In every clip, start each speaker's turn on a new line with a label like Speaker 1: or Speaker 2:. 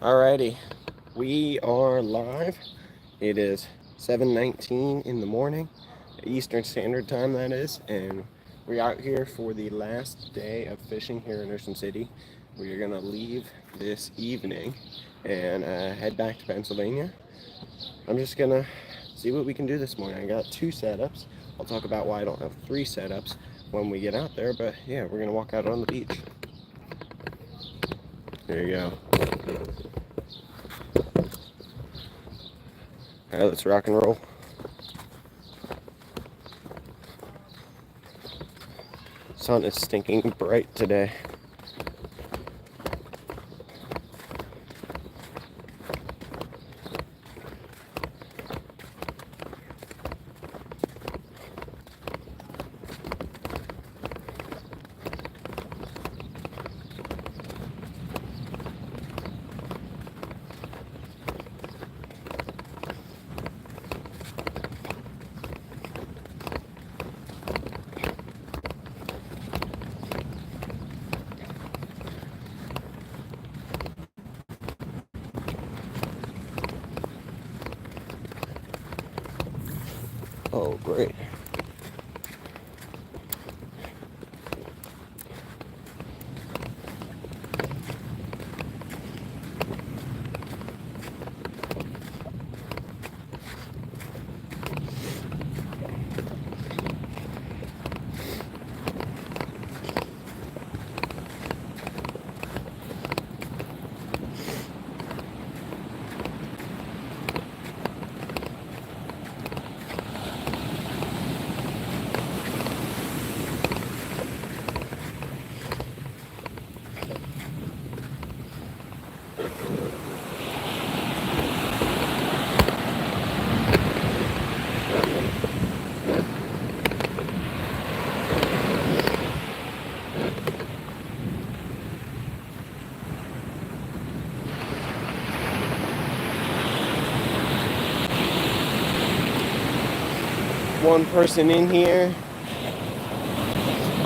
Speaker 1: Alrighty, we are live. It is 7:19 in the morning, Eastern Standard Time that is, and we're out here for the last day of fishing here in Ocean City. We are gonna leave this evening and head back to Pennsylvania. I'm just gonna see what we can do this morning. I got two setups. I'll talk about why I don't have three setups when we get out there, but yeah, we're gonna walk out on the beach. There you go. All right, let's rock and roll. Sun is stinking bright today. Oh, great. One person in here.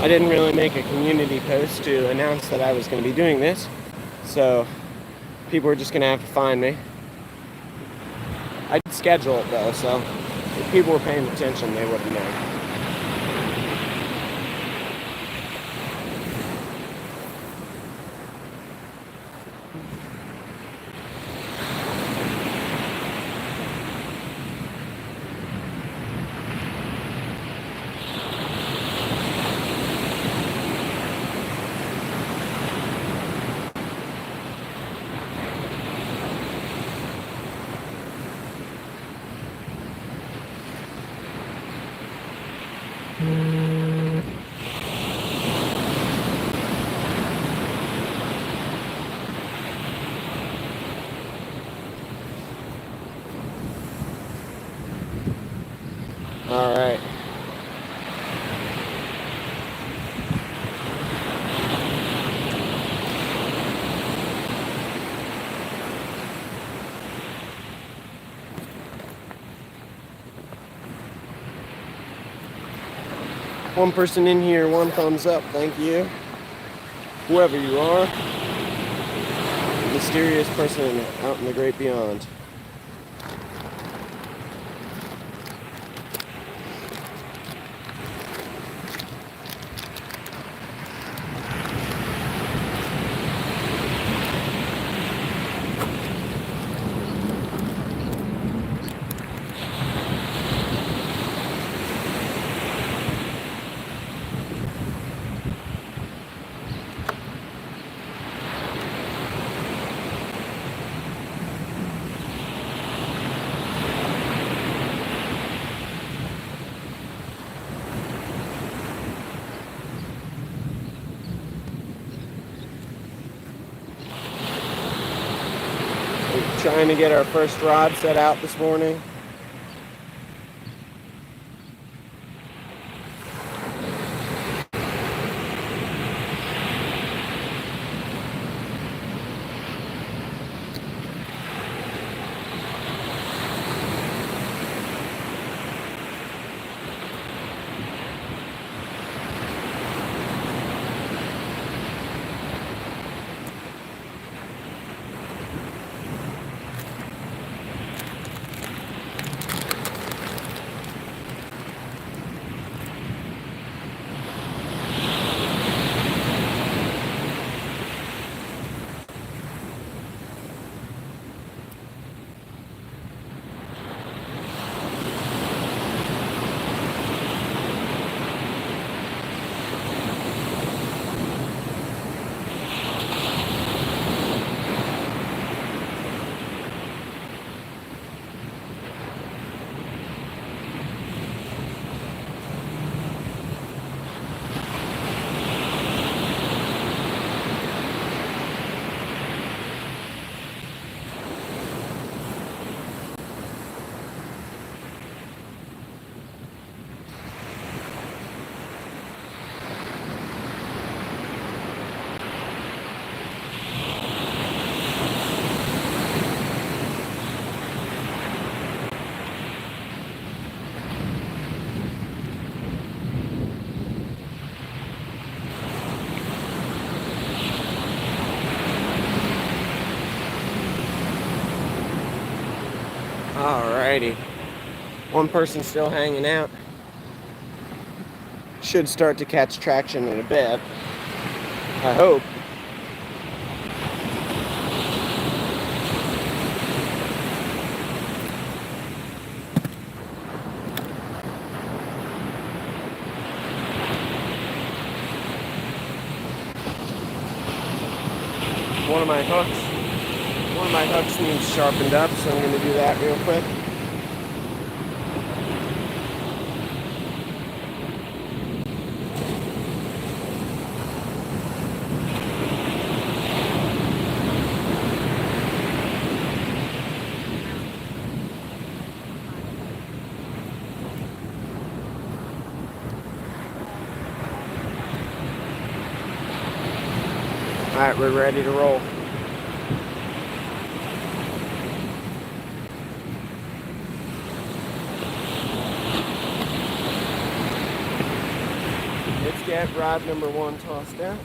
Speaker 1: I didn't really make a community post to announce that I was going to be doing this, so people are just going to have to find me. I did schedule it though, so if people were paying attention, they would have known. All right. One person in here, one thumbs up, thank you. Whoever you are, mysterious person out in the great beyond. Trying to get our first rod set out this morning. Alrighty. One person still hanging out. Should start to catch traction in a bit. I hope. One of my hooks needs sharpened up, so I'm going to do that real quick. Alright, we're ready to roll. Let's get rod number 1 tossed out.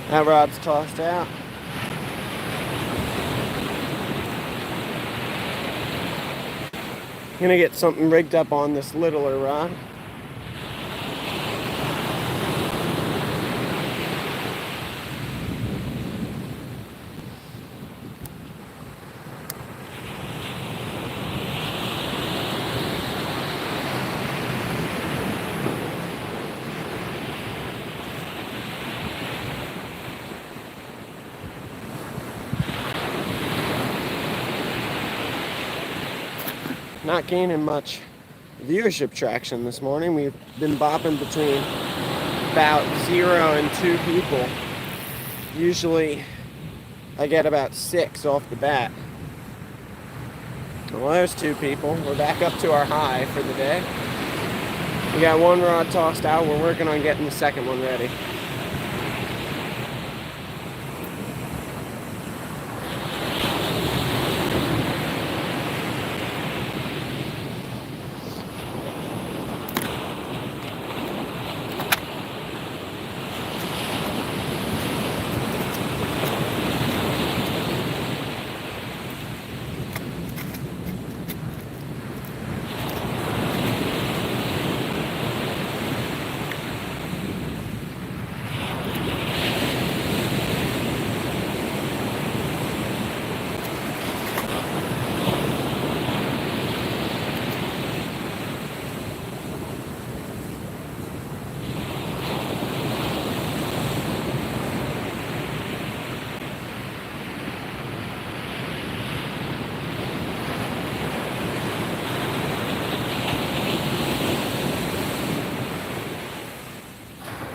Speaker 1: That rod's tossed out. Gonna get something rigged up on this littler rod. Not gaining much viewership traction this morning. We've been bopping between about 0 and 2 people. Usually I get about 6 off the bat. Well, there's 2 people. We're back up to our high for the day. We got 1 rod tossed out. We're working on getting the second one ready.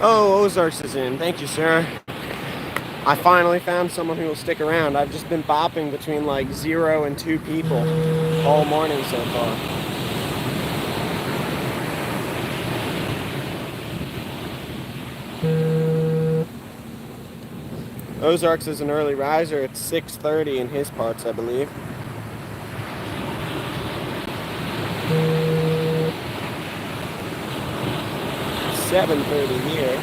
Speaker 1: Oh, Ozarks is in. Thank you, sir. I finally found someone who will stick around. I've just been bopping between like 0 and 2 people all morning so far. Ozarks is an early riser. It's 6:30 in his parts, I believe. It's 7:30 here.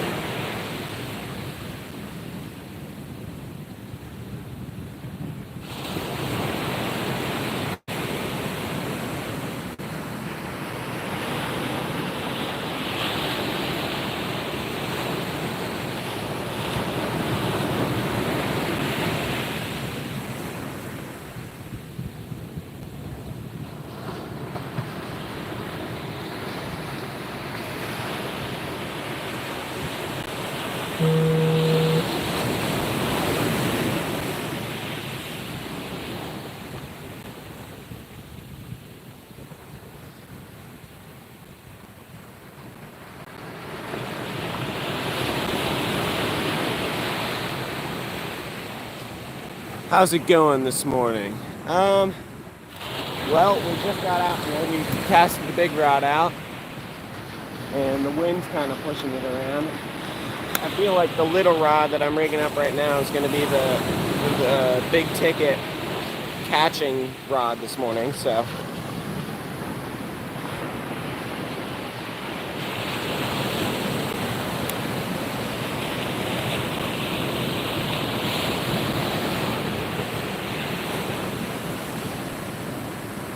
Speaker 1: How's it going this morning? Well, we just got out here. We casted the big rod out, and the wind's kind of pushing it around. I feel like the little rod that I'm rigging up right now is going to be the big ticket catching rod this morning. So.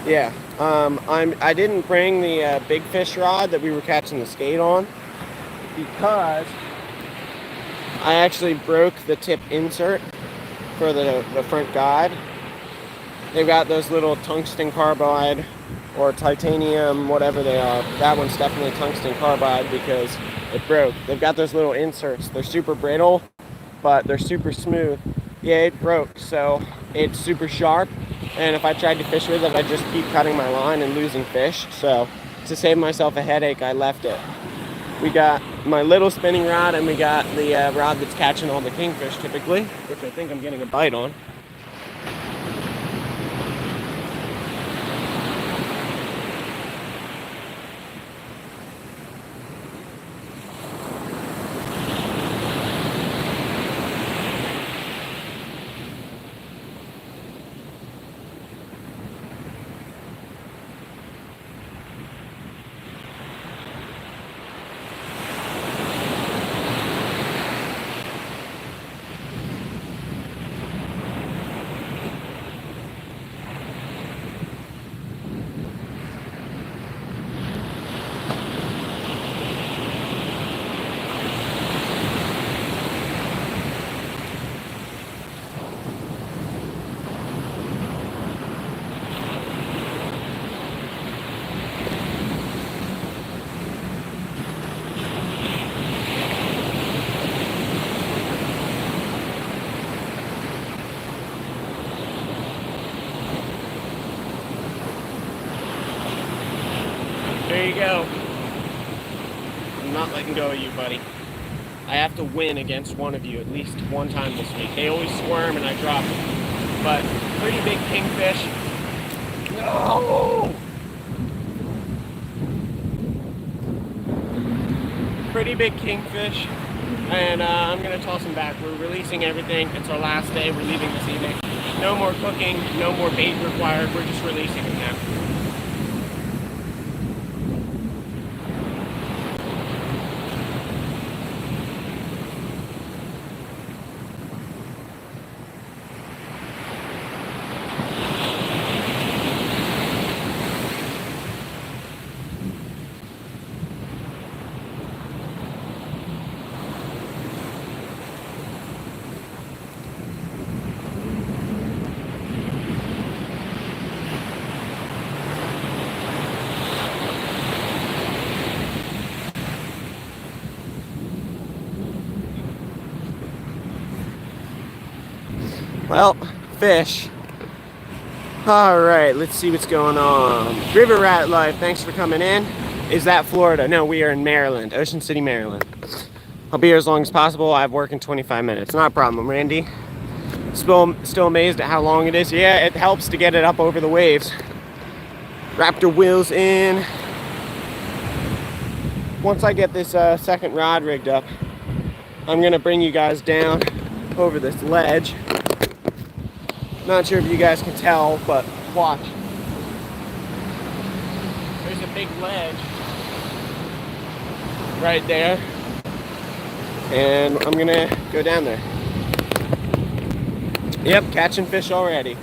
Speaker 1: Yeah, I didn't bring the big fish rod that we were catching the skate on because I actually broke the tip insert for the front guide. They've got those little tungsten carbide or titanium, whatever they are. That one's definitely tungsten carbide because it broke. They've got those little inserts. They're super brittle, but they're super smooth. Yeah, it broke, so it's super sharp. And if I tried to fish with it, I'd just keep cutting my line and losing fish. So to save myself a headache, I left it. We got my little spinning rod, and we got the rod that's catching all the kingfish typically, which I think I'm getting a bite on. There you go. I'm not letting go of you, buddy. I have to win against one of you at least one time this week. They always squirm and I drop them. But pretty big kingfish. No! Pretty big kingfish. And I'm going to toss them back. We're releasing everything. It's our last day. We're leaving this evening. No more cooking. No more bait required. We're just releasing them now. Well, fish. All right, let's see what's going on. River Rat Life, thanks for coming in. Is that Florida? No, we are in Maryland, Ocean City, Maryland. I'll be here as long as possible. I have work in 25 minutes. Not a problem, Randy. Still amazed at how long it is. Yeah, it helps to get it up over the waves. Raptor wheels in. Once I get this second rod rigged up, I'm gonna bring you guys down over this ledge. Not sure if you guys can tell, but watch. There's a big ledge right there. And I'm gonna go down there. Yep, catching fish already.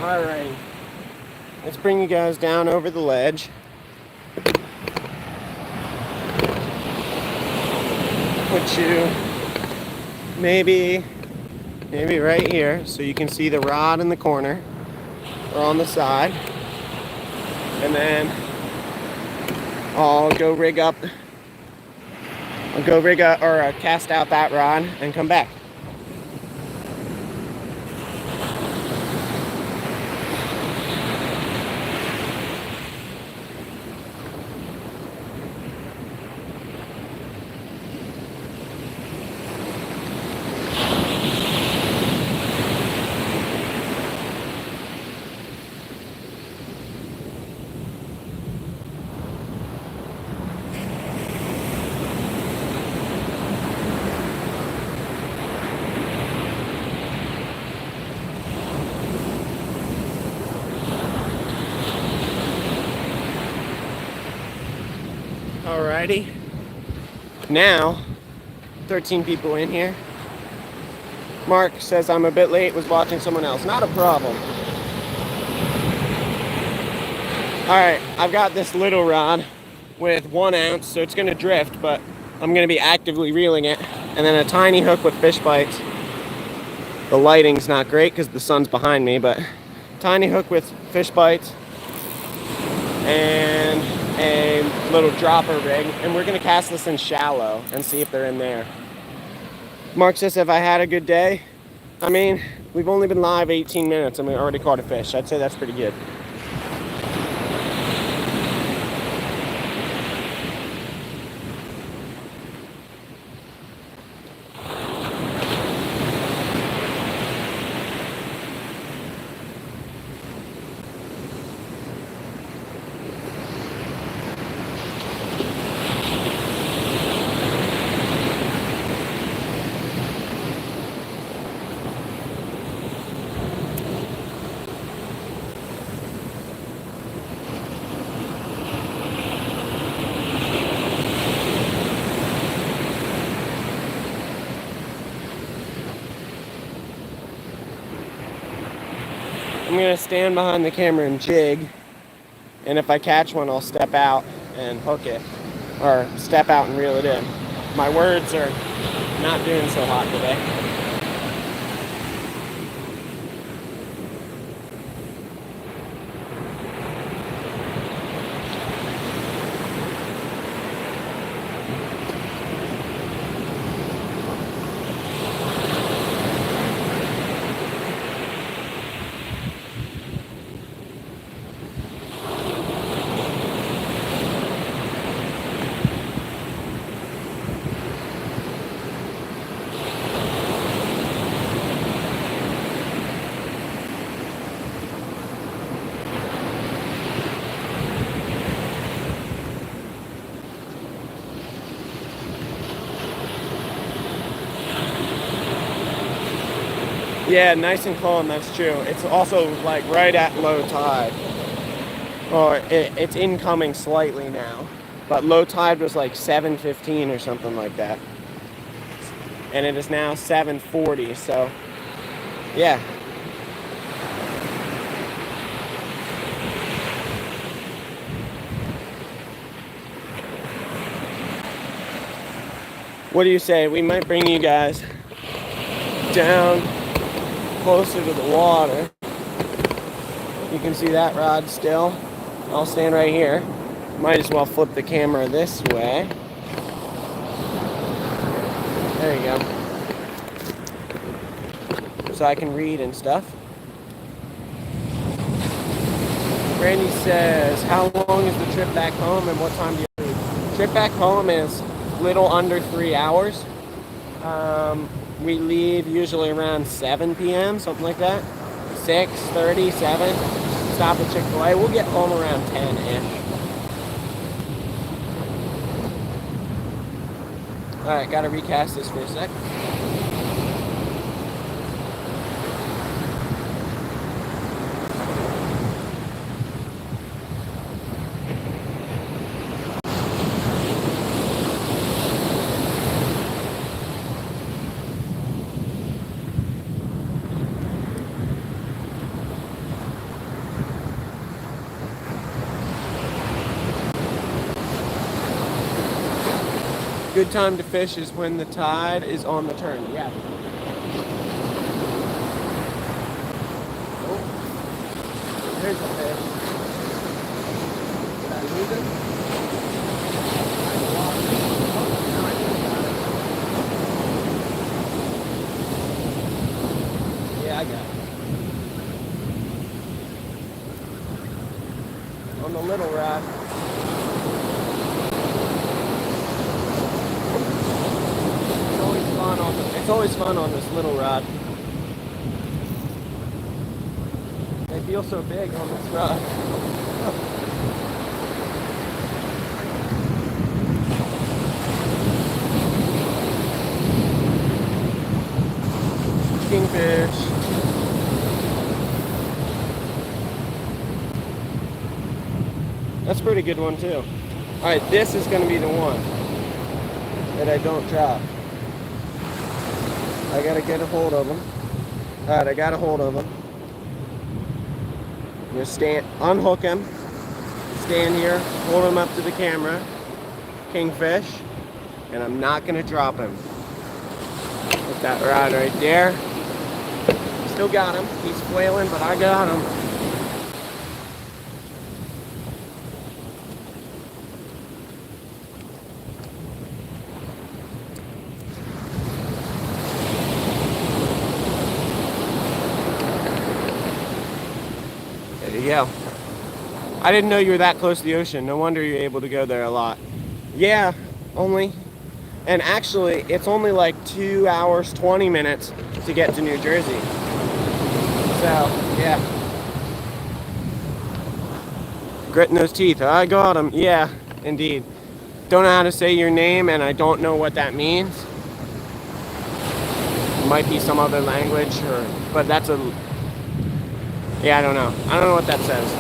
Speaker 1: Alright, let's bring you guys down over the ledge. Put you maybe right here, so you can see the rod in the corner or on the side, and then I'll go rig up or cast out that rod and come back. Alrighty, now 13 people in here. Mark says I'm a bit late, was watching someone else. Not a problem. Alright, I've got this little rod with 1 ounce, so it's gonna drift, but I'm gonna be actively reeling it. And then a tiny hook with fish bites. The lighting's not great because the sun's behind me, but tiny hook with fish bites and a little dropper rig, and we're gonna cast this in shallow and see if they're in there. Mark says, if I had a good day, I mean, we've only been live 18 minutes and we already caught a fish. I'd say that's pretty good. I'm gonna stand behind the camera and jig, and if I catch one, I'll step out and hook it, or step out and reel it in. My words are not doing so hot today. Yeah, nice and calm, that's true. It's also like right at low tide. Or it's incoming slightly now. But low tide was like 7:15 or something like that. And it is now 7:40, so yeah. What do you say? We might bring you guys down closer to the water. You can see that rod still. I'll stand right here. Might as well flip the camera this way. There you go. So I can read and stuff. Randy says, how long is the trip back home and what time do you leave? Trip back home is little under 3 hours. We leave usually around 7 p.m., something like that. 6:30, 7. Stop at Chick-fil-A. We'll get home around 10-ish. Alright, gotta recast this for a sec. Good time to fish is when the tide is on the turn. Yeah. There's a fish. Did I lose him? I lost him. Oh, no, I think I got him. Yeah, I got him. On the little rod. It's always fun on this little rod. They feel so big on this rod. Kingfish. That's a pretty good one too. Alright, this is going to be the one that I don't drop. I gotta get a hold of him. Alright, I got a hold of him. I'm gonna unhook him, stand here, hold him up to the camera, kingfish, and I'm not gonna drop him. Put that rod right there. Still got him. He's flailing, but I got him. There you go. I didn't know you were that close to the ocean. No wonder you're able to go there a lot. Yeah, only. And actually, it's only like 2 hours, 20 minutes to get to New Jersey. So, yeah. Gritting those teeth. I got them. Yeah, indeed. Don't know how to say your name, and I don't know what that means. It might be some other language, but that's a... Yeah, I don't know. I don't know what that says.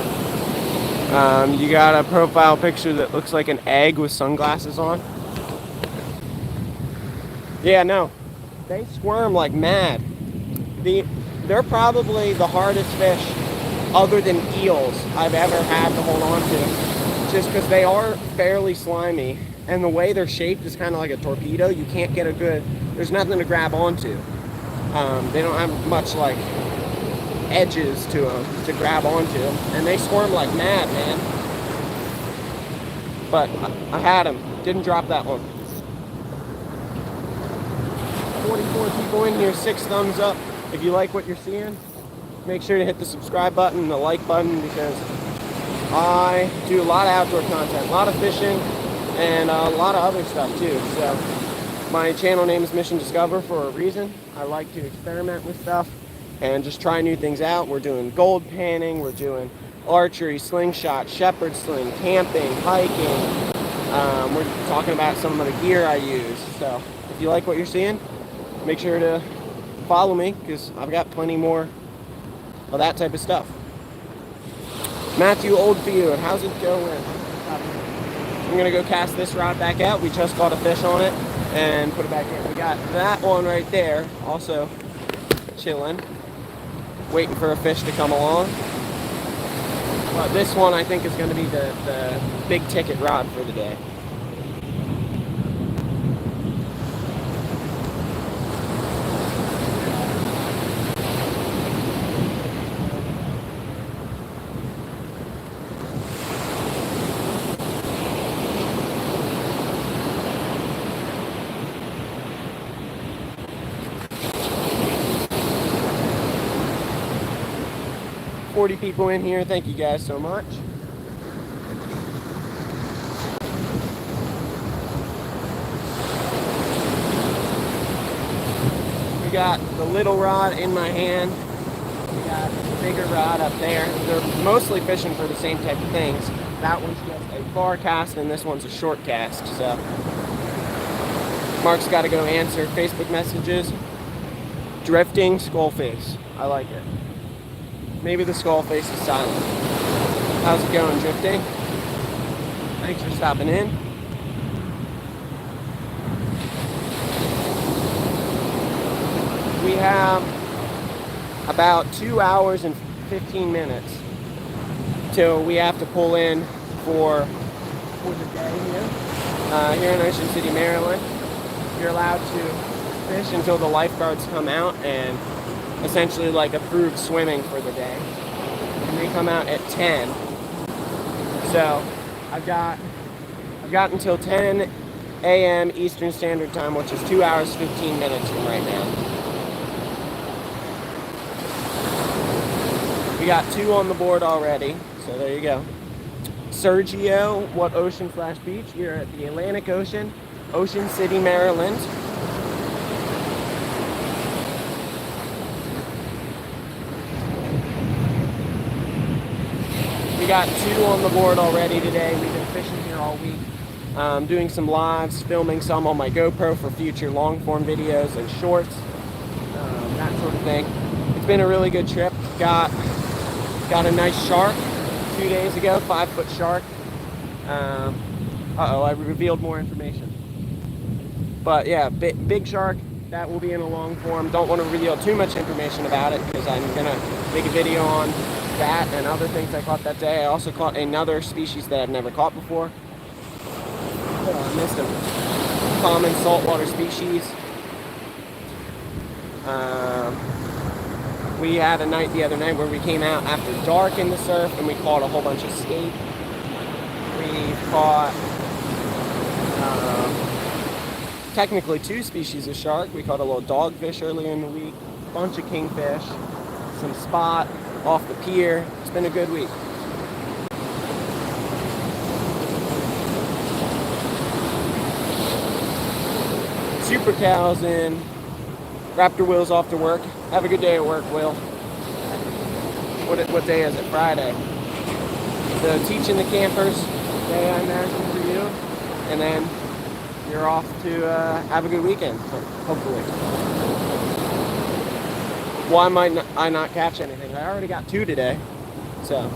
Speaker 1: You got a profile picture that looks like an egg with sunglasses on. Yeah, no. They squirm like mad. They're probably the hardest fish, other than eels, I've ever had to hold on to. Just because they are fairly slimy, and the way they're shaped is kind of like a torpedo. You can't get a good... There's nothing to grab onto. They don't have much, like, edges to them to grab onto, and they squirm like mad, man. But I had them. Didn't drop that one. 44 people in here. 6 thumbs up if you like what you're seeing. Make sure to hit the subscribe button and the like button, because I do a lot of outdoor content, a lot of fishing, and a lot of other stuff too. So my channel name is Mission Discover for a reason. I like to experiment with stuff and just try new things out. We're doing gold panning, we're doing archery, slingshot, shepherd sling, camping, hiking. We're talking about some of the gear I use. So if you like what you're seeing, make sure to follow me, because I've got plenty more of that type of stuff. Matthew Oldfield, how's it going? I'm gonna go cast this rod back out. We just caught a fish on it and put it back in. We got that one right there, also chilling, waiting for a fish to come along. But this one I think is going to be the big ticket rod for the day. People in here. Thank you guys so much. We got the little rod in my hand. We got the bigger rod up there. They're mostly fishing for the same type of things. That one's just a far cast and this one's a short cast. So Mark's got to go answer Facebook messages. Drifting skullface. I like it. Maybe the skull face is silent. How's it going, drifting? Thanks for stopping in. We have about 2 hours and 15 minutes till we have to pull in for the day here. Here in Ocean City, Maryland. You're allowed to fish until the lifeguards come out and essentially like approved swimming for the day. and they come out at 10. So I've got until 10 a.m. Eastern Standard Time, which is 2 hours 15 minutes from right now. We got 2 on the board already, so there you go. Sergio, what ocean / beach? We are at the Atlantic Ocean, Ocean City, Maryland. We got 2 on the board already today. We've been fishing here all week, doing some lives, filming some on my GoPro for future long form videos and shorts, that sort of thing. It's been a really good trip. Got a nice shark 2 days ago, 5-foot shark. I revealed more information. But yeah, big shark. That will be in a long form. Don't want to reveal too much information about it because I'm gonna make a video on that and other things I caught that day. I also caught another species that I've never caught before. I missed a common saltwater species. We had a night the other night where we came out after dark in the surf and we caught a whole bunch of skate. We caught technically 2 species of shark. We caught a little dogfish earlier in the week, a bunch of kingfish, some spot off the pier. It's been a good week. Super Cal's in. Raptor Will's off to work. Have a good day at work, Will. What day is it? Friday. So teaching the campers day, I imagine, for you. And then you're off to have a good weekend, hopefully. Why might I not catch anything? I already got 2 today. So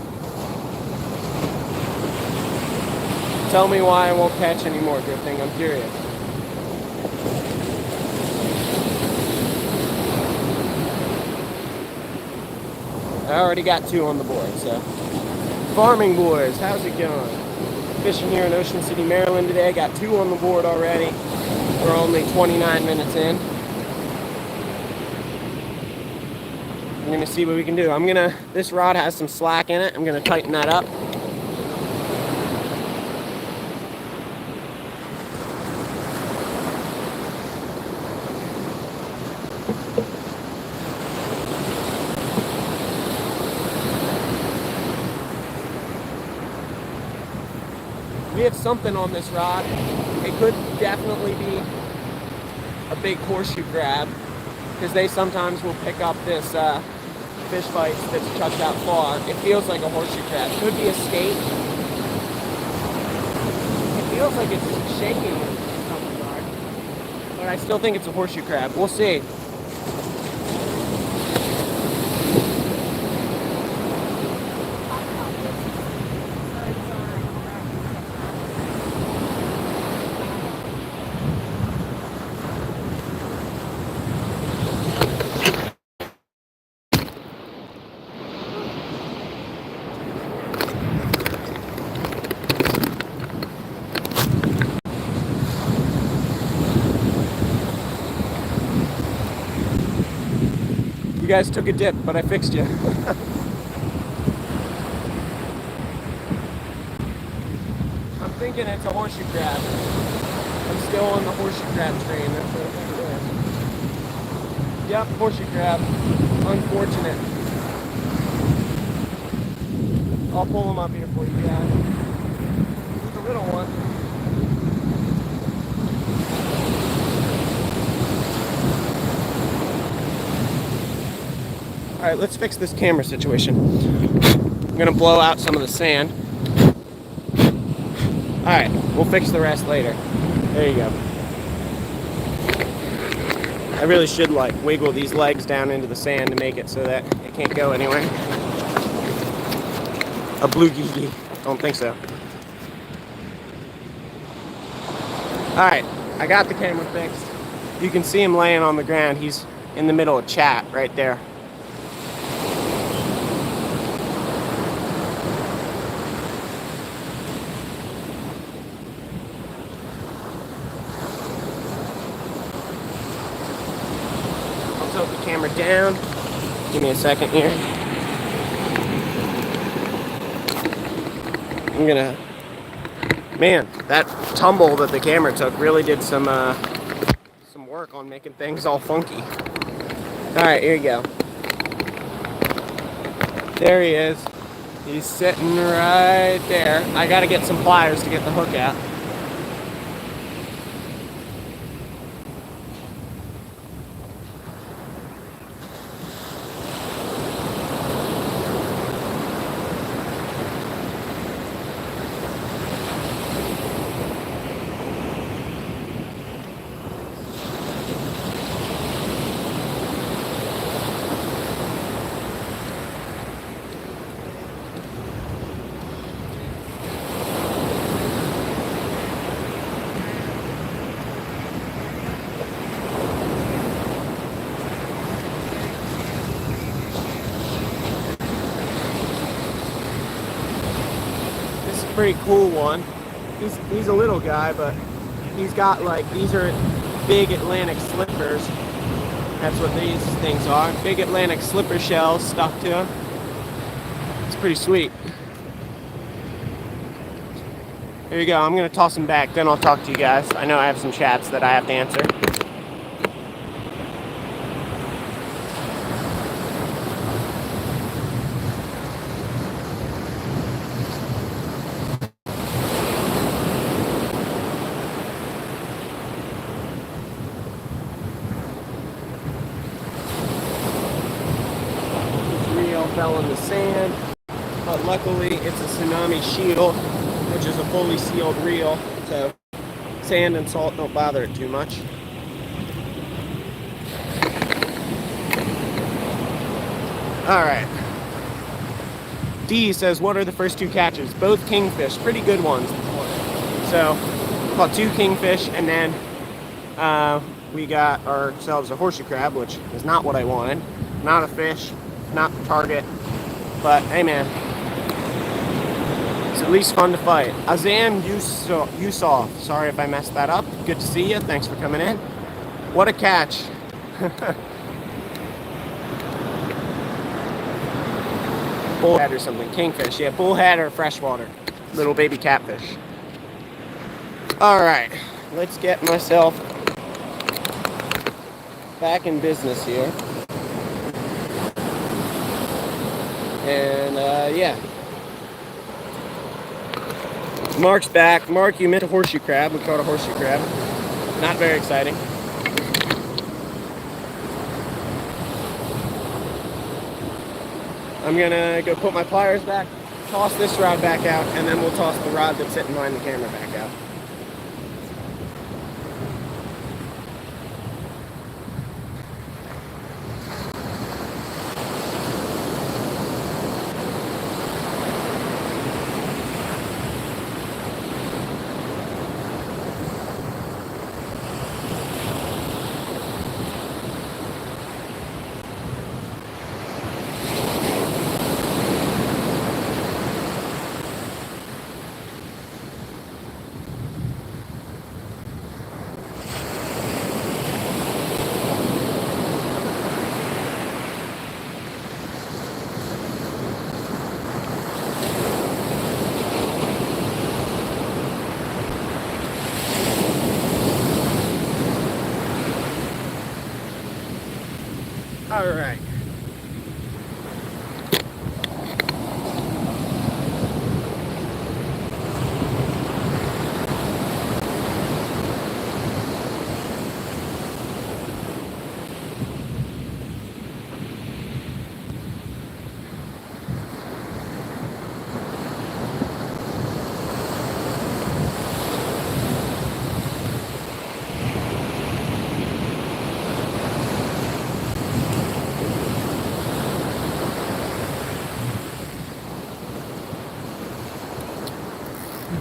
Speaker 1: tell me why I won't catch any more drifting. I'm curious. I already got 2 on the board, so. Farming boys, how's it going? Fishing here in Ocean City, Maryland today. Got 2 on the board already. We're only 29 minutes in. I'm gonna see what we can do. This rod has some slack in it. I'm gonna tighten that up. We have something on this rod. It could definitely be a big horseshoe crab because they sometimes will pick up this fish bites that's chucked out far. It feels like a horseshoe crab. Could be a skate. It feels like it's shaking in some regard, but I still think it's a horseshoe crab. We'll see. You guys took a dip, but I fixed you. I'm thinking it's a horseshoe crab. I'm still on the horseshoe crab train. That's what I think it is. Yep, horseshoe crab. Unfortunate. I'll pull them up here for you guys. It's a little one. All right, let's fix this camera situation. I'm gonna blow out some of the sand. All right, we'll fix the rest later. There you go. I really should wiggle these legs down into the sand to make it so that it can't go anywhere. A blue geeky, don't think so. All right, I got the camera fixed. You can see him laying on the ground. He's in the middle of chat right there. Tilt the camera down. Give me a second here. I'm gonna, man, that tumble that the camera took really did some work on making things all funky. All right, here you go. There he is. He's sitting right there. I gotta get some pliers to get the hook out. Pretty cool one. He's a little guy, but he's got like, these are big Atlantic slippers. That's what these things are. Big Atlantic slipper shells stuck to them. It's pretty sweet. Here you go. I'm gonna toss him back, then I'll talk to you guys. I know I have some chats that I have to answer. Fell in the sand, but luckily it's a Tsunami Shield, which is a fully sealed reel, so sand and salt don't bother it too much. Alright. D says, what are the first two catches? Both kingfish, pretty good ones. So, caught two kingfish, and then we got ourselves a horseshoe crab, which is not what I wanted. Not a fish, not the target, but hey man, it's at least fun to fight. Azam Yusuf, sorry if I messed that up. Good to see you, thanks for coming in. What a catch. Bullhead or something, kingfish, yeah, bullhead or freshwater, little baby catfish. All right, let's get myself back in business here. And yeah, Mark's back. Mark, you meant a horseshoe crab. We caught a horseshoe crab. Not very exciting. I'm gonna go put my pliers back, toss this rod back out, and then we'll toss the rod that's sitting behind the camera back out. All right.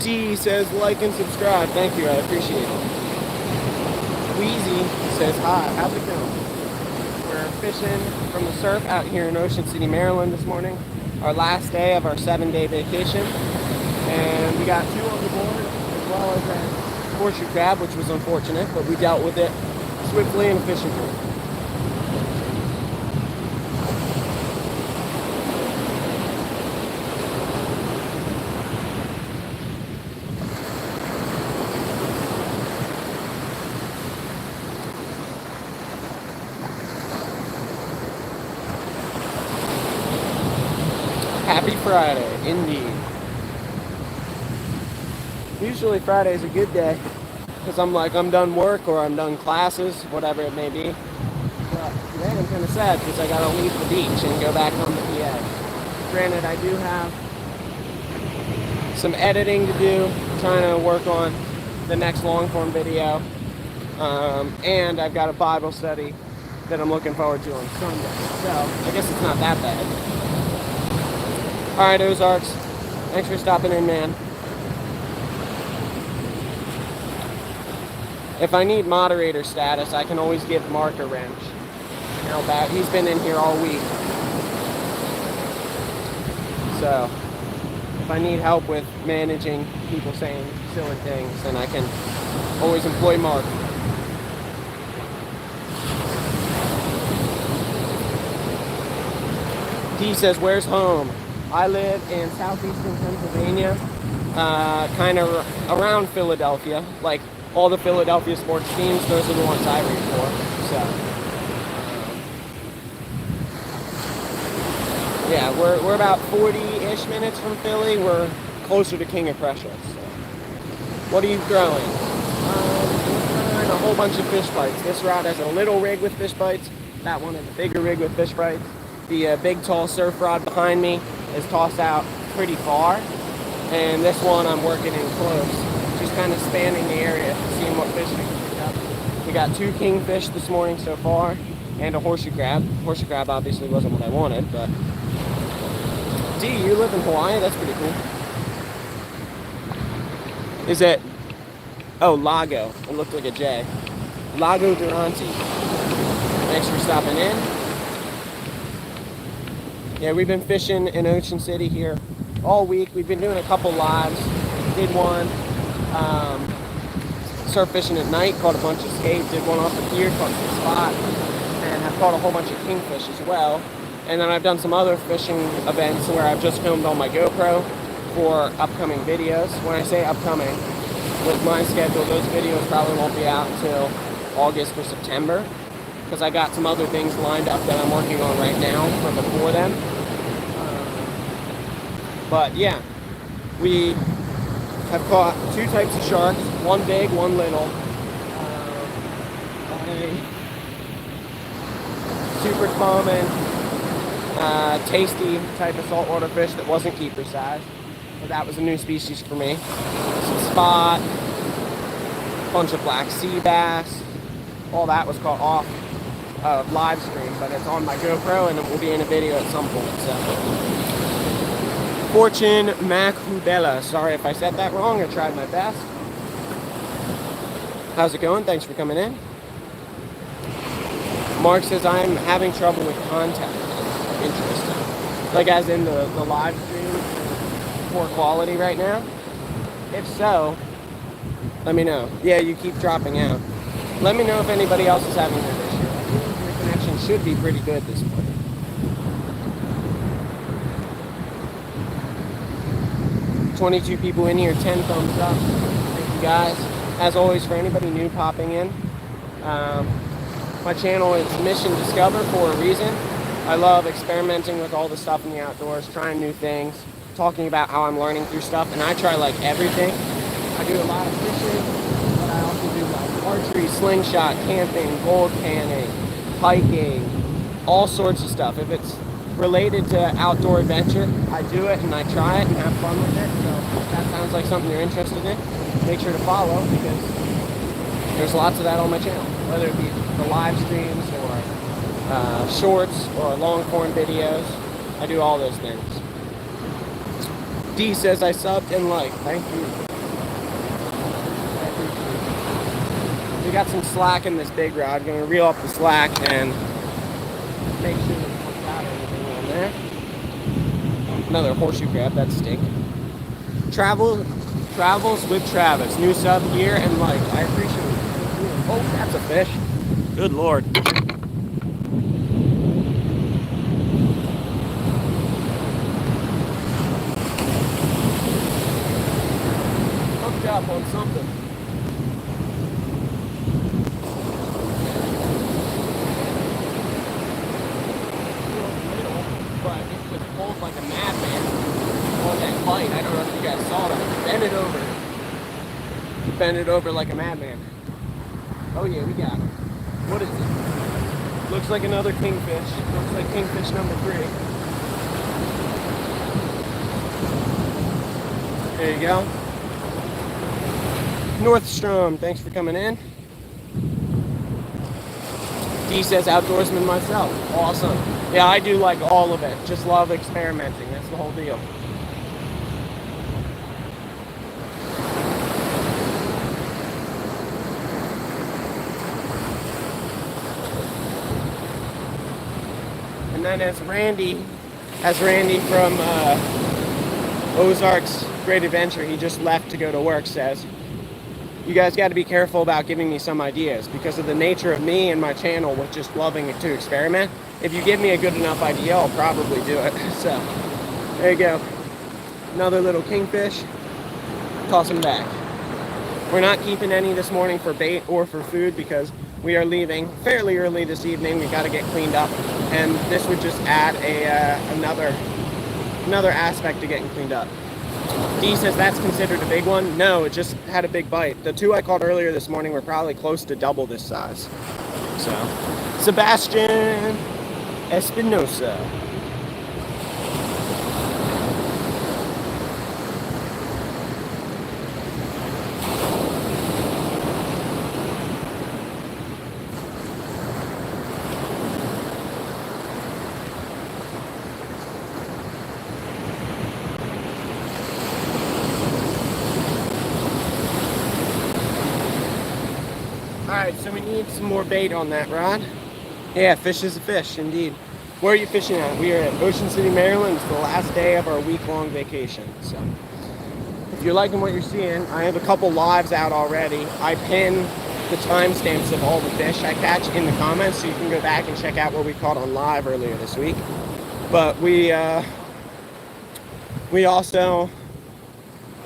Speaker 1: D says like and subscribe. Thank you, I appreciate it. Wheezy says hi. How's it going? We're fishing from the surf out here in Ocean City, Maryland this morning. Our last day of our 7-day vacation. And we got 2 on the board as well as a horseshoe crab, which was unfortunate, but we dealt with it swiftly and efficiently. Happy Friday, indeed. Usually Friday's a good day because I'm done work or I'm done classes, whatever it may be. But today I'm kind of sad because I gotta leave the beach and go back on the PA. Granted, I do have some editing to do, trying to work on the next long form video, and I've got a Bible study that I'm looking forward to on Sunday. So I guess it's not that bad. All right, Ozarks, thanks for stopping in, man. If I need moderator status, I can always give Mark a wrench. Help out. He's been in here all week. So if I need help with managing people saying silly things, then I can always employ Mark. D says, where's home? I live in southeastern Pennsylvania, kind of around Philadelphia. Like all the Philadelphia sports teams, those are the ones I root for. So, yeah, we're about 40-ish minutes from Philly. We're closer to King of Prussia. So. What are you growing? We're growing a whole bunch of fish bites. This rod has a little rig with fish bites. That one has a bigger rig with fish bites. The big tall surf rod behind me is tossed out pretty far, and this one I'm working in close, just kind of spanning the area, seeing what fish we can pick up. We got 2 kingfish this morning so far, and a horseshoe crab. Horseshoe crab obviously wasn't what I wanted, but D, you live in Hawaii? That's pretty cool. Is it? Oh, Lago. It looked like a J. Lago Durante. Thanks for stopping in. Yeah, we've been fishing in Ocean City here all week. We've been doing a couple lives. Did one surf fishing at night, caught a bunch of skate. Did one off the pier, caught a spot, and have caught a whole bunch of kingfish as well. And then I've done some other fishing events where I've just filmed on my GoPro for upcoming videos. When I say upcoming, with my schedule, those videos probably won't be out until August or September, because I got some other things lined up that I'm working on right now for before then. But yeah, we have caught 2 types of sharks, one big, one little. A super common, tasty type of saltwater fish that wasn't keeper size. So that was a new species for me. Some spot, a bunch of black sea bass. All that was caught off live stream, but it's on my GoPro and it will be in a video at some point. So, Fortune Macubella. Sorry if I said that wrong. I tried my best. How's it going? Thanks for coming in. Mark says I'm having trouble with contact. Interesting. Like as in the live stream, poor quality right now. If so, let me know. Yeah, you keep dropping out. Let me know if anybody else is having that issue. Your connection should be pretty good this morning. 22 people in here, 10 thumbs up. Thank you guys. As always, for anybody new popping in, my channel is Mission Discover for a reason. I love experimenting with all the stuff in the outdoors, trying new things, talking about how I'm learning through stuff, and I try like everything. I do a lot of fishing, but I also do like archery, slingshot, camping, gold panning, hiking, all sorts of stuff. If it's related to outdoor adventure, I do it and I try it and have fun with it. So if that sounds like something you're interested in, make sure to follow, because there's lots of that on my channel, whether it be the live streams or shorts or long form videos. I do all those things. D says I subbed and liked. Thank you. We got some slack in this big rod. Going to reel up the slack and make sure that we got everything on there. Another horseshoe crab. That's stink. Travels with Travis. New sub here and like. I appreciate it. Oh, that's a fish. Good Lord. Hooked up on something. But it just pulls like a madman. bite. I don't know if you guys saw that. Bend it over. Bend it over like a madman. Oh yeah, we got it. What is it? Looks like another kingfish. Looks like kingfish number 3. There you go. Northstrom, thanks for coming in. D says outdoorsman myself. Awesome. Yeah, I do like all of it. Just love experimenting. That's the whole deal. And then as Randy from Ozark's Great Adventure, he just left to go to work, says, you guys got to be careful about giving me some ideas because of the nature of me and my channel with just loving to experiment. If you give me a good enough idea, I'll probably do it. So, there you go. Another little kingfish. Toss him back. We're not keeping any this morning for bait or for food because we are leaving fairly early this evening. We got to get cleaned up, and this would just add another aspect to getting cleaned up. D says that's considered a big one. No, it just had a big bite. The 2 I caught earlier this morning were probably close to double this size. So, Sebastian Espinosa. Alright, so we need some more bait on that rod. Yeah, fish is a fish, indeed. Where are you fishing at? We are at Ocean City, Maryland. It's the last day of our week-long vacation. So, if you're liking what you're seeing, I have a couple lives out already. I pin the timestamps of all the fish I catch in the comments, so you can go back and check out what we caught on live earlier this week. But we also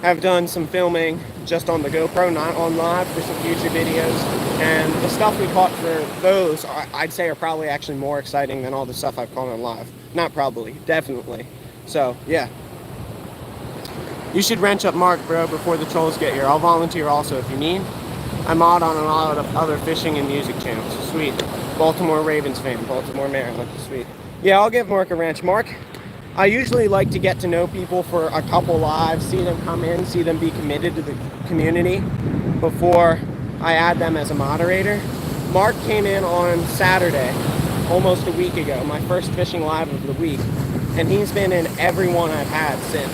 Speaker 1: have done some filming just on the GoPro, not on live, for some future videos. And the stuff we caught for those, I'd say, are probably actually more exciting than all the stuff I've caught on live. Not probably, definitely. So, yeah. You should wrench up Mark, bro, before the trolls get here. I'll volunteer also if you need. I mod on a lot of other fishing and music channels. Sweet. Baltimore Ravens fan, Baltimore, Maryland. Sweet. Yeah, I'll give Mark a wrench. Mark, I usually like to get to know people for a couple lives, see them come in, see them be committed to the community before I add them as a moderator. Mark came in on Saturday, almost a week ago, my first fishing live of the week, and he's been in every one I've had since.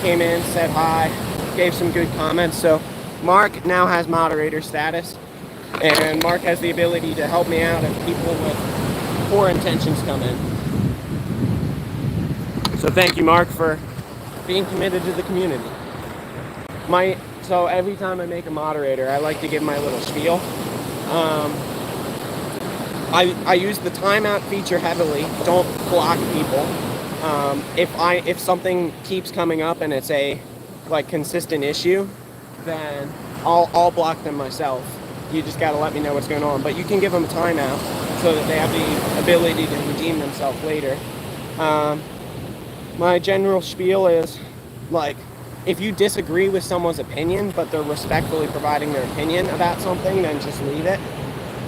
Speaker 1: Came in, said hi, gave some good comments. So Mark now has moderator status, and Mark has the ability to help me out if people with poor intentions come in. So thank you, Mark, for being committed to the community. So every time I make a moderator, I like to give my little spiel. I use the timeout feature heavily. Don't block people. If something keeps coming up and it's a consistent issue, then I'll block them myself. You just gotta let me know what's going on. But you can give them a timeout so that they have the ability to redeem themselves later. My general spiel is, if you disagree with someone's opinion, but they're respectfully providing their opinion about something, then just leave it.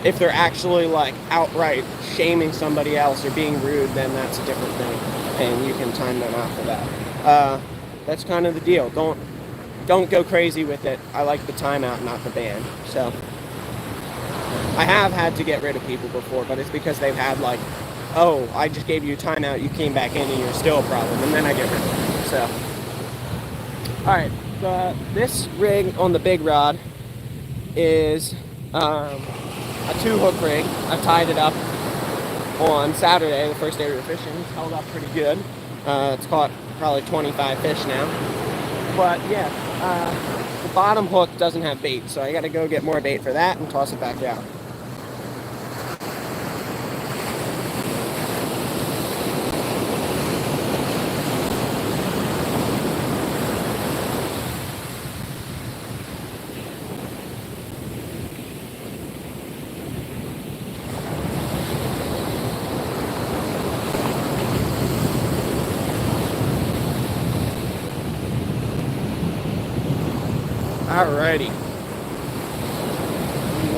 Speaker 1: If they're actually, outright shaming somebody else or being rude, then that's a different thing, and you can time them out for that. That's kind of the deal. Don't go crazy with it. I like the timeout, not the ban. So, I have had to get rid of people before, but it's because they've had, oh, I just gave you a timeout, you came back in and you're still a problem, and then I get rid of them. So, alright, this rig on the big rod is a 2-hook rig. I tied it up on Saturday, the first day we were fishing. It's held up pretty good. It's caught probably 25 fish now. But yeah, the bottom hook doesn't have bait, so I gotta go get more bait for that and toss it back out. Alrighty.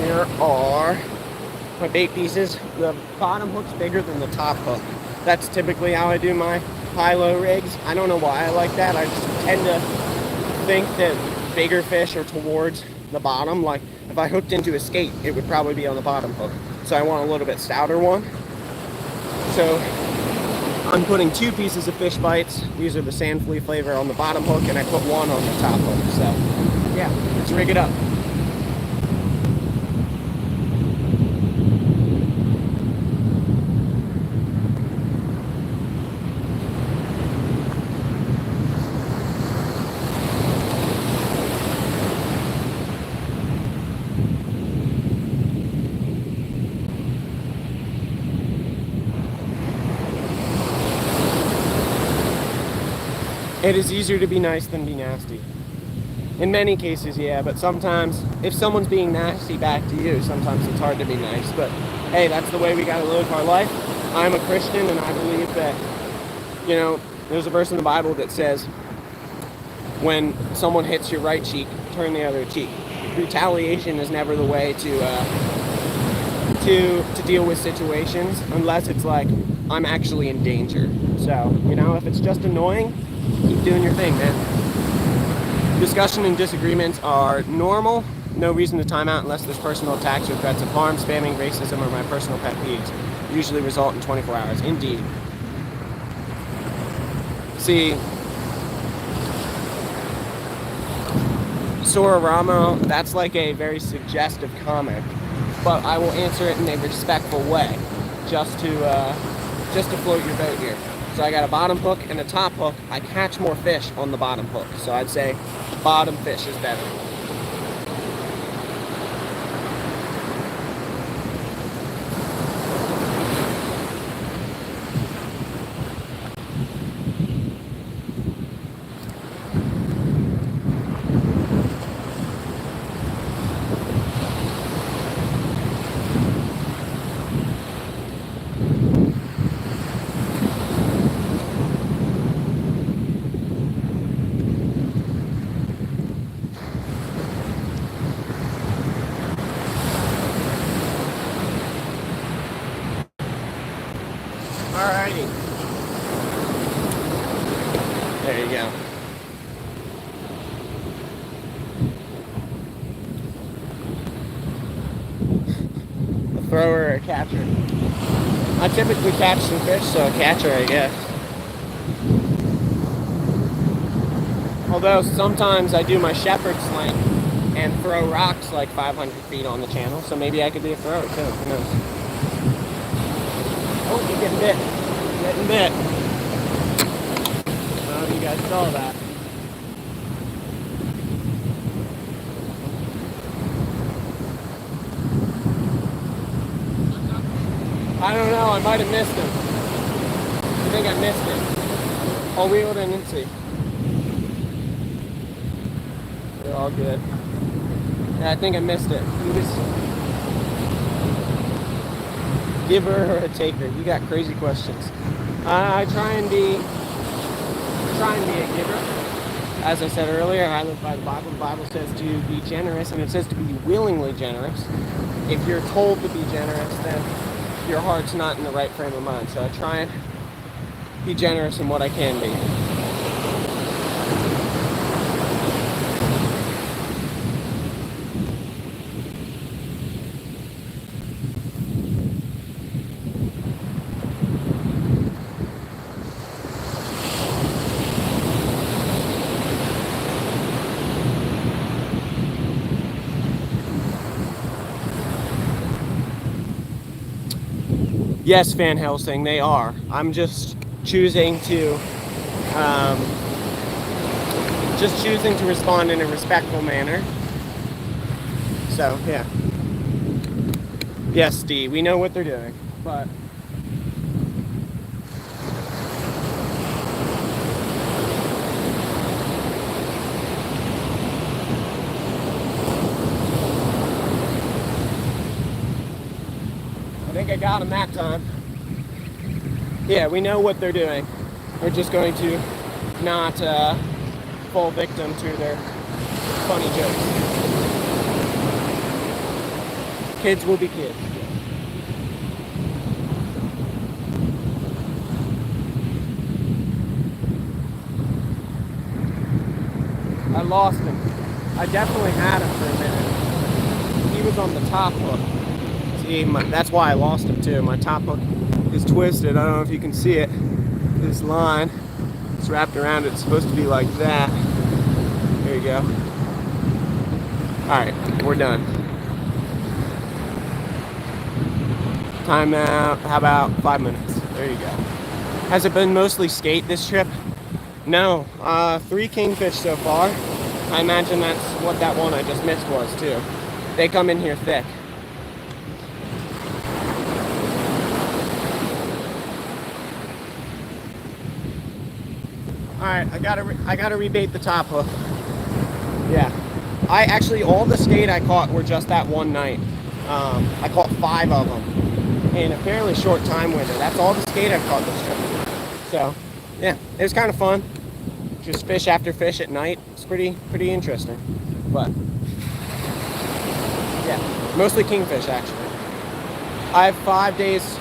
Speaker 1: There are my bait pieces. The bottom hook's bigger than the top hook. That's typically how I do my high-low rigs. I don't know why I like that. I just tend to think that bigger fish are towards the bottom. Like if I hooked into a skate, it would probably be on the bottom hook. So I want a little bit stouter one. So I'm putting 2 pieces of fish bites. These are the sand flea flavor on the bottom hook, and I put 1 on the top hook. So yeah, let's rig it up. It is easier to be nice than be nasty. In many cases, yeah, but sometimes if someone's being nasty back to you, sometimes it's hard to be nice. But hey, that's the way we gotta live our life. I'm a Christian and I believe that, you know, there's a verse in the Bible that says, when someone hits your right cheek, turn the other cheek. Retaliation is never the way to deal with situations unless it's like I'm actually in danger. So, you know, if it's just annoying, keep doing your thing, man. Discussion and disagreements are normal. No reason to time out unless there's personal attacks or threats of harm, spamming, racism, or my personal pet peeves. Usually result in 24 hours. Indeed. See, Sororamo, that's like a very suggestive comment, but I will answer it in a respectful way, just to float your boat here. So I got a bottom hook and a top hook. I catch more fish on the bottom hook, so I'd say bottom fish is better. Alrighty. There you go. A thrower or a catcher? I typically catch some fish, so a catcher, I guess. Although sometimes I do my shepherd sling and throw rocks like 500 feet on the channel, so maybe I could be a thrower too. Who knows? Oh, you're getting bit. Getting bit. I don't know if you guys saw that. I don't know, I might have missed him. I think I missed him. I'll wheel it in and see. They're all good. Yeah, I think I missed it. He was... Giver or a taker? You got crazy questions. I try and be a giver. As I said earlier, I live by the Bible. The Bible says to be generous, and it says to be willingly generous. If you're told to be generous, then your heart's not in the right frame of mind. So I try and be generous in what I can be. Yes, Van Helsing, they are. I'm just choosing to respond in a respectful manner. So, yeah. Yes, Steve, we know what they're doing, but... I think I got him that time. Yeah, we know what they're doing. We're just going to not fall victim to their funny jokes. Kids will be kids. I lost him. I definitely had him for a minute. He was on the top hook. See, that's why I lost him too. My top hook is twisted. I don't know if you can see it. This line, it's wrapped around it. It's supposed to be like that. There you go. All right, we're done. Timeout. How about 5 minutes? There you go. Has it been mostly skate this trip? No. 3 kingfish so far. I imagine that's what that one I just missed was too. They come in here thick. All right, I gotta rebait the top hook. Yeah, I actually all the skate I caught were just that one night. I caught 5 of them in a fairly short time window. That's all the skate I caught this trip. So, yeah, it was kind of fun. Just fish after fish at night. It's pretty interesting. But yeah, mostly kingfish actually. I have 5 days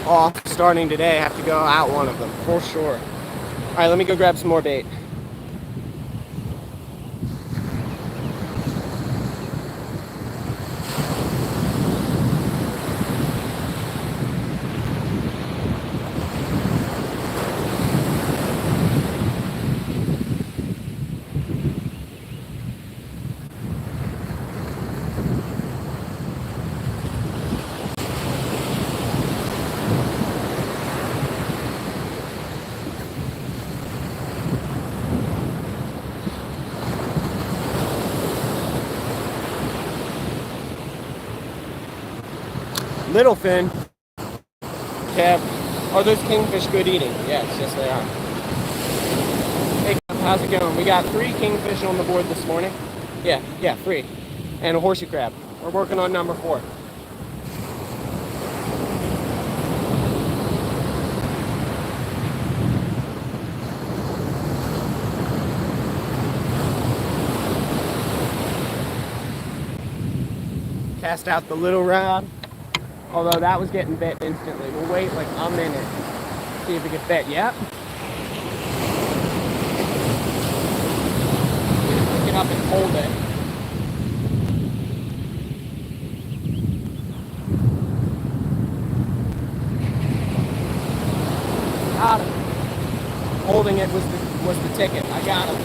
Speaker 1: off starting today. I have to go out one of them for sure. All right, let me go grab some more bait. Little fin. Kev. Are those kingfish good eating? Yes, they are. Hey, Kev, how's it going? We got 3 kingfish on the board this morning. Yeah, 3. And a horseshoe crab. We're working on number 4. Cast out the little rod. Although that was getting bit instantly. We'll wait like a minute. See if it gets bit. Yep. Pick it up and hold it. Got him. Holding it was the ticket. I got him.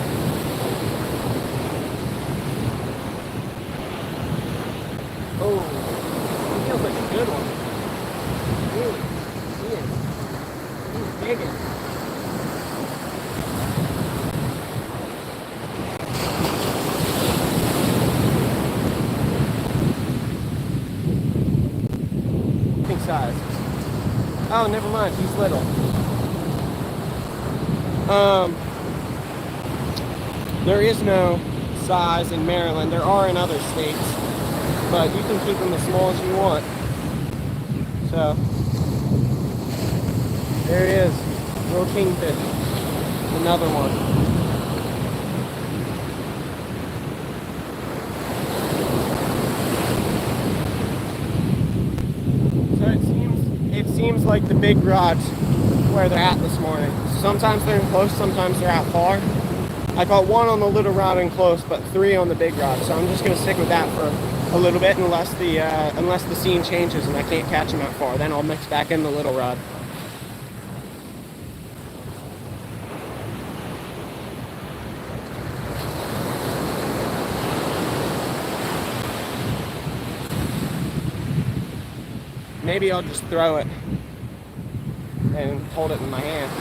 Speaker 1: Oh. Feels like a good one. Ooh, he's digging. Big size. Oh, never mind. He's little. There is no size in Maryland. There are in other states. But you can keep them as small as you want. So, there it is. Little kingfish. Another one. So it seems like the big rods where they're at this morning. Sometimes they're in close, sometimes they're out far. I caught 1 on the little rod in close, but 3 on the big rod. So I'm just going to stick with that for a little bit unless the scene changes and I can't catch them out far. Then I'll mix back in the little rod. Maybe I'll just throw it and hold it in my hand.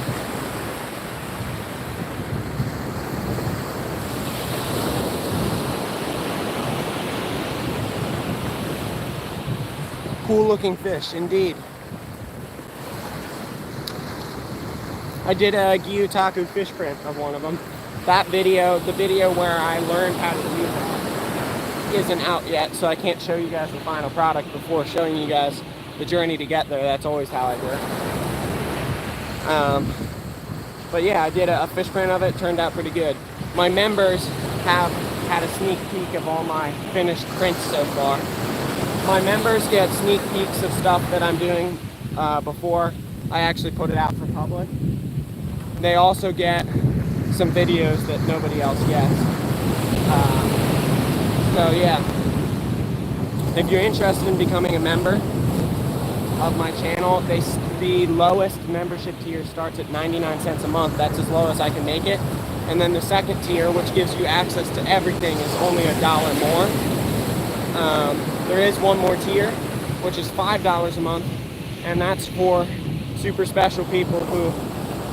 Speaker 1: Cool looking fish, indeed. I did a Gyutaku fish print of one of them. That video, the video where I learned how to use it, isn't out yet, so I can't show you guys the final product before showing you guys the journey to get there. That's always how I do it. But yeah, I did a fish print of it. Turned out pretty good. My members have had a sneak peek of all my finished prints so far. My members get sneak peeks of stuff that I'm doing before I actually put it out for public. They also get some videos that nobody else gets. So yeah, if you're interested in becoming a member of my channel, the lowest membership tier starts at 99 cents a month. That's as low as I can make it. And then the second tier, which gives you access to everything, is only $1 more. There is one more tier, which is $5 a month, and that's for super special people who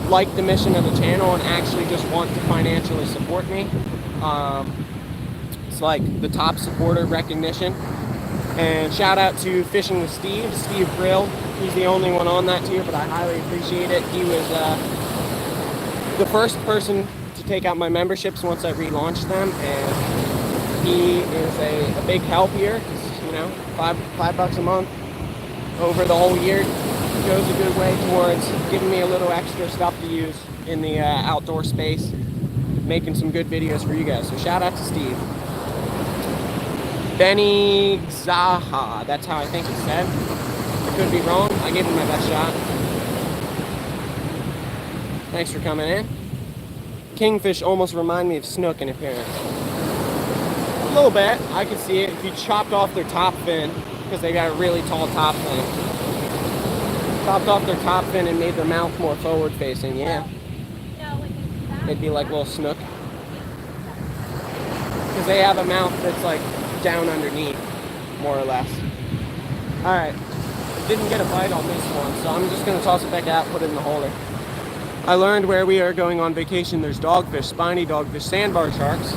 Speaker 1: like the mission of the channel and actually just want to financially support me. It's like the top supporter recognition. And shout out to Fishing with Steve Brill. He's the only one on that tier, but I highly appreciate it. He was the first person to take out my memberships once I relaunched them, and he is a big help here. You know, $5 a month over the whole year goes a good way towards giving me a little extra stuff to use in the outdoor space, making some good videos for you guys. So shout out to Steve. Benny Zaha, that's how I think it's said. I could be wrong. I gave him my best shot. Thanks for coming in. Kingfish almost remind me of snook in appearance. A little bit. I could see it if you chopped off their top fin, because they got a really tall top fin. Chopped off their top fin and made their mouth more forward facing, yeah. They'd be like little snook. Because they have a mouth that's like down underneath, more or less. Alright, didn't get a bite on this one, so I'm just going to toss it back out, put it in the holder. I learned where we are going on vacation, there's dogfish, spiny dogfish, sandbar sharks.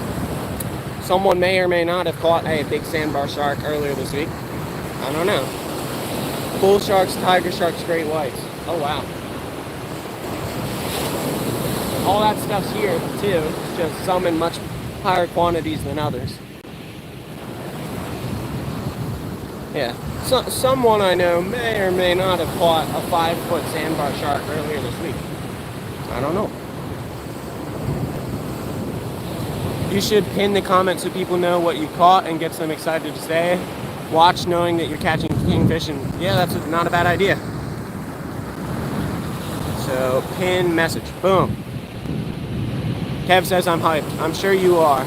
Speaker 1: Someone may or may not have caught a big sandbar shark earlier this week. I don't know. Bull sharks, tiger sharks, great whites. Oh wow. All that stuff's here too, it's just some in much higher quantities than others. Yeah, so, someone I know may or may not have caught a 5-foot sandbar shark earlier this week. I don't know. You should pin the comments so people know what you caught and gets them excited to stay. Watch knowing that you're catching kingfish, and yeah, that's not a bad idea. So, pin message. Boom. Kev says I'm hyped. I'm sure you are.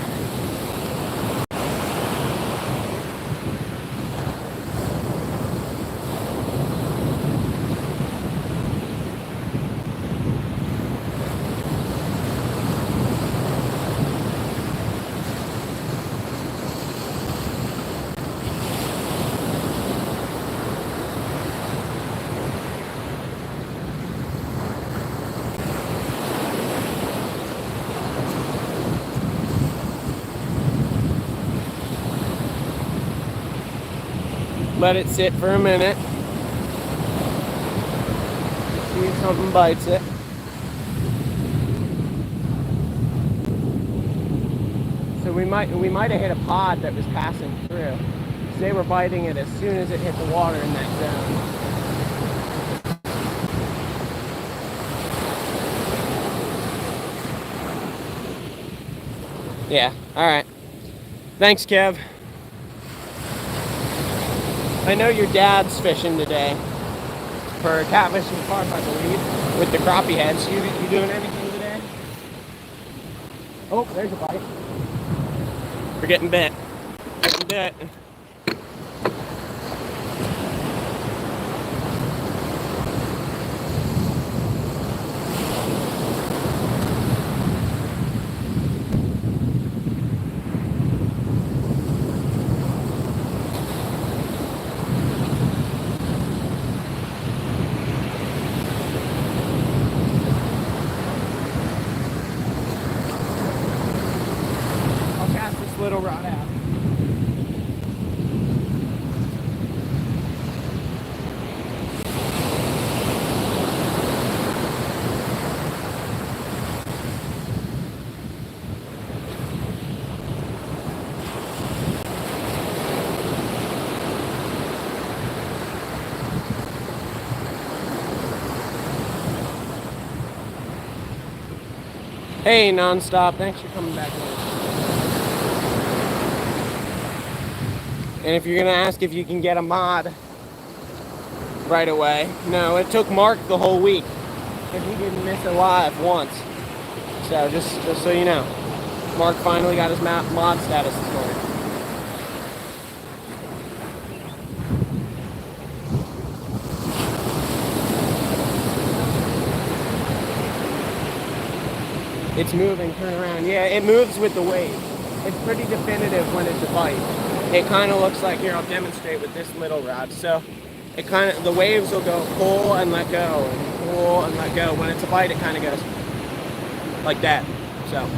Speaker 1: Let it sit for a minute. See if something bites it. So we might have hit a pod that was passing through. So they were biting it as soon as it hit the water in that zone. Yeah, alright. Thanks, Kev. I know your dad's fishing today for a catfishing park, I believe, with the crappie heads. You doing anything today? Oh, there's a bite. We're getting bit. Getting bit. Little rod out. Hey, Nonstop, thanks for coming back in. And if you're gonna ask if you can get a mod right away, no, it took Mark the whole week, and he didn't miss a live once. So just so you know, Mark finally got his mod status this morning. It's moving, turn around. Yeah, it moves with the wave. It's pretty definitive when it's a bite. It kind of looks like, here, I'll demonstrate with this little rod. So it kind of, the waves will go pull and let go, and pull and let go. When it's a bite, it kind of goes like that. So.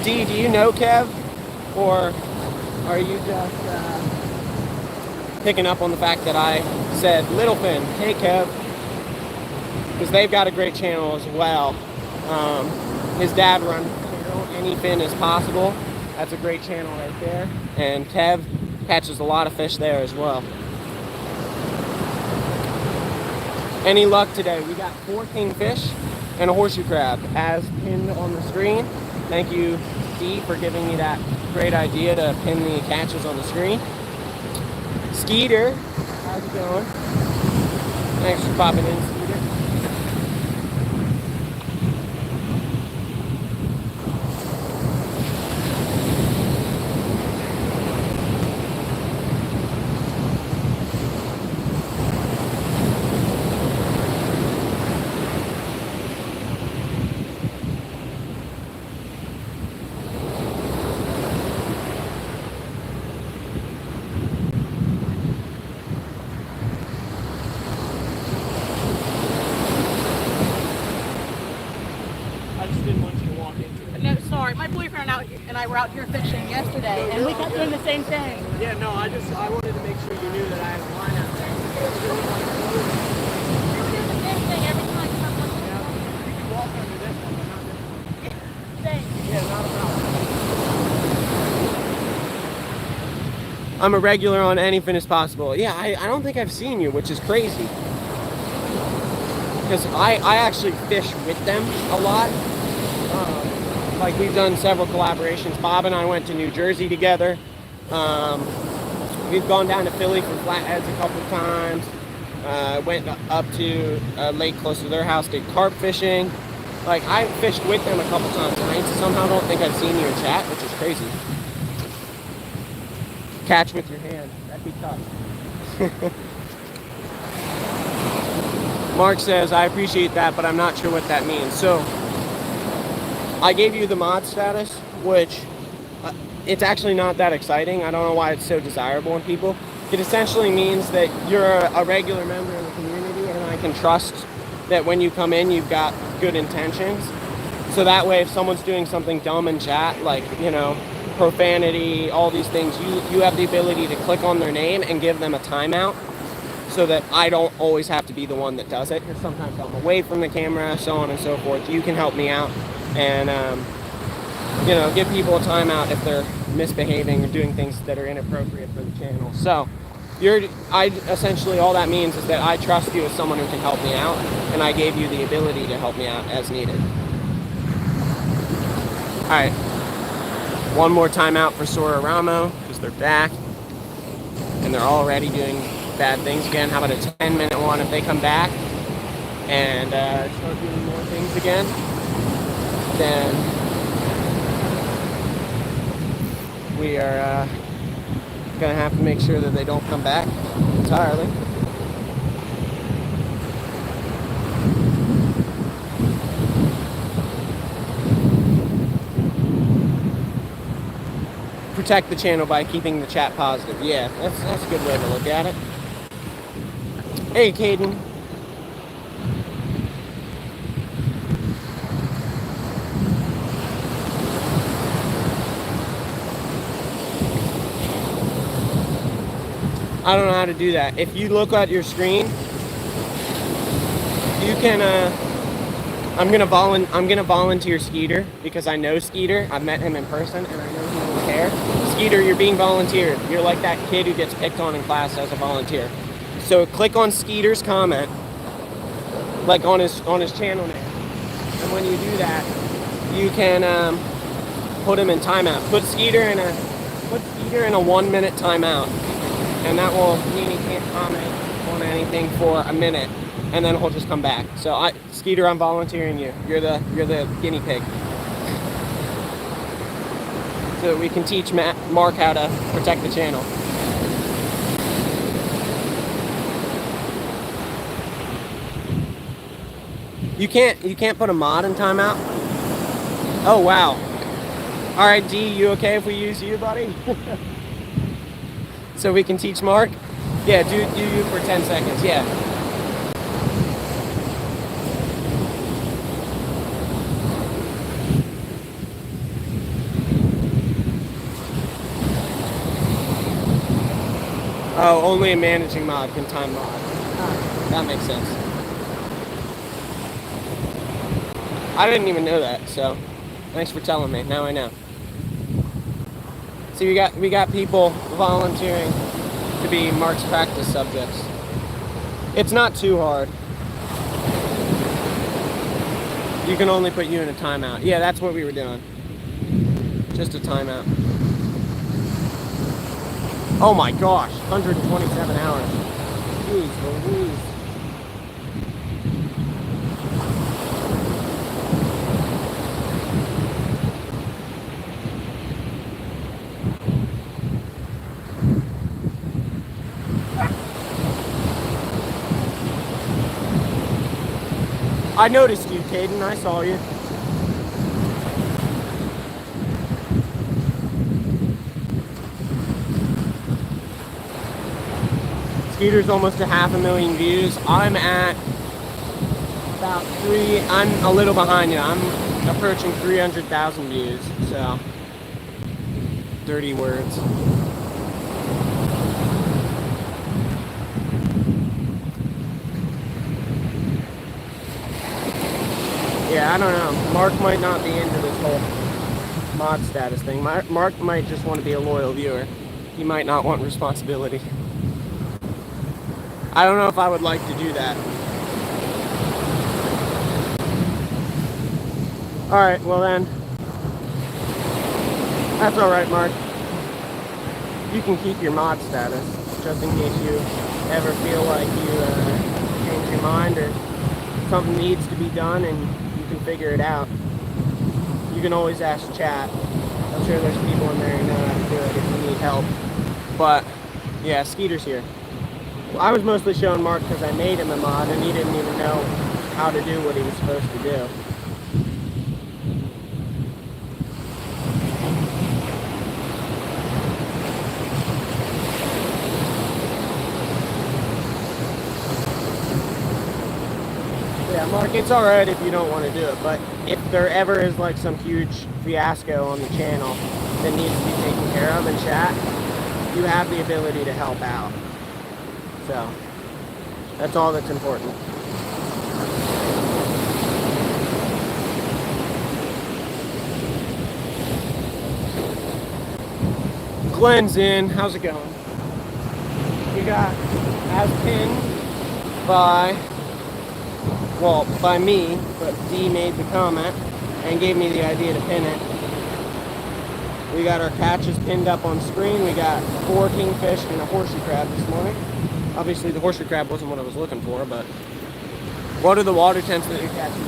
Speaker 1: D, do you know Kev? Or are you just picking up on the fact that I said Littlefin, hey Kev? Because they've got a great channel as well. His dad runs Anyfin as possible. That's a great channel right there. And Kev catches a lot of fish there as well. Any luck today? We got 4 kingfish and a horseshoe crab as pinned on the screen. Thank you, D, for giving me that great idea to pin the catches on the screen. Skeeter, how's it going? Thanks for popping in, Skeeter.
Speaker 2: And I were out here fishing yesterday, and we kept doing the same thing.
Speaker 1: Yeah, no, I wanted to make sure you knew that I had a line out there.
Speaker 2: We do the same thing every time someone.
Speaker 1: You can walk under this one, but not this one.
Speaker 2: Thanks.
Speaker 1: Yeah, not a problem. I'm a regular on Anyfin as possible. Yeah, I don't think I've seen you, which is crazy. Because I actually fish with them a lot. Like, we've done several collaborations. Bob and I went to New Jersey together. We've gone down to Philly for flatheads a couple times. Went up to a lake close to their house, did carp fishing. Like, I fished with them a couple times, and I somehow don't think I've seen you in chat, which is crazy. Catch with your hand. That'd be tough. Mark says, I appreciate that, but I'm not sure what that means. So, I gave you the mod status, which it's actually not that exciting. I don't know why it's so desirable in people. It essentially means that you're a regular member of the community, and I can trust that when you come in, you've got good intentions. So that way, if someone's doing something dumb in chat, like, you know, profanity, all these things, you have the ability to click on their name and give them a timeout, so that I don't always have to be the one that does it. Because sometimes I'm away from the camera, so on and so forth. You can help me out. And, you know, give people a timeout if they're misbehaving or doing things that are inappropriate for the channel. So, essentially all that means is that I trust you as someone who can help me out, and I gave you the ability to help me out as needed. Alright, one more timeout for Sora Ramo, because they're back, and they're already doing bad things again. How about a 10-minute one if they come back, and start doing more things again? Then we are gonna have to make sure that they don't come back entirely. Protect the channel by keeping the chat positive. Yeah, that's a good way to look at it. Hey, Caden. I don't know how to do that. If you look at your screen, you can, I'm gonna volunteer Skeeter, because I know Skeeter. I've met him in person, and I know he will care. Skeeter, you're being volunteered. You're like that kid who gets picked on in class as a volunteer. So click on Skeeter's comment, like on his channel name. And when you do that, you can put him in timeout. Put Skeeter in a 1-minute timeout, and that will mean he can't comment on anything for a minute, and then he'll just come back. So Skeeter, I'm volunteering you. You're the guinea pig, so that we can teach Mark how to protect the channel. You can't put a mod in timeout. Oh wow. All right, D, you okay if we use you, buddy? So we can teach Mark? Yeah, do you for 10 seconds, yeah. Oh, only a managing mod can time mod. That makes sense. I didn't even know that, so thanks for telling me. Now I know. See, we got people volunteering to be Mark's practice subjects. It's not too hard. You can only put you in a timeout. Yeah, that's what we were doing. Just a timeout. Oh my gosh, 127 hours. Jeez Louise. I noticed you, Caden. I saw you. Skeeter's almost to 500,000 views. I'm at about I'm a little behind you. I'm approaching 300,000 views. So, dirty words. Yeah, I don't know. Mark might not be into this whole mod status thing. Mark might just want to be a loyal viewer. He might not want responsibility. I don't know if I would like to do that. Alright, well then. That's alright, Mark. You can keep your mod status, just in case you ever feel like you change your mind or something needs to be done and you can figure it out. You can always ask chat. I'm sure there's people in there who know how to do it if you need help. But, yeah, Skeeter's here. Well, I was mostly showing Mark because I made him a mod and he didn't even know how to do what he was supposed to do. Yeah, Mark, it's alright if you don't want to do it, but if there ever is like some huge fiasco on the channel that needs to be taken care of in chat, you have the ability to help out. So, that's all that's important. Glenn's in. How's it going? We got as pinned by me, but D made the comment and gave me the idea to pin it. We got our catches pinned up on screen. We got 4 kingfish and a horseshoe crab this morning. Obviously the horseshoe crab wasn't what I was looking for, but what are the water temps that you're catching?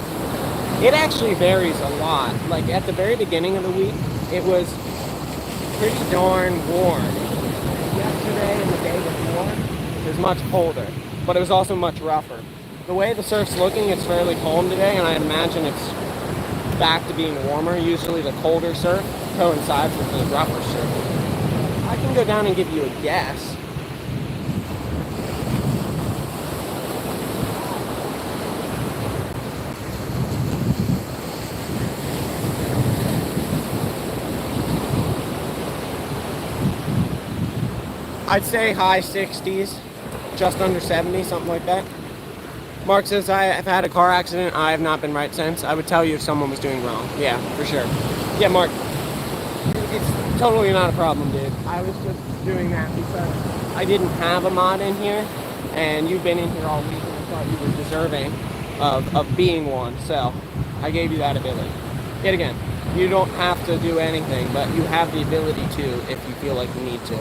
Speaker 1: It actually varies a lot. Like at the very beginning of the week, it was pretty darn warm. Yesterday and the day before, it was much colder, but it was also much rougher. The way the surf's looking, it's fairly calm today, and I imagine it's back to being warmer. Usually the colder surf coincides with the rougher surf. I can go down and give you a guess. I'd say high 60s, just under 70, something like that. Mark says, I have had a car accident. I have not been right since. I would tell you if someone was doing wrong. Yeah, for sure. Yeah, Mark, it's totally not a problem, dude. I was just doing that because I didn't have a mod in here, and you've been in here all week, and I thought you were deserving of being one, so I gave you that ability. Yet again, You don't have to do anything, but you have the ability to if you feel like you need to.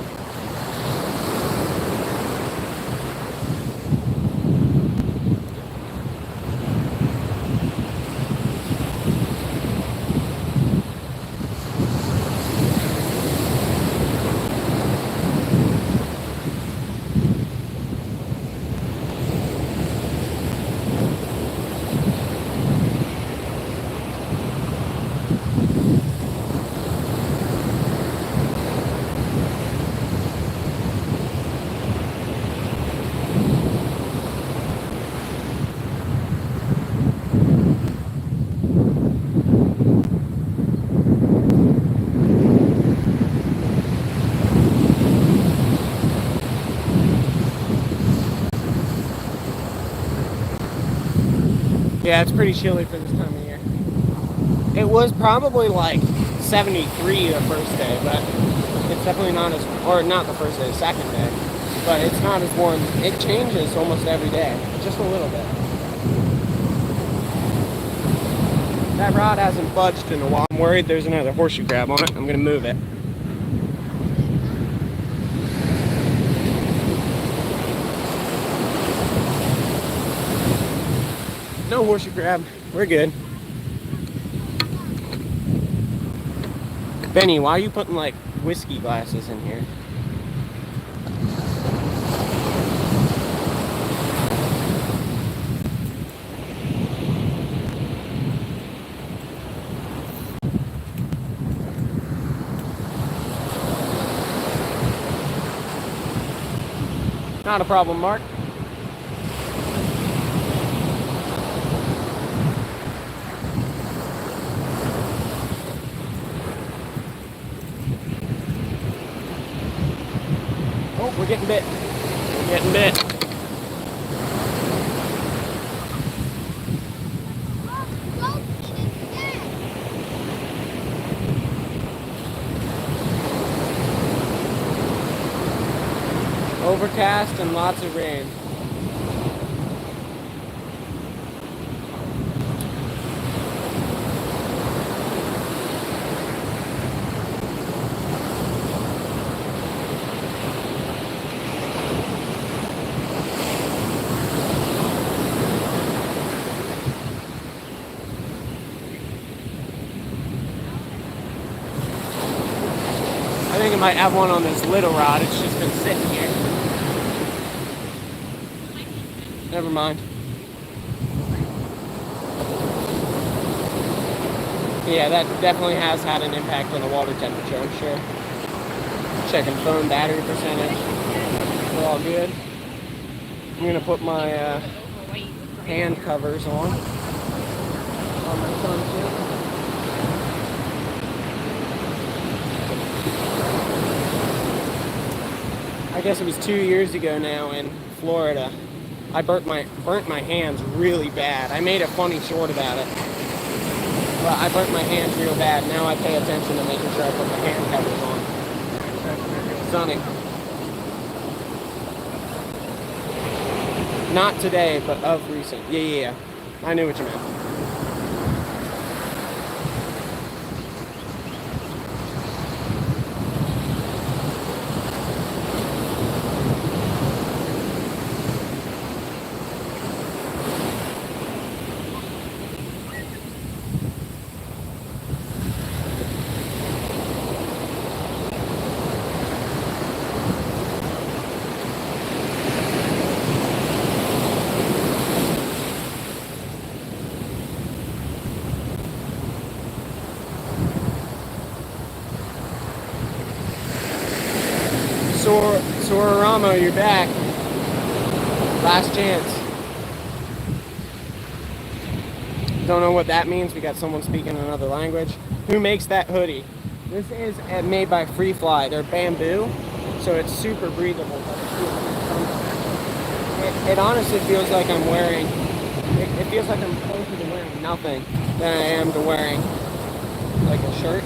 Speaker 1: Yeah, it's pretty chilly for this time of year. It was probably like 73 the first day, but it's definitely not as, or not the first day, the second day, but it's not as warm. It changes almost every day, just a little bit. That rod hasn't budged in a while. I'm worried there's another horseshoe crab on it. I'm gonna move it. No horseshoe crab. We're good. Benny, why are you putting like whiskey glasses in here? Not a problem, Mark. Oh, we're getting bit. We're getting bit. Overcast and lots of rain. I think I might have one on this little rod. It's just been sitting here. Never mind. Yeah, that definitely has had an impact on the water temperature, I'm sure. Checking phone battery percentage. We're all good. I'm gonna put my hand covers on my phone too. I guess it was 2 years ago now in Florida. I burnt my hands really bad. I made a funny short about it. But I burnt my hands real bad. Now I pay attention to making sure I put my hand covers on. Sunny. Not today, but of recent. Yeah. I knew what you meant. Sororamo, you're back. Last chance. Don't know what that means. We got someone speaking another language. Who makes that hoodie? This is made by Free Fly. They're bamboo, so it's super breathable. It honestly feels like I'm wearing. It feels like I'm closer to wearing nothing than I am to wearing like a shirt.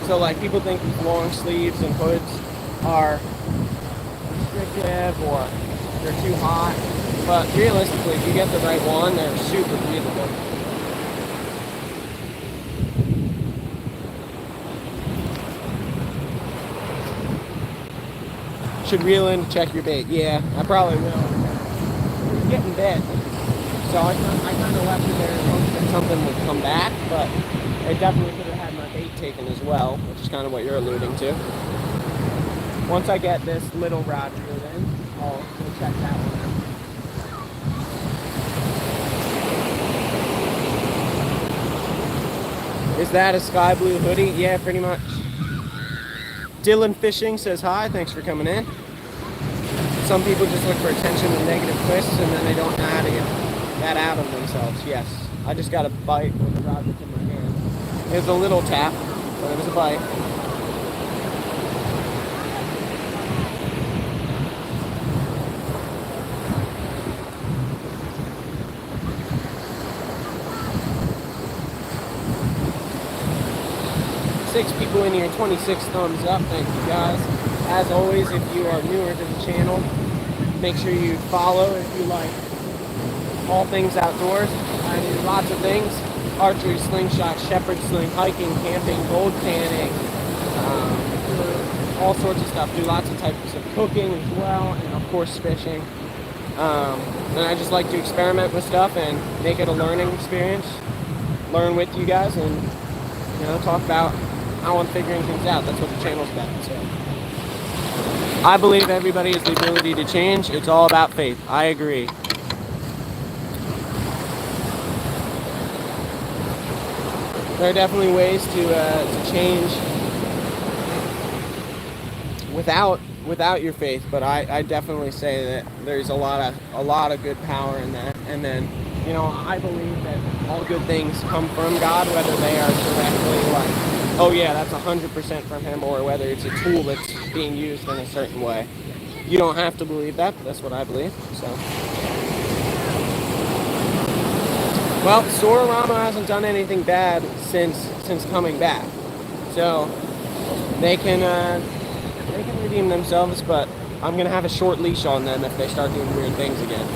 Speaker 1: So like people think these long sleeves and hoods are restrictive or they're too hot, but realistically, if you get the right one, they're super breathable. Should reel in to check your bait. Yeah, I probably will. It's getting bit. So I kind of left it there and hoped that something would come back, but I definitely could have had my bait taken as well, which is kind of what you're alluding to. Once I get this little rod reeled in, I'll go check that one out. Is that a sky blue hoodie? Yeah, pretty much. Dylan Fishing says hi, thanks for coming in. Some people just look for attention and negative twists, and then they don't know how to get that out of themselves. Yes, I just got a bite with the rod that's in my hand. It was a little tap, but it was a bite. Six people in here, 26 thumbs up. Thank you guys. As always, if you are newer to the channel, make sure you follow if you like all things outdoors. I do lots of things: archery, slingshot, shepherd sling, hiking, camping, gold canning, all sorts of stuff. Do lots of types of cooking as well, and of course fishing. And I just like to experiment with stuff and make it a learning experience. Learn with you guys and talk about how I'm figuring things out. That's what the channel's about. So I believe everybody has the ability to change. It's all about faith. I agree. There are definitely ways to change without your faith, but I definitely say that there's a lot of good power in that. And then I believe that all good things come from God, whether they are directly like, oh yeah, that's 100% from Him, or whether it's a tool that's being used in a certain way. You don't have to believe that, but that's what I believe. So, well, Sororama hasn't done anything bad since coming back, so they can redeem themselves. But I'm gonna have a short leash on them if they start doing weird things again.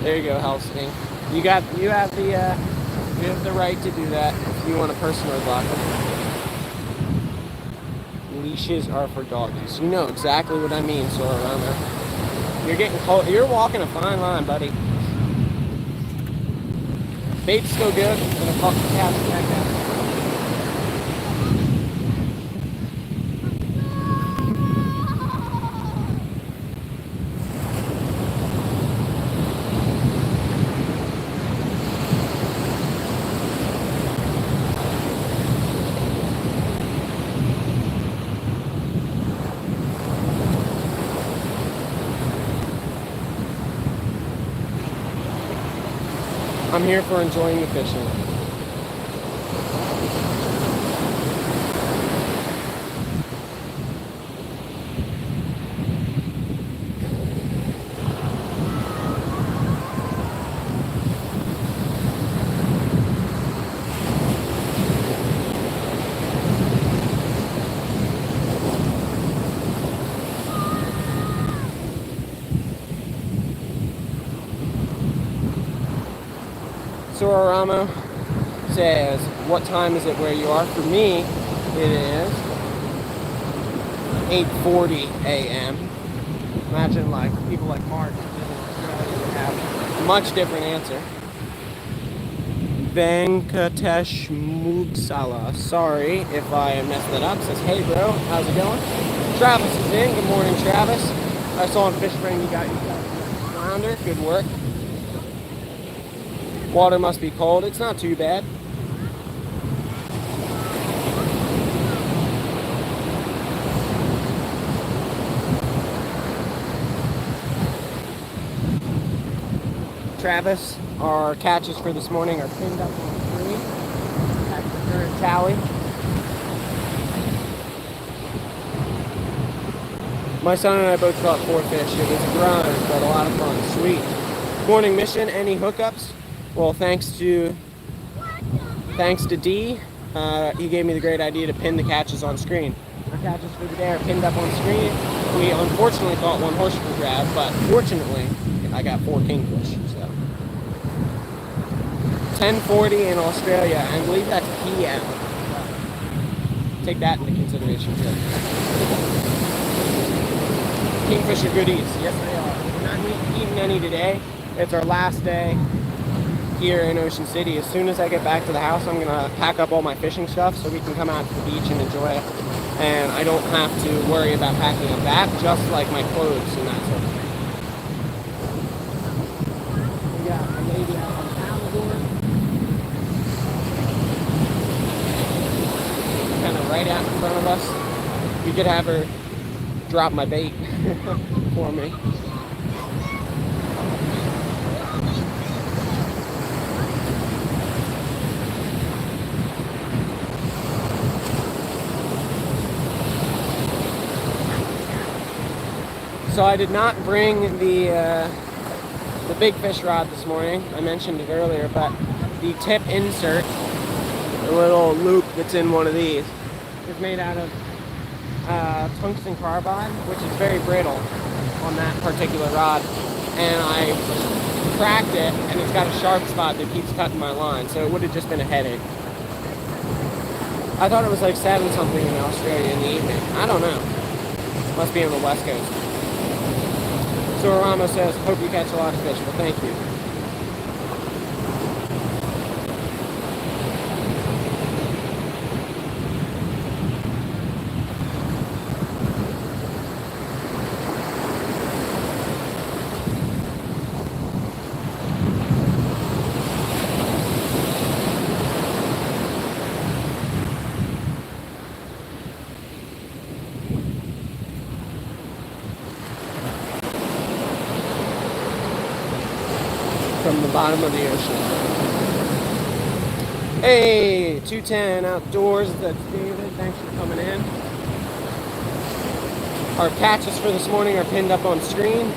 Speaker 1: There you go, Helsing. You have the right to do that if you want to personally block them. Leashes are for doggies. You know exactly what I mean, Sororama. You're getting cold. You're walking a fine line, buddy. Bait's still good. I'm gonna fuck the cat's neck out. I'm here for enjoying the fishing. Sororama says, what time is it where you are? For me, it is 8:40 a.m. Imagine like people like Mark in Australia would have a much different answer. Venkatesh Mugsala, sorry if I messed that up, says, hey bro, how's it going? Travis is in. Good morning, Travis. I saw on Fish Spring you got yourself a flounder. Good work. Water must be cold. It's not too bad. Travis, our catches for this morning are pinned up on the tree. That's the current tally. My son and I both caught 4 fish. It was a grind, but a lot of fun. Sweet. Morning mission. Any hookups? Well, thanks to D. he gave me the great idea to pin the catches on screen. Our catches for the day are pinned up on screen. We unfortunately caught one horseshoe crab, but fortunately I got 4 kingfish. So 10:40 in Australia. I believe that's PM. Take that into consideration too. Kingfish are goodies. Yes, they are. We're not eating any today. It's our last day here in Ocean City. As soon as I get back to the house, I'm gonna pack up all my fishing stuff so we can come out to the beach and enjoy it. And I don't have to worry about packing a back, just like my clothes and that sort of thing. We got a lady out on the Paddle, kind of right out in front of us. You could have her drop my bait for me. So I did not bring the big fish rod this morning. I mentioned it earlier, but the tip insert, the little loop that's in one of these, is made out of tungsten carbide, which is very brittle on that particular rod. And I cracked it, and it's got a sharp spot that keeps cutting my line, so it would have just been a headache. I thought it was like 7 something in Australia in the evening. I don't know. Must be on the west coast. So Ramos says, hope you catch a lot of fish. Well, thank you. From the bottom of the ocean. Hey, 210 Outdoors, that's David. Thanks for coming in. Our catches for this morning are pinned up on screen.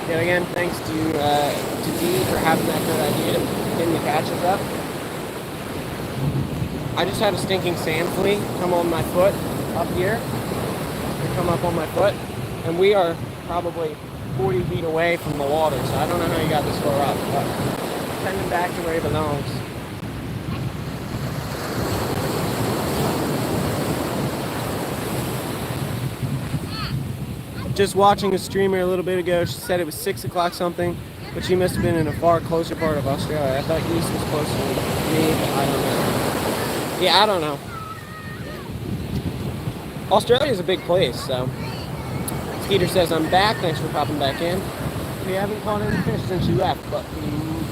Speaker 1: Yet again, thanks to Dee for having that good idea to pin the catches up. I just had a stinking sand flea come on my foot up here. Come up on my foot. And we are probably 40 feet away from the water, so I don't know how you got this far up, but send him back to where he belongs. Just watching a streamer a little bit ago, she said it was 6 o'clock something, but she must have been in a far closer part of Australia. I thought east was closer to me, but I don't know. Yeah, I don't know. Australia's a big place, so. Skeeter says, I'm back. Thanks for popping back in. We haven't caught any fish since you left, but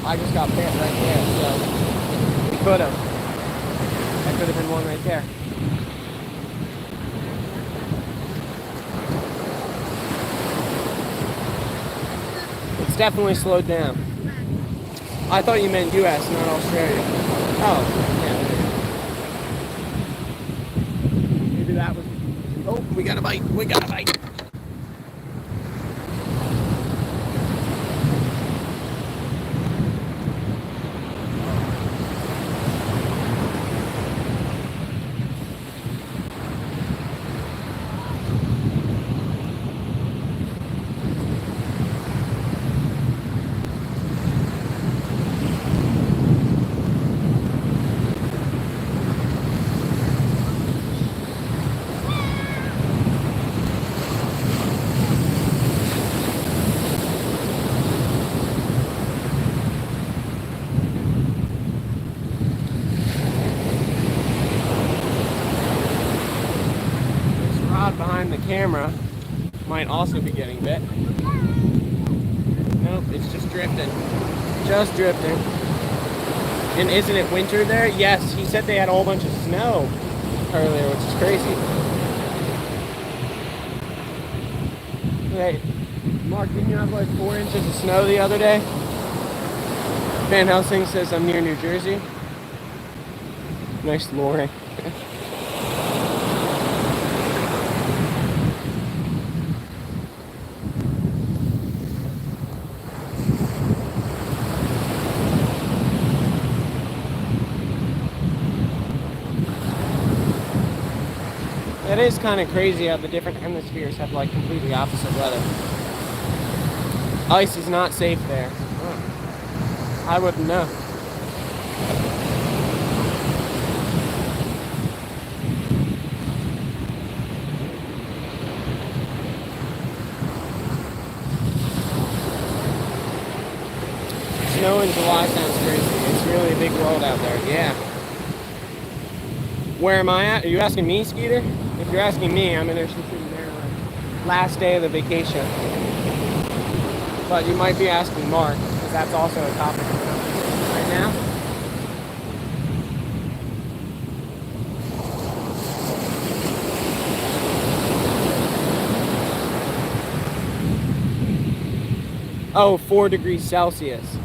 Speaker 1: I just got bit right there, so we could have. That could have been one right there. It's definitely slowed down. I thought you meant US, not Australia. Oh, yeah. Maybe that was... Oh, we got a bite. We got a bite. Behind the camera might also be getting bit. Nope, it's just drifting. Just drifting. And isn't it winter there? Yes, he said they had a whole bunch of snow earlier, which is crazy. Hey, Mark, didn't you have like 4 inches of snow the other day? Van Helsing says I'm near New Jersey. Nice morning. is kind of crazy how the different hemispheres have like completely opposite weather. Ice is not safe there. I wouldn't know. Snow in July sounds crazy. It's really a big world out there. Yeah. Where am I at? Are you asking me, Skeeter? If you're asking me, I'm in Ocean City, Maryland. Last day of the vacation. But you might be asking Mark, because that's also a topic right now. Oh, 4 degrees Celsius.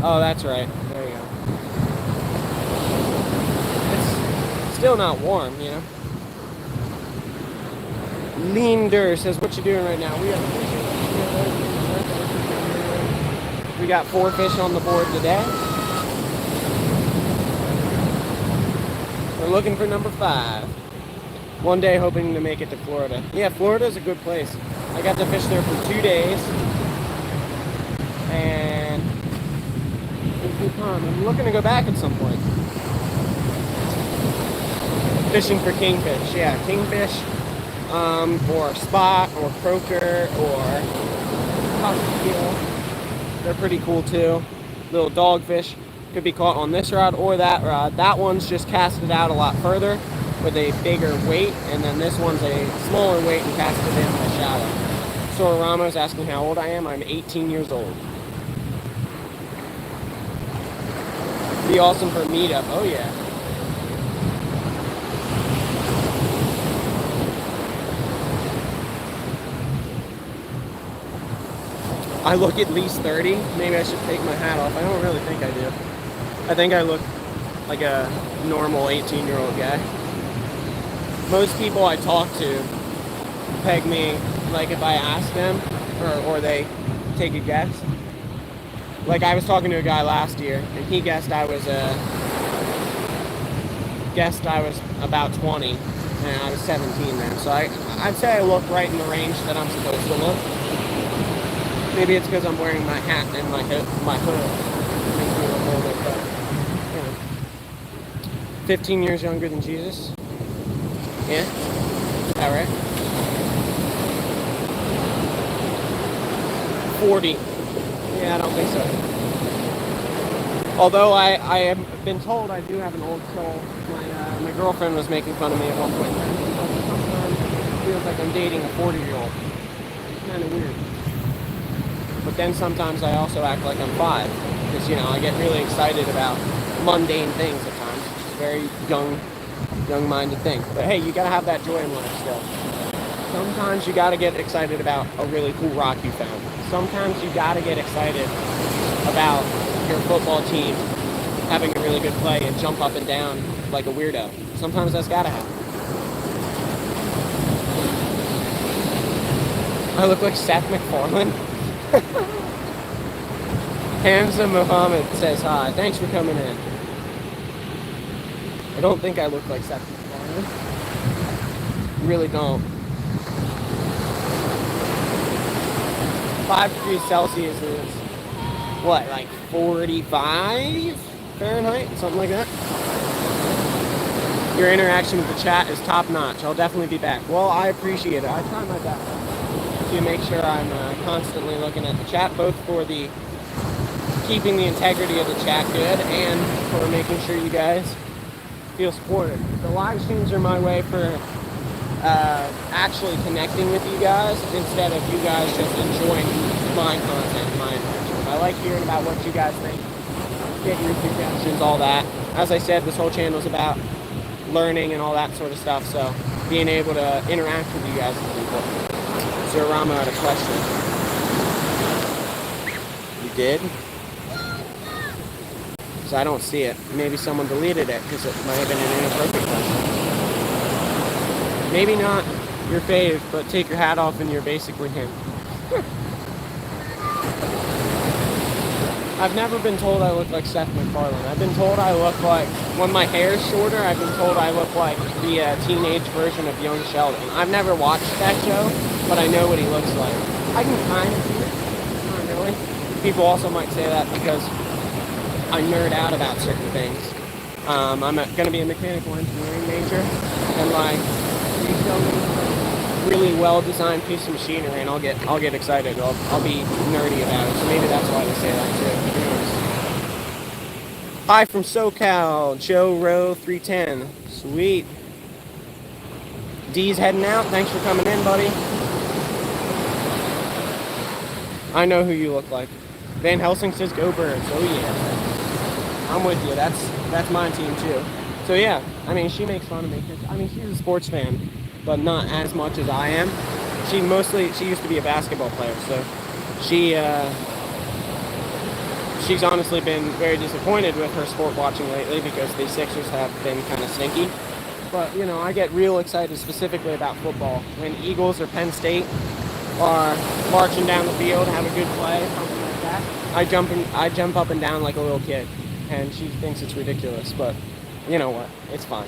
Speaker 1: Oh, that's right. There you go. It's still not warm, you know. Leander says, what you doing right now? We are fishing. We got 4 fish on the board today. We're looking for number 5. One day hoping to make it to Florida. Yeah, Florida's a good place. I got to fish there for 2 days. And it was a good time. I'm looking to go back at some point. Fishing for kingfish. Yeah, kingfish. Or spot, or croaker, or cockatiel. They're pretty cool too. Little dogfish could be caught on this rod or that rod. That one's just casted out a lot further with a bigger weight, and then this one's a smaller weight and casted in the shallow. Sora Ramos asking how old I am. I'm 18 years old. Be awesome for a meetup. Oh yeah. I look at least 30. Maybe I should take my hat off. I don't really think I do. I think I look like a normal 18-year-old guy. Most people I talk to peg me, like if I ask them, or they take a guess. Like I was talking to a guy last year, and he guessed I was about 20, and I was 17 then. So I'd say I look right in the range that I'm supposed to look. Maybe it's because I'm wearing my hat and my hood. Makes me look older, but, you know. 15 years younger than Jesus. Yeah? Is that right? 40. Yeah, I don't think so. Although I have been told I do have an old soul. My girlfriend was making fun of me at one point. Sometimes it feels like I'm dating a 40-year-old. It's kind of weird. But then sometimes I also act like I'm 5. Because, you know, I get really excited about mundane things at times. It's a very young-minded thing. But hey, you gotta have that joy in life still. Sometimes you gotta get excited about a really cool rock you found. Sometimes you gotta get excited about your football team having a really good play and jump up and down like a weirdo. Sometimes that's gotta happen. I look like Seth MacFarlane. Hamza Muhammad says hi. Thanks for coming in. I don't think I look like Seth MacFarlane. Really don't. 5 degrees Celsius is what, like 45 Fahrenheit? Something like that. Your interaction with the chat is top notch. I'll definitely be back. Well, I appreciate it. I try my best to make sure I'm constantly looking at the chat, both for the keeping the integrity of the chat good and for making sure you guys feel supported. The live streams are my way for actually connecting with you guys instead of you guys just enjoying my content, my interactions. I like hearing about what you guys think, getting your suggestions, all that. As I said, this whole channel is about learning and all that sort of stuff, so being able to interact with you guys is important. Sir Rama had a question. You did? Because I don't see it. Maybe someone deleted it because it might have been an inappropriate question. Maybe not your fave, but take your hat off and you're basically him. I've never been told I look like Seth MacFarlane. I've been told I look like, when my hair is shorter, I've been told I look like the teenage version of young Sheldon. I've never watched that show, but I know what he looks like. I can kind of see it. Not really. People also might say that because I nerd out about certain things. I'm going to be a mechanical engineering major, and like, you show me a really well-designed piece of machinery, and I'll get excited. I'll be nerdy about it. So maybe that's why they say that too. Who knows? Hi from SoCal, Joe Rowe 310. Sweet. D's heading out. Thanks for coming in, buddy. I know who you look like. Van Helsing says go Birds. Oh yeah. I'm with you. That's my team too. So yeah, I mean, she makes fun of me. I mean, she's a sports fan, but not as much as I am. She used to be a basketball player, so she's honestly been very disappointed with her sport watching lately because the Sixers have been kind of stinky. But, you know, I get real excited specifically about football. When Eagles or Penn State are marching down the field, have a good play, something like that, I jump up and down like a little kid. And she thinks it's ridiculous, but you know what? It's fine.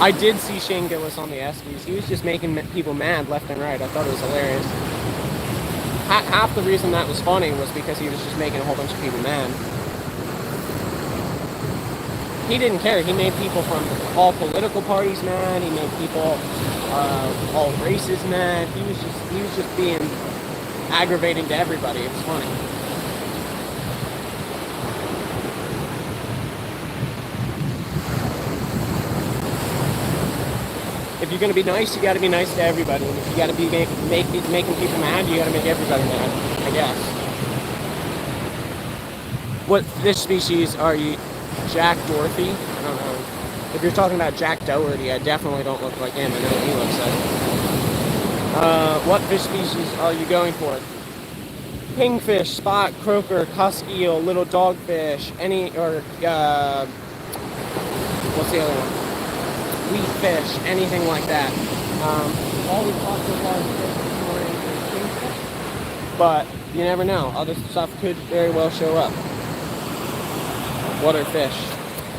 Speaker 1: I did see Shane Gillis on the ESPYs. He was just making people mad left and right. I thought it was hilarious. Half the reason that was funny was because he was just making a whole bunch of people mad. He didn't care. He made people from all political parties mad. He made people all races mad. He was just being aggravating to everybody. It was funny. If you're gonna be nice, you gotta be nice to everybody. And if you gotta be making people mad, you gotta make everybody mad, I guess. What fish species are you? Jack Dorothy? I don't know. If you're talking about Jack Dougherty, I definitely don't look like him. I know what he looks like. What fish species are you going for? Kingfish, spot, croaker, cusk eel, little dogfish, what's the other one? Wheat fish, anything like that. All we talked so far is fish this morning is kingfish, but you never know. Other stuff could very well show up. What are fish?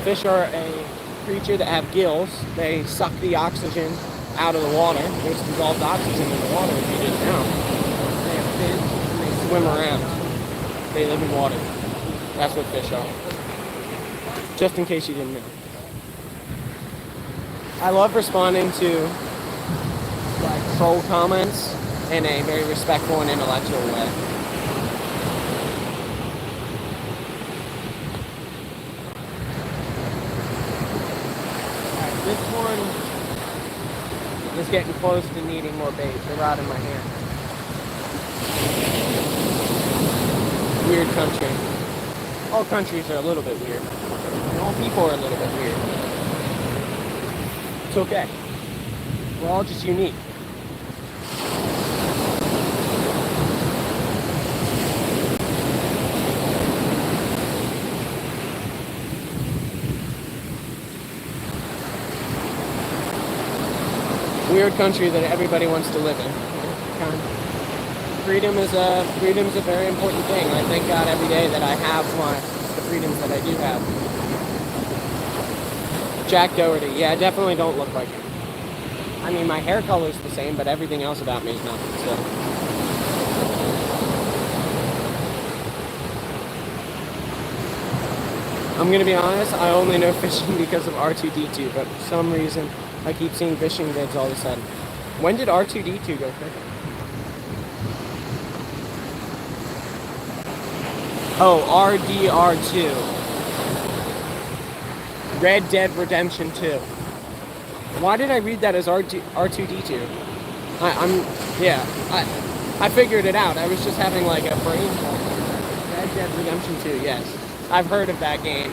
Speaker 1: Fish are a creature that have gills. They suck the oxygen out of the water. There's dissolved oxygen in the water, if you didn't know. They have fins and they swim around. They live in water. That's what fish are. Just in case you didn't know. I love responding to like troll comments in a very respectful and intellectual way. Alright, this one is getting close to needing more bait. They're out in my hand. Weird country. All countries are a little bit weird. And all people are a little bit weird. It's okay. We're all just unique. Weird country that everybody wants to live in. Freedom is a very important thing. I thank God every day that I have the freedoms that I do have. Jack Dougherty. Yeah, I definitely don't look like him. I mean, my hair color is the same, but everything else about me is not. So. I'm going to be honest, I only know fishing because of R2-D2, but for some reason, I keep seeing fishing vids all of a sudden. When did R2-D2 go fishing? Oh, RDR2. Red Dead Redemption 2. Why did I read that as R2-D2? I figured it out. I was just having like a brain fart. Red Dead Redemption 2, yes. I've heard of that game.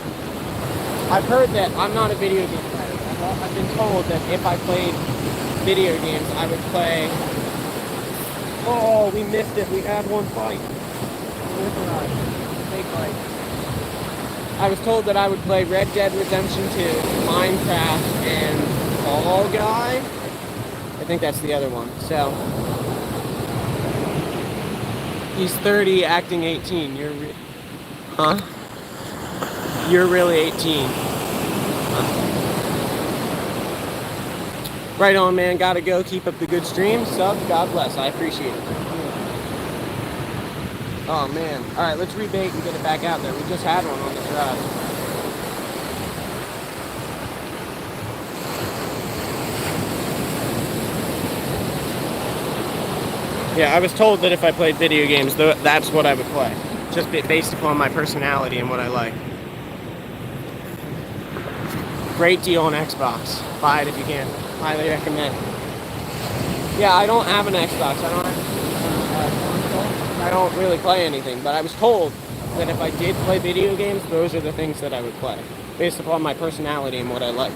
Speaker 1: I've heard that I'm not a video game player. I've been told that if I played video games, I would play... Oh, we missed it. We had one fight. Fake fight. I was told that I would play Red Dead Redemption 2, Minecraft, and Fall Guy. I think that's the other one. So, He's 30, acting 18. Huh? You're really 18. Huh? Right on, man. Gotta go. Keep up the good stream. Subs. God bless. I appreciate it. Oh, man. All right, let's rebait and get it back out there. We just had one on this ride. Yeah, I was told that if I played video games, that's what I would play. Just based upon my personality and what I like. Great deal on Xbox. Buy it if you can. Highly recommend. Yeah, I don't have an Xbox. I don't really play anything, but I was told that if I did play video games, those are the things that I would play, based upon my personality and what I like.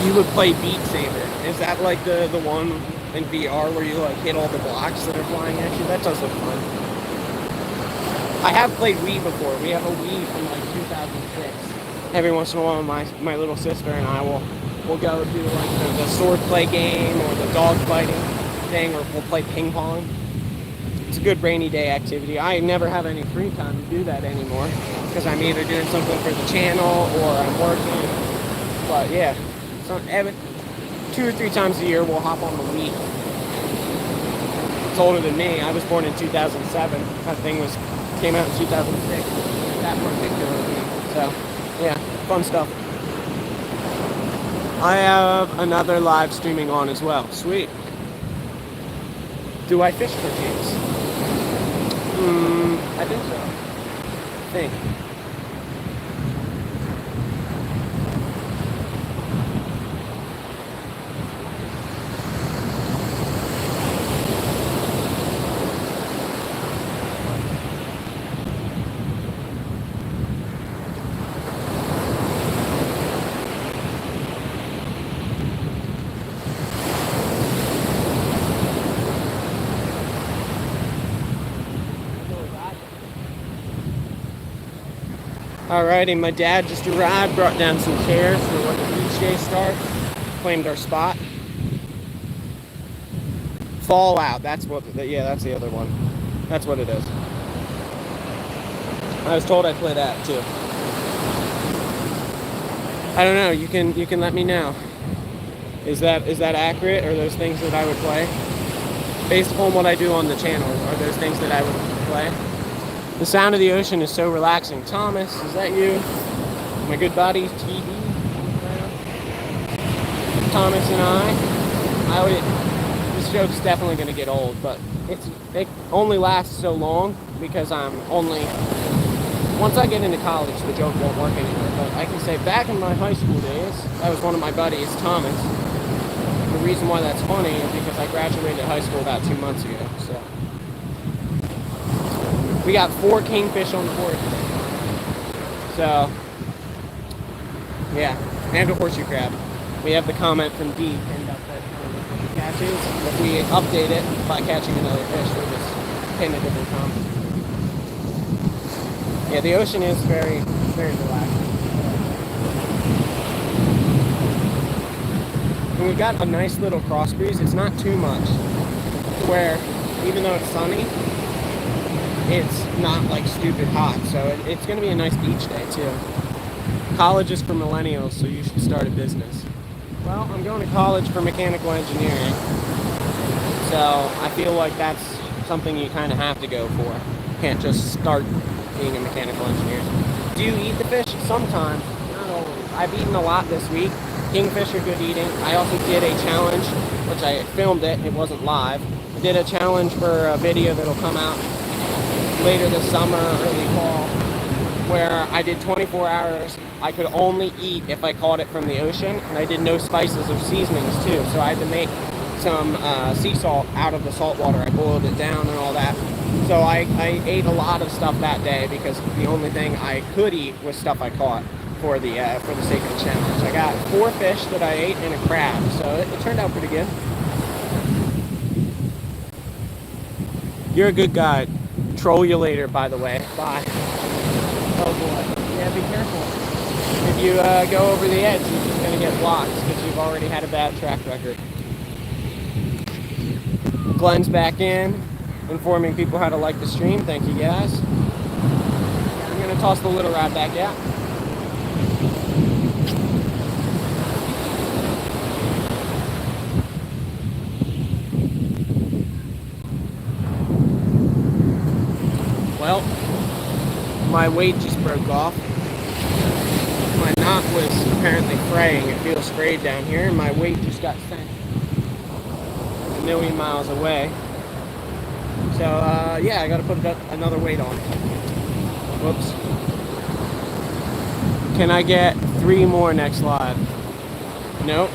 Speaker 1: You would play Beat Saber. Is that like the one in VR where you like hit all the blocks that are flying at you? That does look fun. I have played Wii before. We have a Wii from like 2006. Every once in a while, my little sister and I will go do like the sword play game or the dog fighting thing, or we'll play ping pong. It's a good rainy day activity. I never have any free time to do that anymore because I'm either doing something for the channel or I'm working. But yeah. So 2 or 3 times a year we'll hop on the Wii. It's older than me. I was born in 2007. That thing came out in 2006. That particular Wii. So yeah, fun stuff. I have another live streaming on as well. Sweet. Do I fish for jigs? I think so. I think. Alrighty, my dad just arrived, brought down some chairs for when the beach day starts. Claimed our spot. Fallout, that's the other one. That's what it is. I was told I'd play that too. I don't know, you can let me know. Is that accurate? Are those things that I would play? Based upon what I do on the channel, are those things that I would play? The sound of the ocean is so relaxing. Thomas, is that you? My good buddy, TV. Thomas and this joke's definitely going to get old, but it only lasts so long because once I get into college, the joke won't work anymore. But I can say back in my high school days, that was one of my buddies, Thomas. The reason why that's funny is because I graduated high school about 2 months ago, so. We got 4 kingfish on the board today. So, yeah, and a horseshoe crab. We have the comment from Dee pinned up that catches. If we update it by catching another fish, we'll just pin a different comment. Yeah, the ocean is very, very relaxing. And we've got a nice little cross breeze. It's not too much, where even though it's sunny, it's not like stupid hot, so it's going to be a nice beach day too. College is for millennials, so you should start a business. Well, I'm going to college for mechanical engineering, so I feel like that's something you kind of have to go for. You can't just start being a mechanical engineer. Do you eat the fish? Sometimes, not always. I've eaten a lot this week. Kingfish are good eating. I also did a challenge, which I filmed it wasn't live. I did a challenge for a video that'll come out later this summer, early fall, where I did 24 hours. I could only eat if I caught it from the ocean, and I did no spices or seasonings too, so I had to make some sea salt out of the salt water. I boiled it down and all that. So I ate a lot of stuff that day because the only thing I could eat was stuff I caught for the sake of the challenge. I got 4 fish that I ate and a crab, so it turned out pretty good. You're a good guy. Troll you later, by the way. Bye. Oh boy. Yeah, be careful. If you go over the edge, you're just gonna get blocked because you've already had a bad track record. Glenn's back in, informing people how to like the stream. Thank you, guys. I'm gonna toss the little rod back out. Well, my weight just broke off. My knot was apparently fraying. It feels frayed down here, and my weight just got sent a million miles away. So, yeah, I gotta put another weight on. Whoops. Can I get 3 more next live? Nope.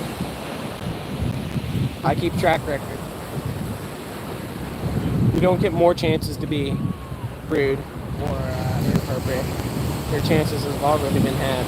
Speaker 1: I keep track record. You don't get more chances to be rude or inappropriate. Your chances have already been had.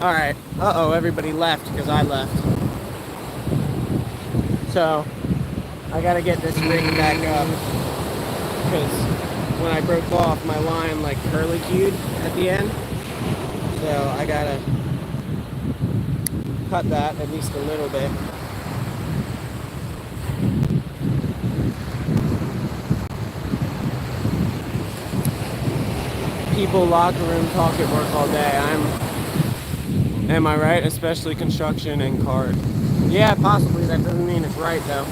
Speaker 1: Alright, everybody left because I left. So, I gotta get this rig back up because when I broke off, my line like curlicued at the end. So, I gotta cut that at least a little bit. People locker room talk at work all day. Am I right? Especially construction and card. Yeah, possibly. That doesn't mean it's right, though.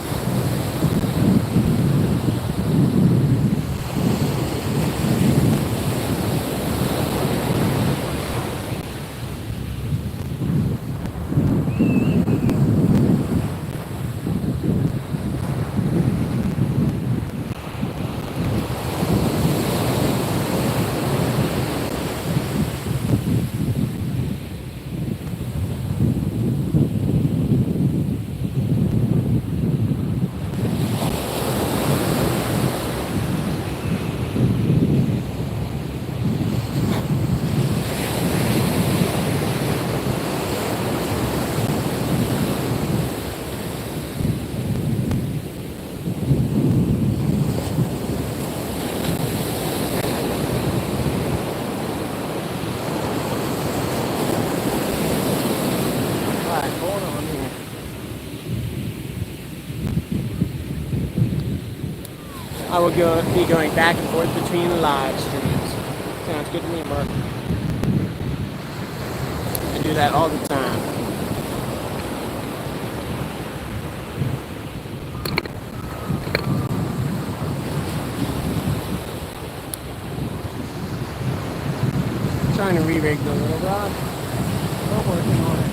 Speaker 1: I will be going back and forth between live streams. Sounds good to me, Mark. I do that all the time. I'm trying to re-rig the little rod. Still working on it.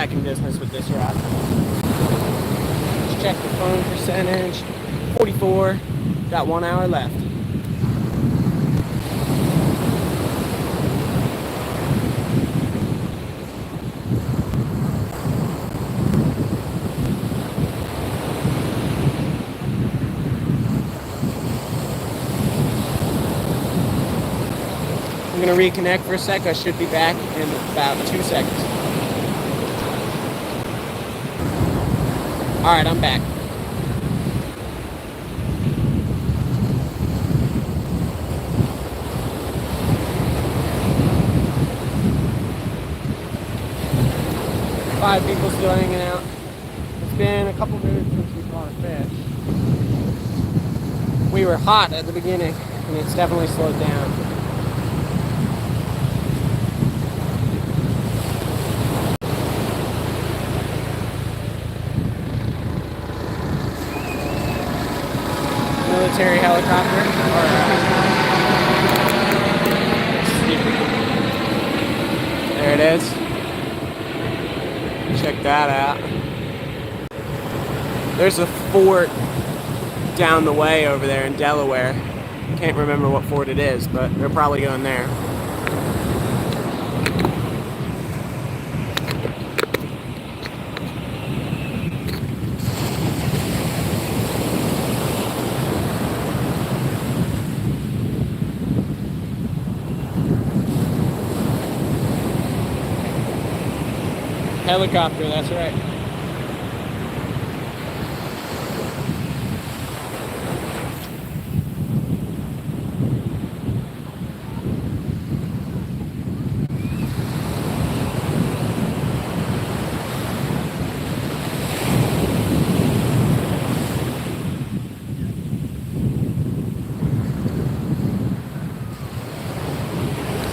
Speaker 1: back in business with this rod. Let's check the phone percentage. 44. Got 1 hour left. I'm going to reconnect for a sec. I should be back in about 2 seconds. Alright, I'm back. Five people still hanging out. It's been a couple minutes since we caught a fish. We were hot at the beginning, and it's definitely slowed down. Military helicopter, or there it is. Check that out. There's a fort down the way over there in Delaware. Can't remember what fort it is, but they're probably going there. Helicopter, that's right.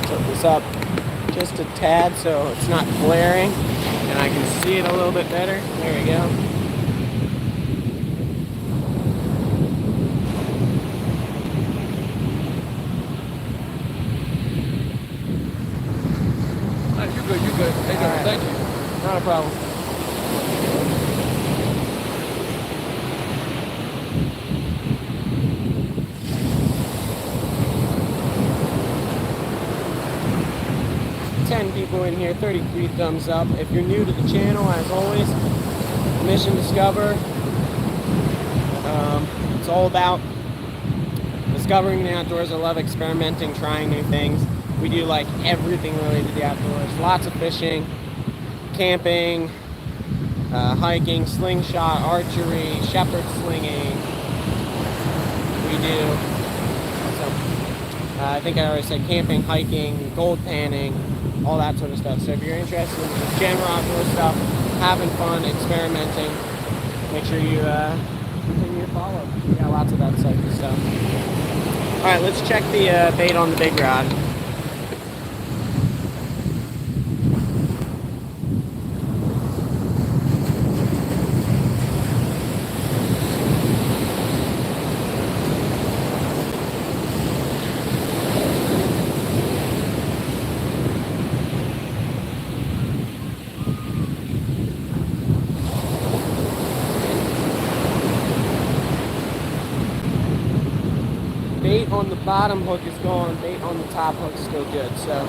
Speaker 1: Tilt this up just a tad so it's not glaring. And I can see it a little bit better. There we go.
Speaker 3: You're good, you're good. Hey,
Speaker 1: Right.
Speaker 3: thank you.
Speaker 1: Not a problem. People in here, 33 thumbs up. If you're new to the channel, as always, Mission Discover. It's all about discovering the outdoors. I love experimenting, trying new things. We do like everything related to the outdoors. Lots of fishing, camping, hiking, slingshot, archery, shepherd slinging. We do, I think I already said camping, hiking, gold panning, all that sort of stuff. So if you're interested in just general outdoor stuff, having fun, experimenting, make sure you continue to follow. We got lots of that type of stuff. Alright, let's check the bait on the big rod. Bait on the bottom hook is gone, bait on the top hook is still good, so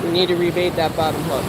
Speaker 1: we need to rebait that bottom hook.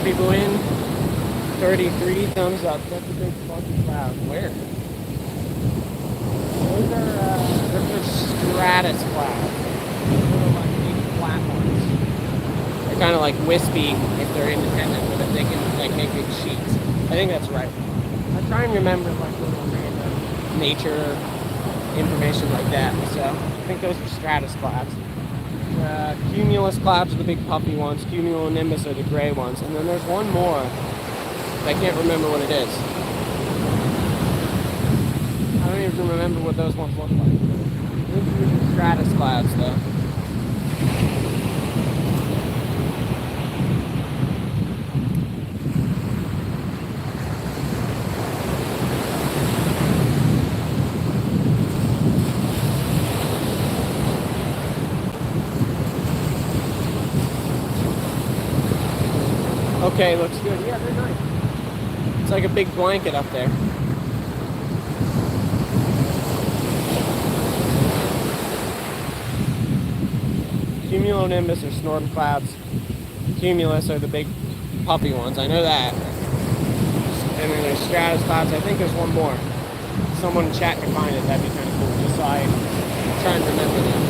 Speaker 1: people in. 33 thumbs up. That's a big fucking cloud. Where? Those are stratus clouds. Little like big flat ones. They're kind of like wispy if they're independent, but if they can like make big sheets. I think that's right. I try and remember like little random nature information like that. So I think those are stratus clouds. Cumulus clouds are the big puffy ones. Cumulonimbus are the gray ones. And then there's one more. I can't remember what it is. I don't even remember what those ones look like. Those are the stratus clouds, though. Okay, looks good. Yeah, they're nice. It's like a big blanket up there. Cumulonimbus are snorkel clouds. Cumulus are the big puffy ones. I know that. And then there's stratus clouds. I think there's one more. Someone in chat can find it. That'd be kind of cool. Just so I try and remember that.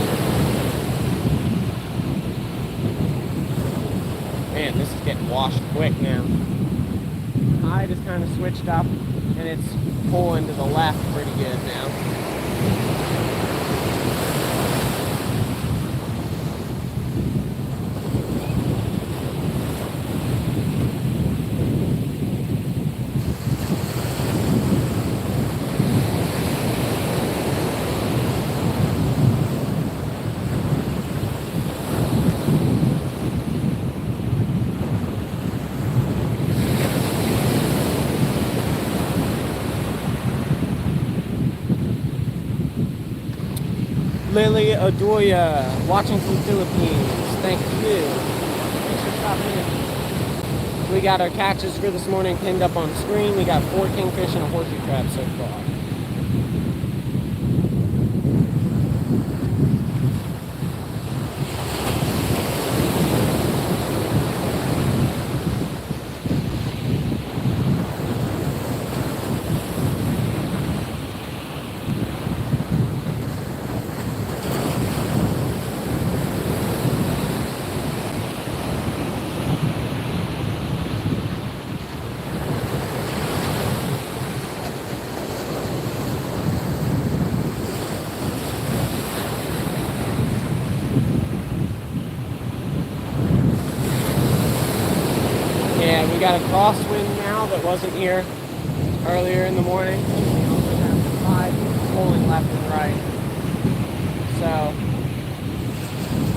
Speaker 1: Man, this is getting washed quick now. I just kind of switched up and it's pulling to the left pretty good now. Lily Adoya, watching from Philippines. Thank you. Thanks for stopping in. We got our catches for this morning pinned up on screen. We got 4 kingfish and a horseshoe crab so far. We got a crosswind now that wasn't here earlier in the morning. We also have the tide pulling left and right. So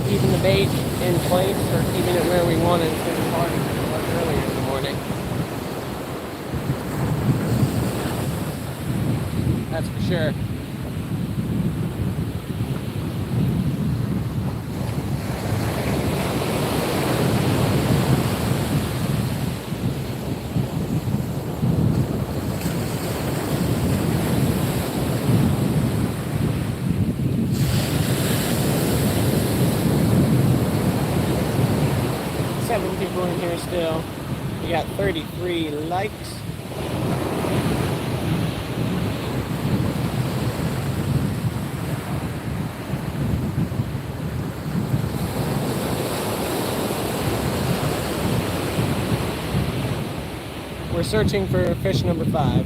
Speaker 1: keeping the bait in place or keeping it where we want it is going to be harder than it was earlier in the morning. That's for sure. In here still. We got 33 likes. We're searching for fish number 5.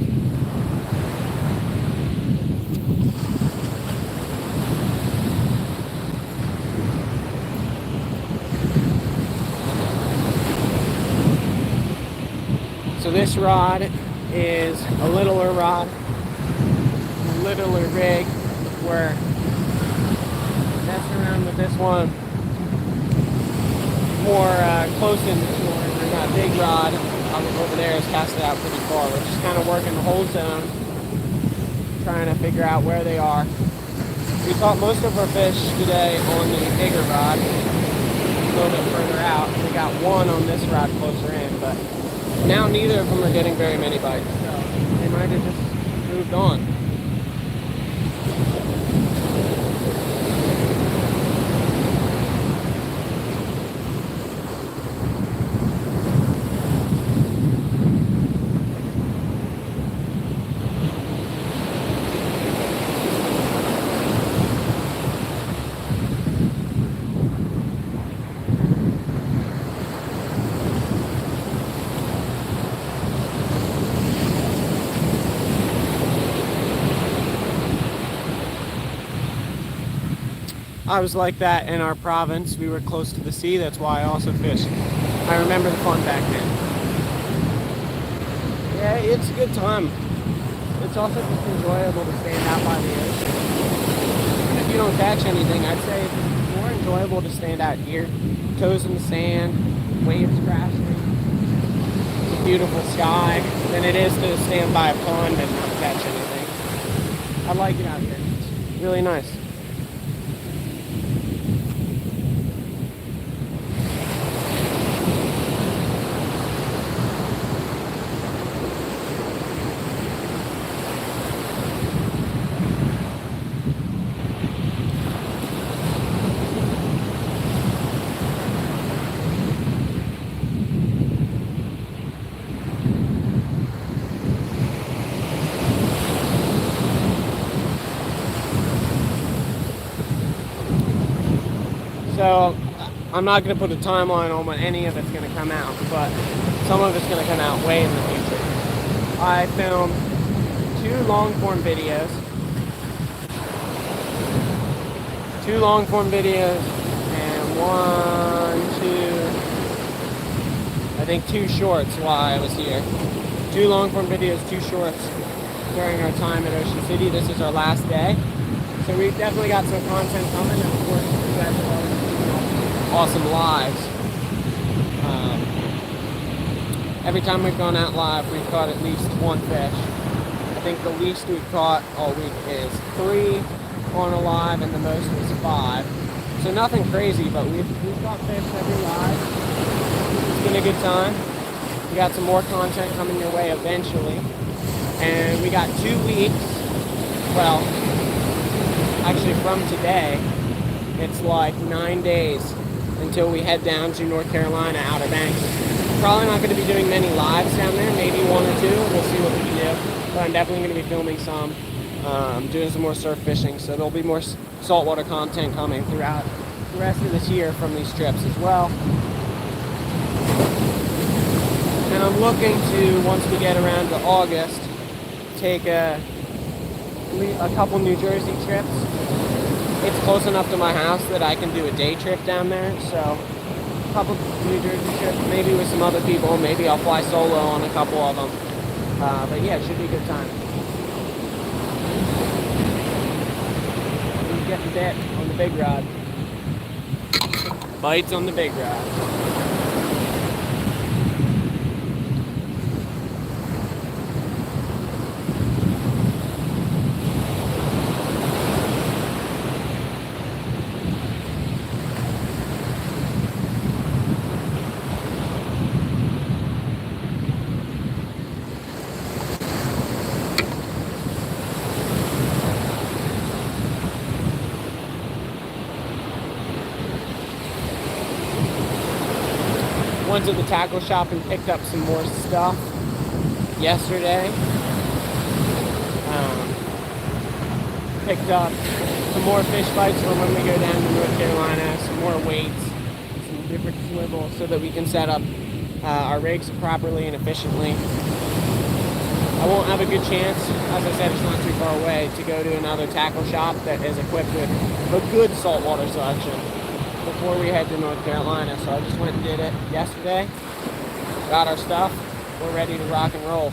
Speaker 1: So this rod is a littler rod, littler rig. We're messing around with this one more close in the shore. We're got a big rod over there is casted out pretty far. We're just kind of working the whole zone, trying to figure out where they are. We caught most of our fish today on the bigger rod, a little bit further out. We got one on this rod closer in, but now neither of them are getting very many bites, so they might have just moved on. I was like that in our province. We were close to the sea. That's why I also fished. I remember the fun back then. Yeah, it's a good time. It's also just enjoyable to stand out by the ocean. And if you don't catch anything, I'd say it's more enjoyable to stand out here. Toes in the sand, waves crashing, it's a beautiful sky, than it is to stand by a pond and not catch anything. I like it out here. It's really nice. So I'm not going to put a timeline on when any of it's going to come out, but some of it's going to come out way in the future. I filmed 2 long-form videos, and 2 shorts while I was here. 2 long-form videos, 2 shorts during our time at Ocean City. This is our last day. So we've definitely got some content coming, and of course you guys have already seen awesome lives. Every time we've gone out live, we've caught at least 1 fish. I think the least we've caught all week is 3 on a live, and the most was 5. So nothing crazy, but we've caught fish every live. It's been a good time. We got some more content coming your way eventually. And we got 2 weeks, well, actually from today, it's like 9 days until we head down to North Carolina, Outer Banks. Probably not going to be doing many lives down there, maybe 1 or 2. We'll see what we can do. But I'm definitely going to be filming some, doing some more surf fishing. So there'll be more saltwater content coming throughout the rest of this year from these trips as well. And I'm looking to, once we get around to August, take a couple New Jersey trips. It's close enough to my house that I can do a day trip down there, so a couple New Jersey trips, maybe with some other people. Maybe I'll fly solo on a couple of them. But yeah, it should be a good time. He's getting bit on the big rod. Bites on the big rod. 'Went to the tackle shop and picked up some more stuff yesterday. Picked up some more fish bites for when we go down to North Carolina, some more weights, some different swivels so that we can set up our rigs properly and efficiently. I won't have a good chance, as I said, it's not too far away, to go to another tackle shop that is equipped with a good saltwater selection before we head to North Carolina. So I just went and did it yesterday, got our stuff, we're ready to rock and roll.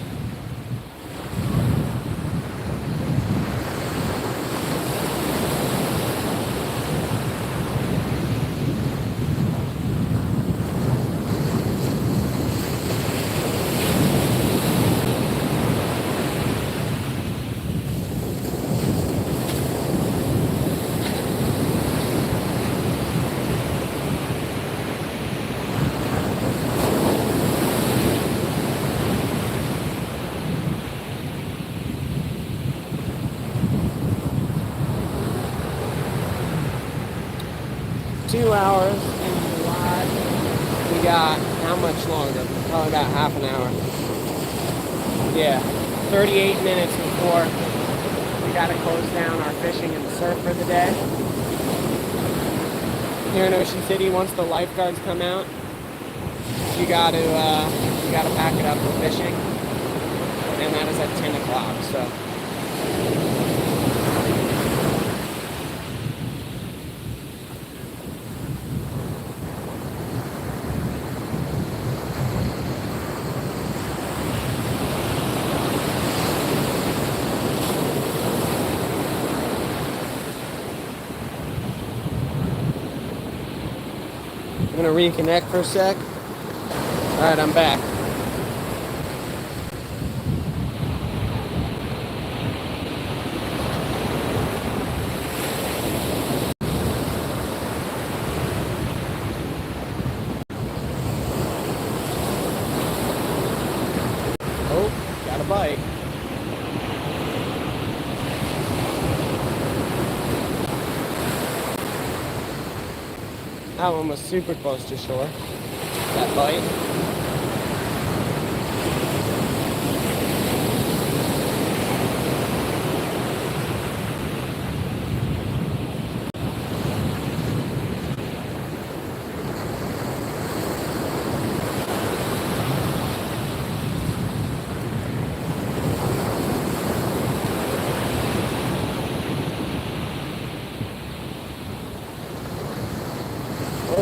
Speaker 1: Hours into live. We got how much longer? Probably about half an hour. Yeah, 38 minutes before we got to close down our fishing and surf for the day. Here in Ocean City, once the lifeguards come out, you got to pack it up for fishing, and that is at 10 o'clock. So. gonna reconnect for a sec. Alright, I'm back. Oh, got a bite. That one was super close to shore. That bite.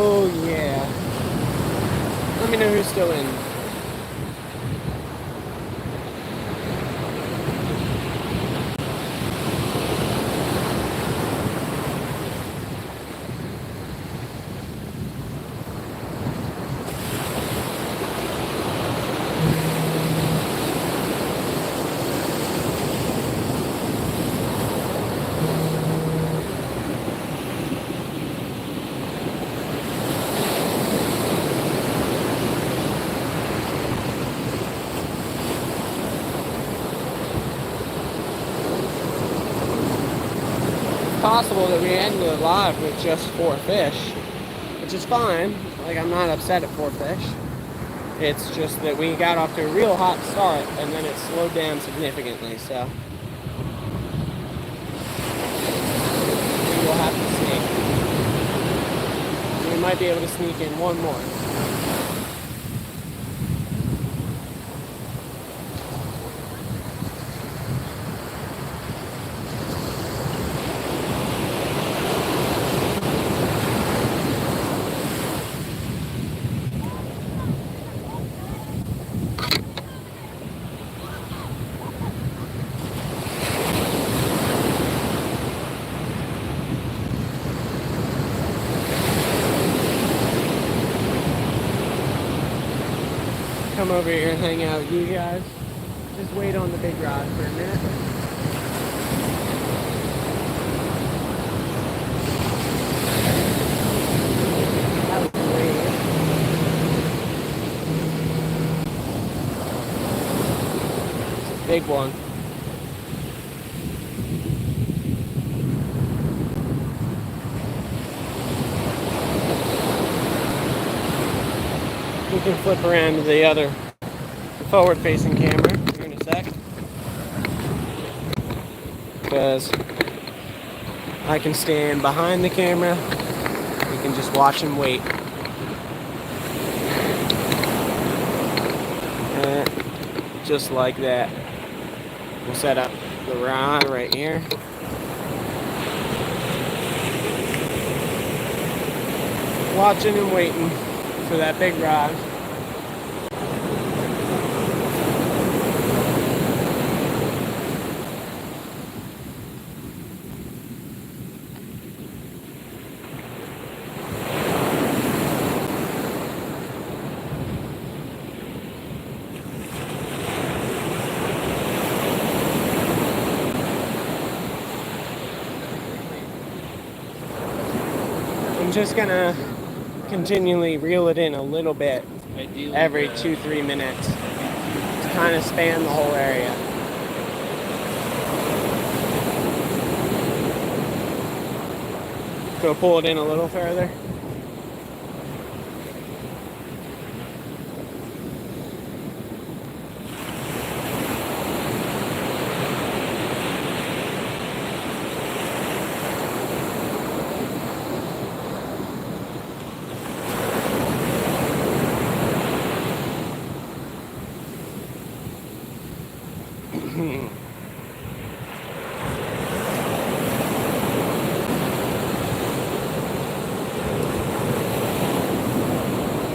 Speaker 1: Oh yeah. Let me know who's still in. Possible that we ended it live with just 4 fish, which is fine. Like, I'm not upset at 4 fish. It's just that we got off to a real hot start and then it slowed down significantly, so we will have to sneak. We might be able to sneak in one more. Come over here and hang out with you guys. Just wait on the big rod for a minute. That was great. It's a big one. We can flip around to the other forward-facing camera here in a sec, because I can stand behind the camera. You can just watch him wait. And just like that. We'll set up the rod right here. Watching and waiting for that big rod. I'm just gonna continually reel it in a little bit every 2-3 minutes to kind of span the whole area. Go pull it in a little further.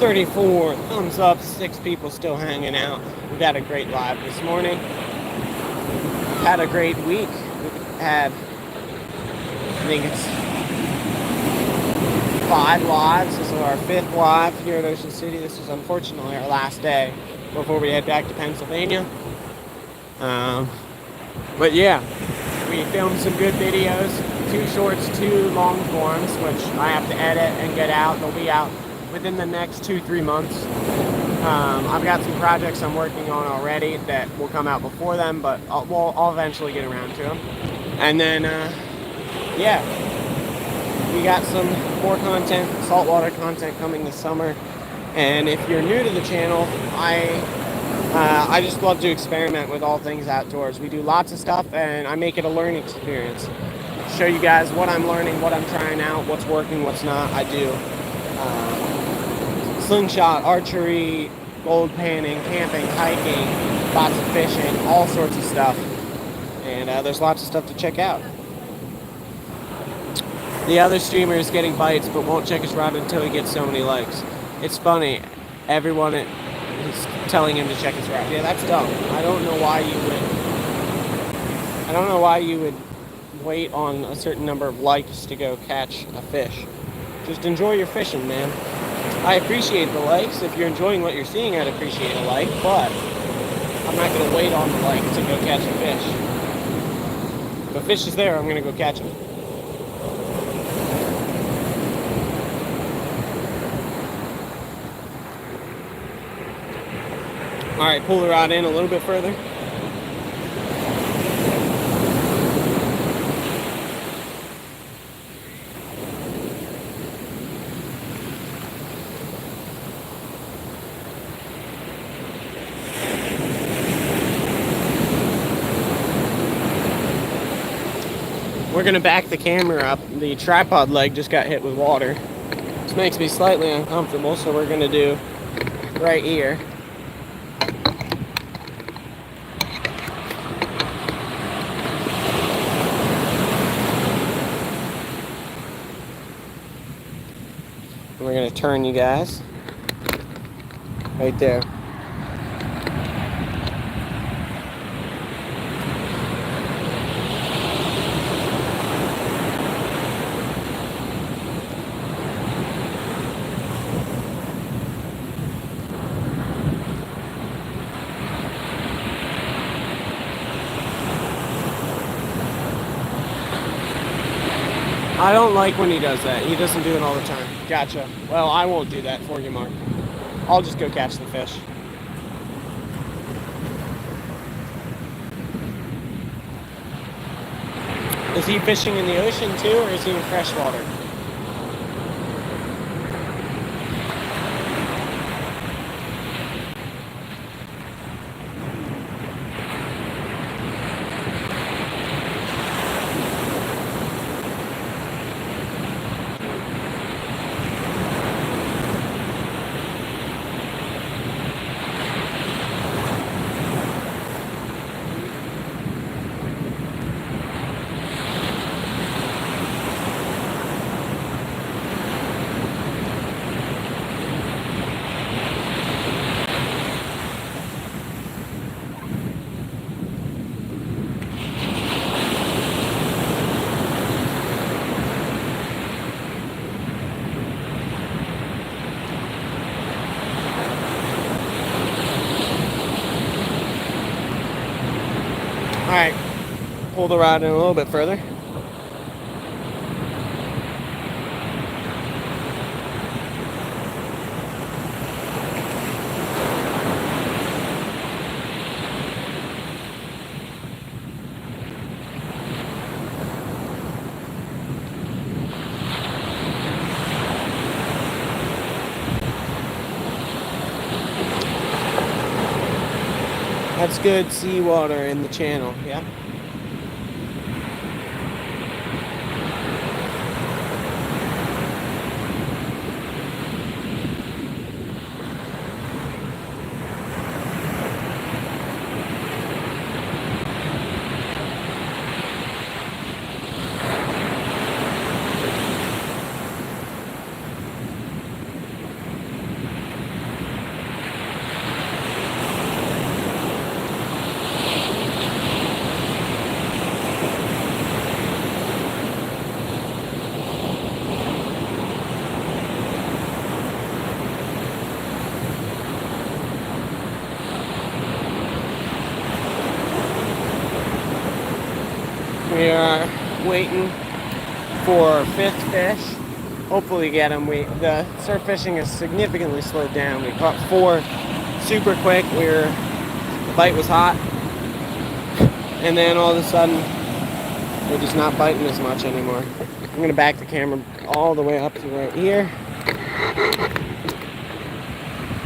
Speaker 1: $34 thumbs up, 6 people still hanging out. We've had a great live this morning. Had a great week. We've had, I think it's 5 lives. This is our 5th live here at Ocean City. This is unfortunately our last day before we head back to Pennsylvania. But yeah, we filmed some good videos, 2 shorts, 2 long forms, which I have to edit and get out. They'll be out within the next 2-3 months. I've got some projects I'm working on already that will come out before them, but I'll eventually get around to them. And then, yeah, we got some more content, saltwater content coming this summer. And if you're new to the channel, I just love to experiment with all things outdoors. We do lots of stuff, and I make it a learning experience. Show you guys what I'm learning, what I'm trying out, what's working, what's not. I do slingshot, archery, gold panning, camping, hiking, lots of fishing, all sorts of stuff. And there's lots of stuff to check out. The other streamer is getting bites, but won't check his rod until he gets so many likes. It's funny. Everyone is telling him to check his rod. Yeah, that's dumb. I don't know why you would wait on a certain number of likes to go catch a fish. Just enjoy your fishing, man. I appreciate the likes. If you're enjoying what you're seeing, I'd appreciate a like, but I'm not going to wait on the like to go catch a fish. If a fish is there, I'm going to go catch him. All right, pull the rod in a little bit further. We're gonna back the camera up. The tripod leg just got hit with water. This makes me slightly uncomfortable, so we're gonna do right here. We're gonna turn you guys right there. I don't like when he does that. He doesn't do it all the time. Gotcha. Well, I won't do that for you, Mark. I'll just go catch the fish. Is he fishing in the ocean too, or is he in freshwater? Alright, pull the rod in a little bit further. That's good seawater in the channel, yeah? We are waiting for fifth fish. Hopefully get them. The surf fishing has significantly slowed down. We caught 4 super quick. The bite was hot, and then all of a sudden they're just not biting as much anymore. I'm gonna back the camera all the way up to right here,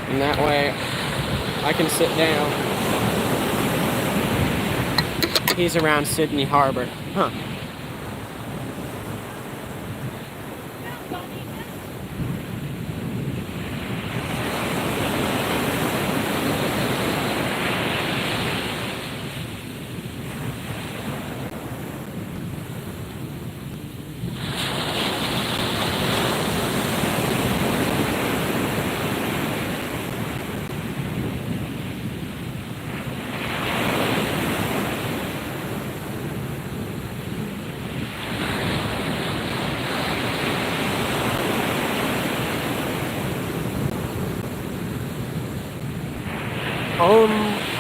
Speaker 1: and that way I can sit down. He's around Sydney Harbor. Huh.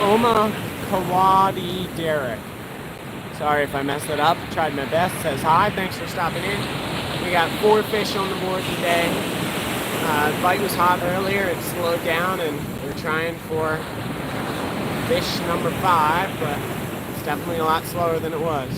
Speaker 1: Oma Kawadi Derek. Sorry if I messed it up. Tried my best. Says hi. Thanks for stopping in. We got 4 fish on the board today. The bite was hot earlier. It slowed down, and we're trying for fish number 5, but it's definitely a lot slower than it was.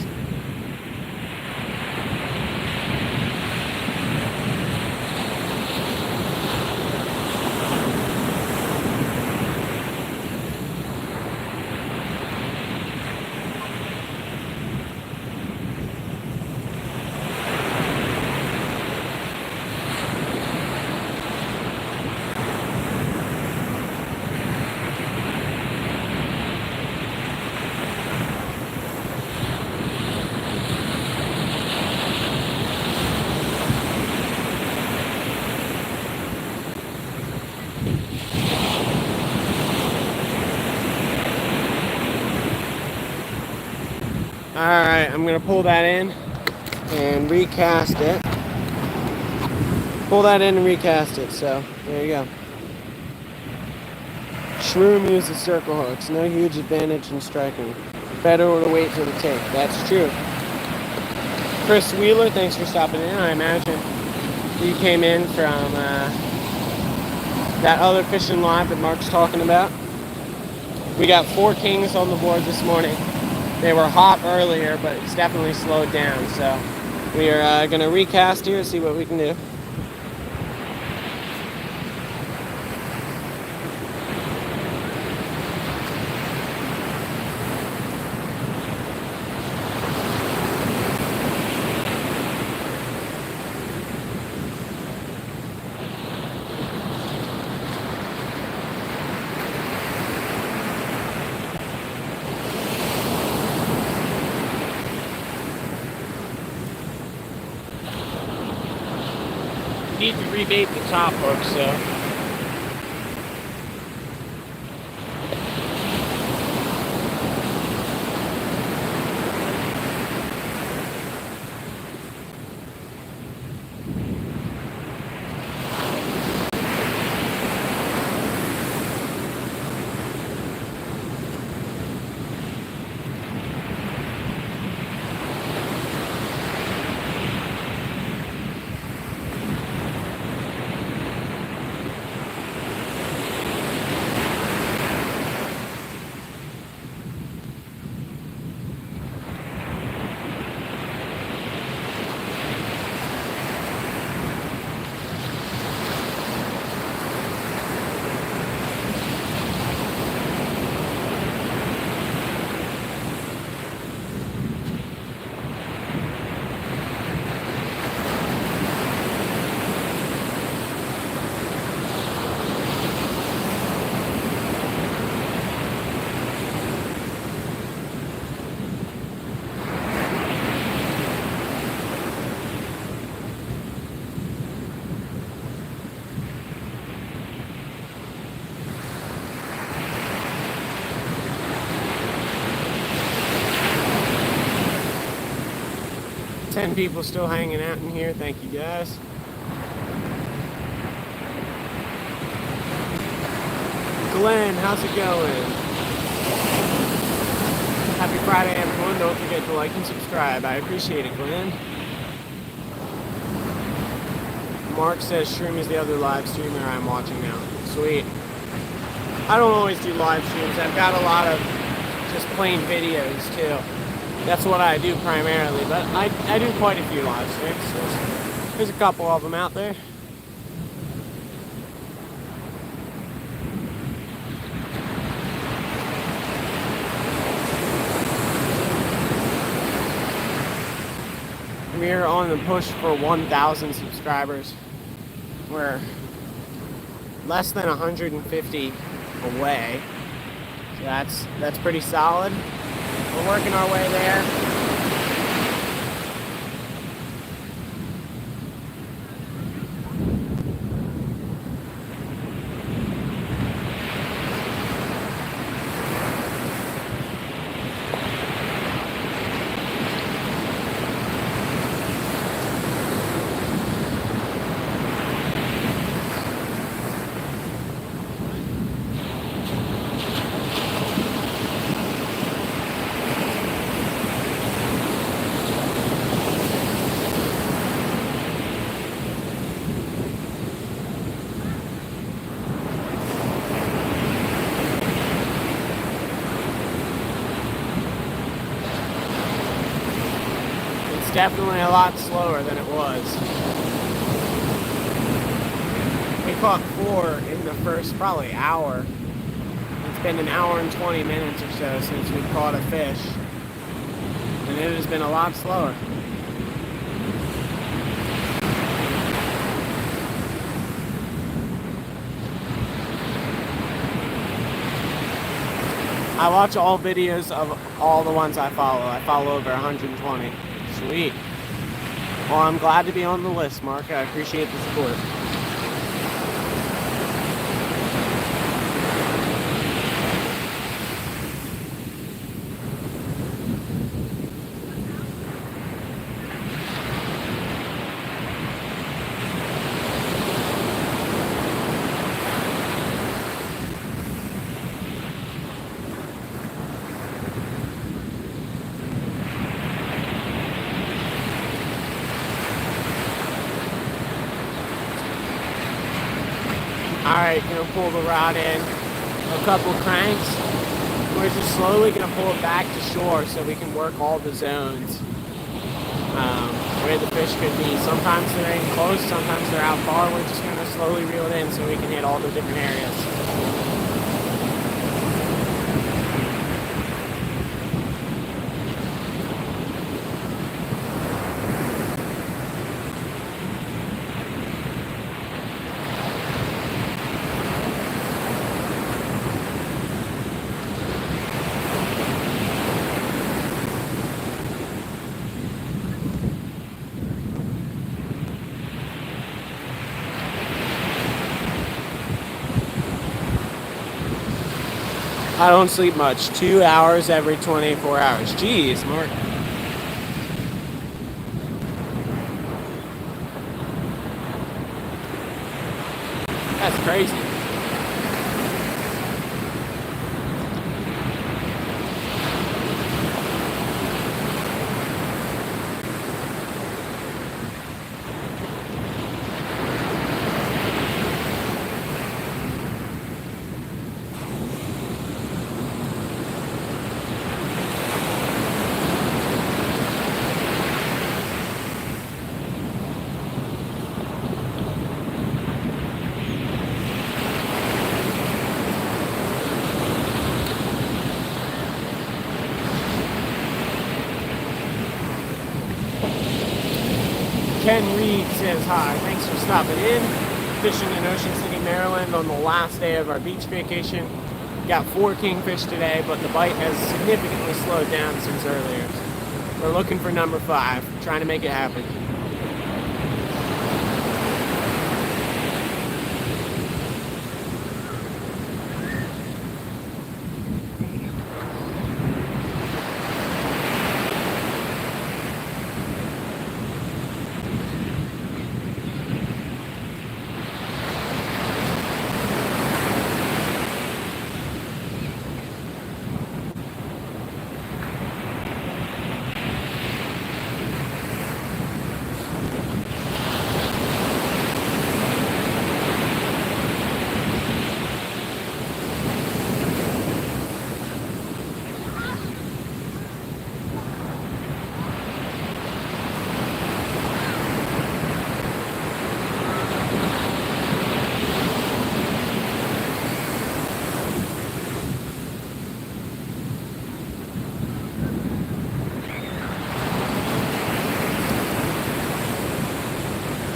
Speaker 1: Alright, I'm going to pull that in and recast it. Pull that in and recast it, so there you go. Shroom uses circle hooks. No huge advantage in striking. Better to wait for the take. That's true. Chris Wheeler, thanks for stopping in. I imagine you came in from that other fishing live that Mark's talking about. We got 4 kings on the board this morning. They were hot earlier, but it's definitely slowed down. So we are going to recast here, see what we can do. Need to rebait the top hook, so people still hanging out in here. Thank you guys. Glenn, how's it going? Happy Friday, everyone. Don't forget to like and subscribe. I appreciate it, Glenn. Mark says Shroom is the other live streamer I'm watching now. Sweet. I don't always do live streams. I've got a lot of just plain videos, too. That's what I do primarily, but I do quite a few live streams. There's a couple of them out there. We're on the push for 1,000 subscribers. We're less than 150 away. So that's pretty solid. We're working our way there. Definitely a lot slower than it was. We caught 4 in the first probably hour. It's been an hour and 20 minutes or so since we've caught a fish. And it has been a lot slower. I watch all videos of all the ones I follow. I follow over 120. Sweet. Well, I'm glad to be on the list, Mark. I appreciate the support. Alright, gonna pull the rod in, a couple cranks. We're just slowly gonna pull it back to shore so we can work all the zones where the fish could be. Sometimes they're in close, sometimes they're out far. We're just gonna slowly reel it in so we can hit all the different areas. I don't sleep much. 2 hours every 24 hours. Jeez, Mark. That's crazy. Ken Reed says hi. Thanks for stopping in. Fishing in Ocean City, Maryland on the last day of our beach vacation. Got 4 kingfish today, but the bite has significantly slowed down since earlier. We're looking for number 5, trying to make it happen.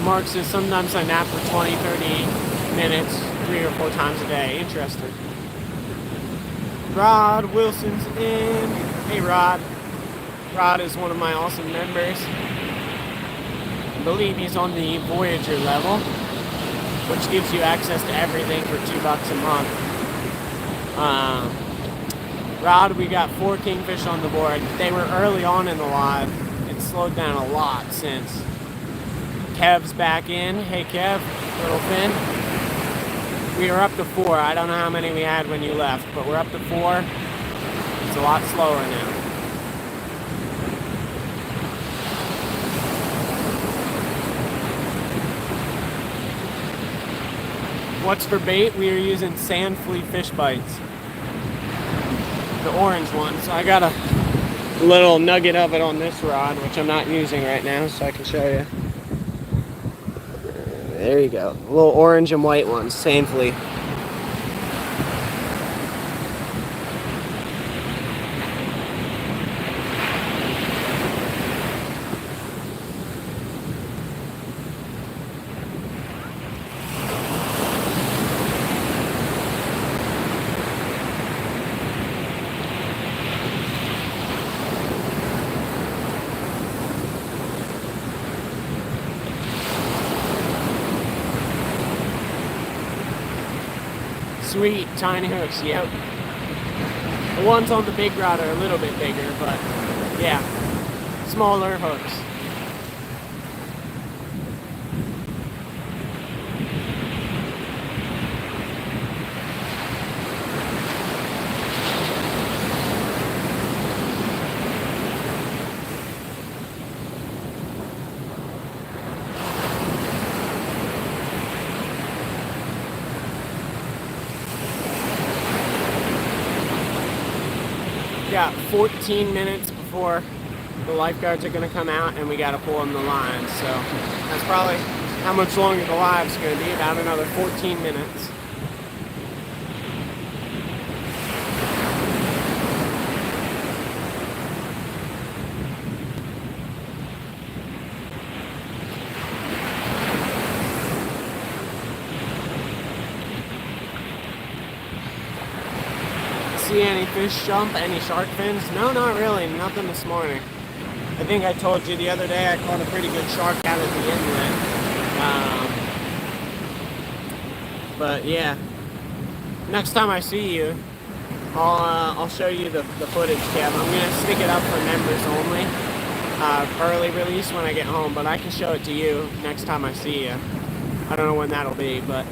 Speaker 4: Mark says sometimes I nap for 20, 30 minutes, 3 or 4 times a day. Interesting. Rod Wilson's in. Hey, Rod. Rod is one of my awesome members. I believe he's on the Voyager level, which gives you access to everything for $2 a month. Rod, we got 4 kingfish on the board. They were early on in the live. It's slowed down a lot since. Kev's back in. Hey, Kev, little Finn. We are up to 4. I don't know how many we had when you left, but we're up to 4. It's a lot slower now. What's for bait? We are using sand flea fish bites. The orange one. So I got a little nugget of it on this rod, which I'm not using right now, so I can show you. There you go. A little orange and white one, sand flea. Sweet, tiny hooks, yep. The ones on the big rod are a little bit bigger, but yeah, smaller hooks. Got 14 minutes before the lifeguards are going to come out, and we got to pull in the line. So that's probably how much longer the live's going to be, about another 14 minutes. See any fish jump, any shark fins? No, not really, nothing this morning. I think I told you the other day I caught a pretty good shark out at the inlet. But yeah, next time I see you, I'll show you the footage, Kev. I'm gonna stick it up for members only, early release when I get home, but I can show it to you next time I see you. I don't know when that'll be, but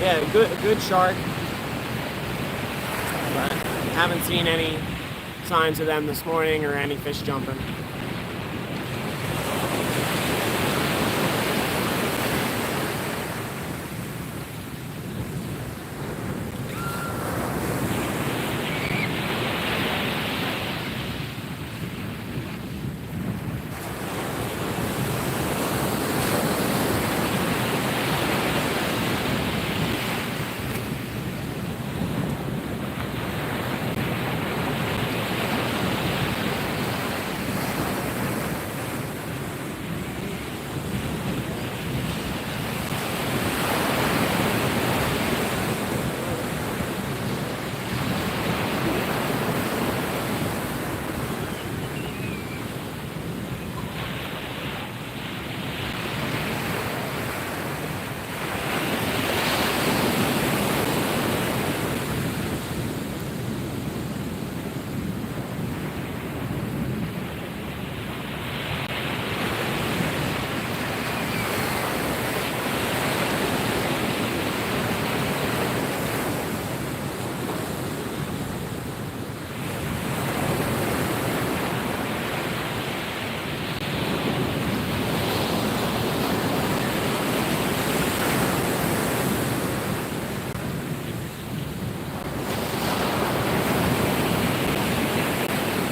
Speaker 4: yeah, good shark. But haven't seen any signs of them this morning or any fish jumping.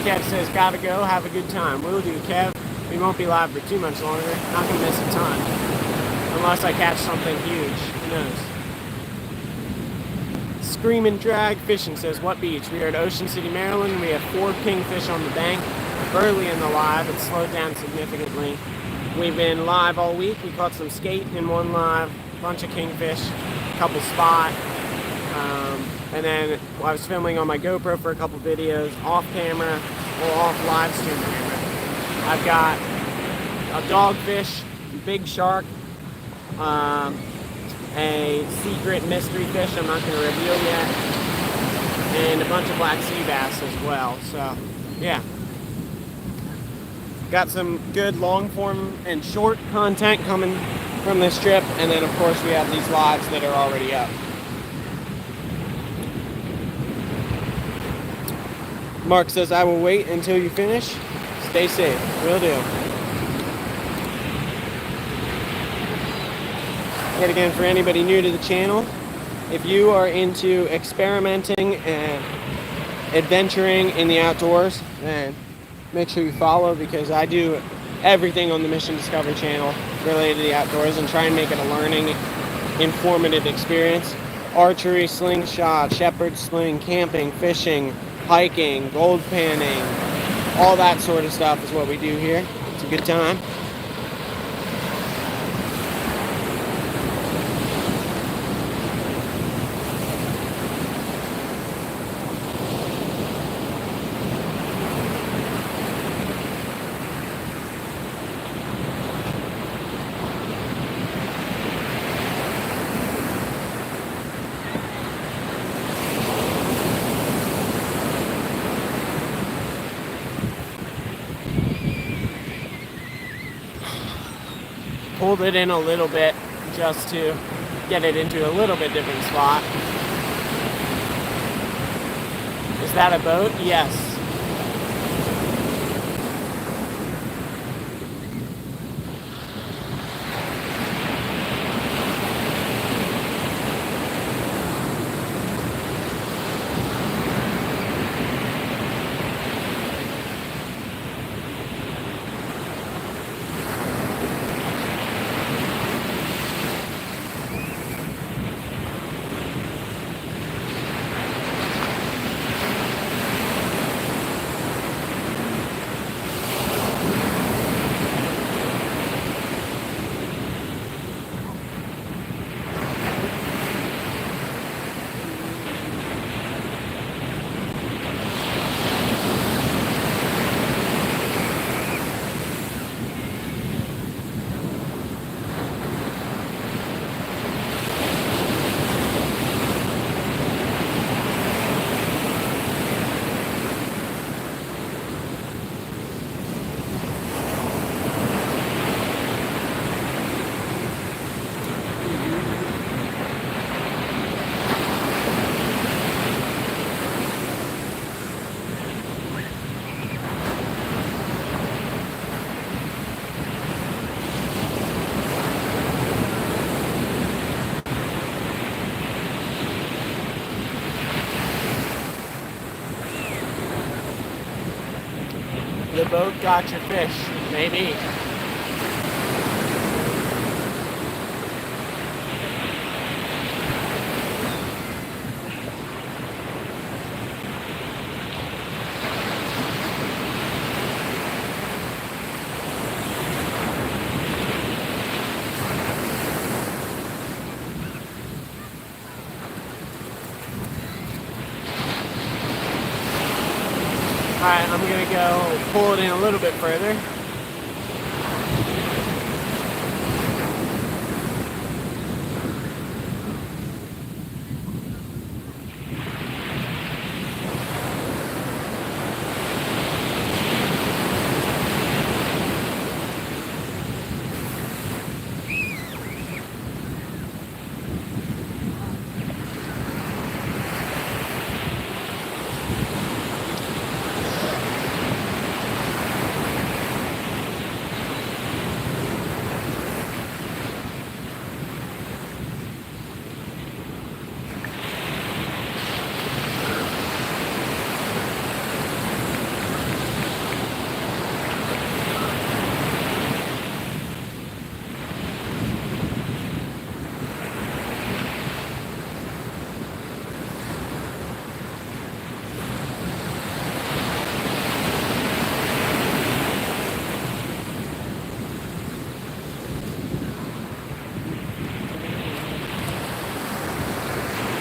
Speaker 4: Kev says, gotta go, have a good time. Will do, Kev. We won't be live for too much longer. Not gonna miss a ton. Unless I catch something huge. Who knows? Screamin' Drag Fishing says, what beach? We are at Ocean City, Maryland. We have 4 kingfish on the bank. Early in the live, it slowed down significantly. We've been live all week. We caught some skate in one live, bunch of kingfish, a couple spot. And then I was filming on my GoPro for a couple videos off camera or off live stream camera. I've got a dogfish, big shark, a secret mystery fish I'm not going to reveal yet, and a bunch of black sea bass as well. So, yeah. Got some good long form and short content coming from this trip, and then of course we have these lives that are already up. Mark says, I will wait until you finish. Stay safe. Will do. Yet again, for anybody new to the channel, if you are into experimenting and adventuring in the outdoors, then make sure you follow, because I do everything on the Mission Discovery channel related to the outdoors and try and make it a learning, informative experience. Archery, slingshot, shepherd sling, camping, fishing, hiking, gold panning, all that sort of stuff is what we do here. It's a good time. Pulled it in a little bit just to get it into a little bit different spot. Is that a boat? Yes. The boat got your fish, maybe. Alright, I'm gonna go pull it in a little bit further.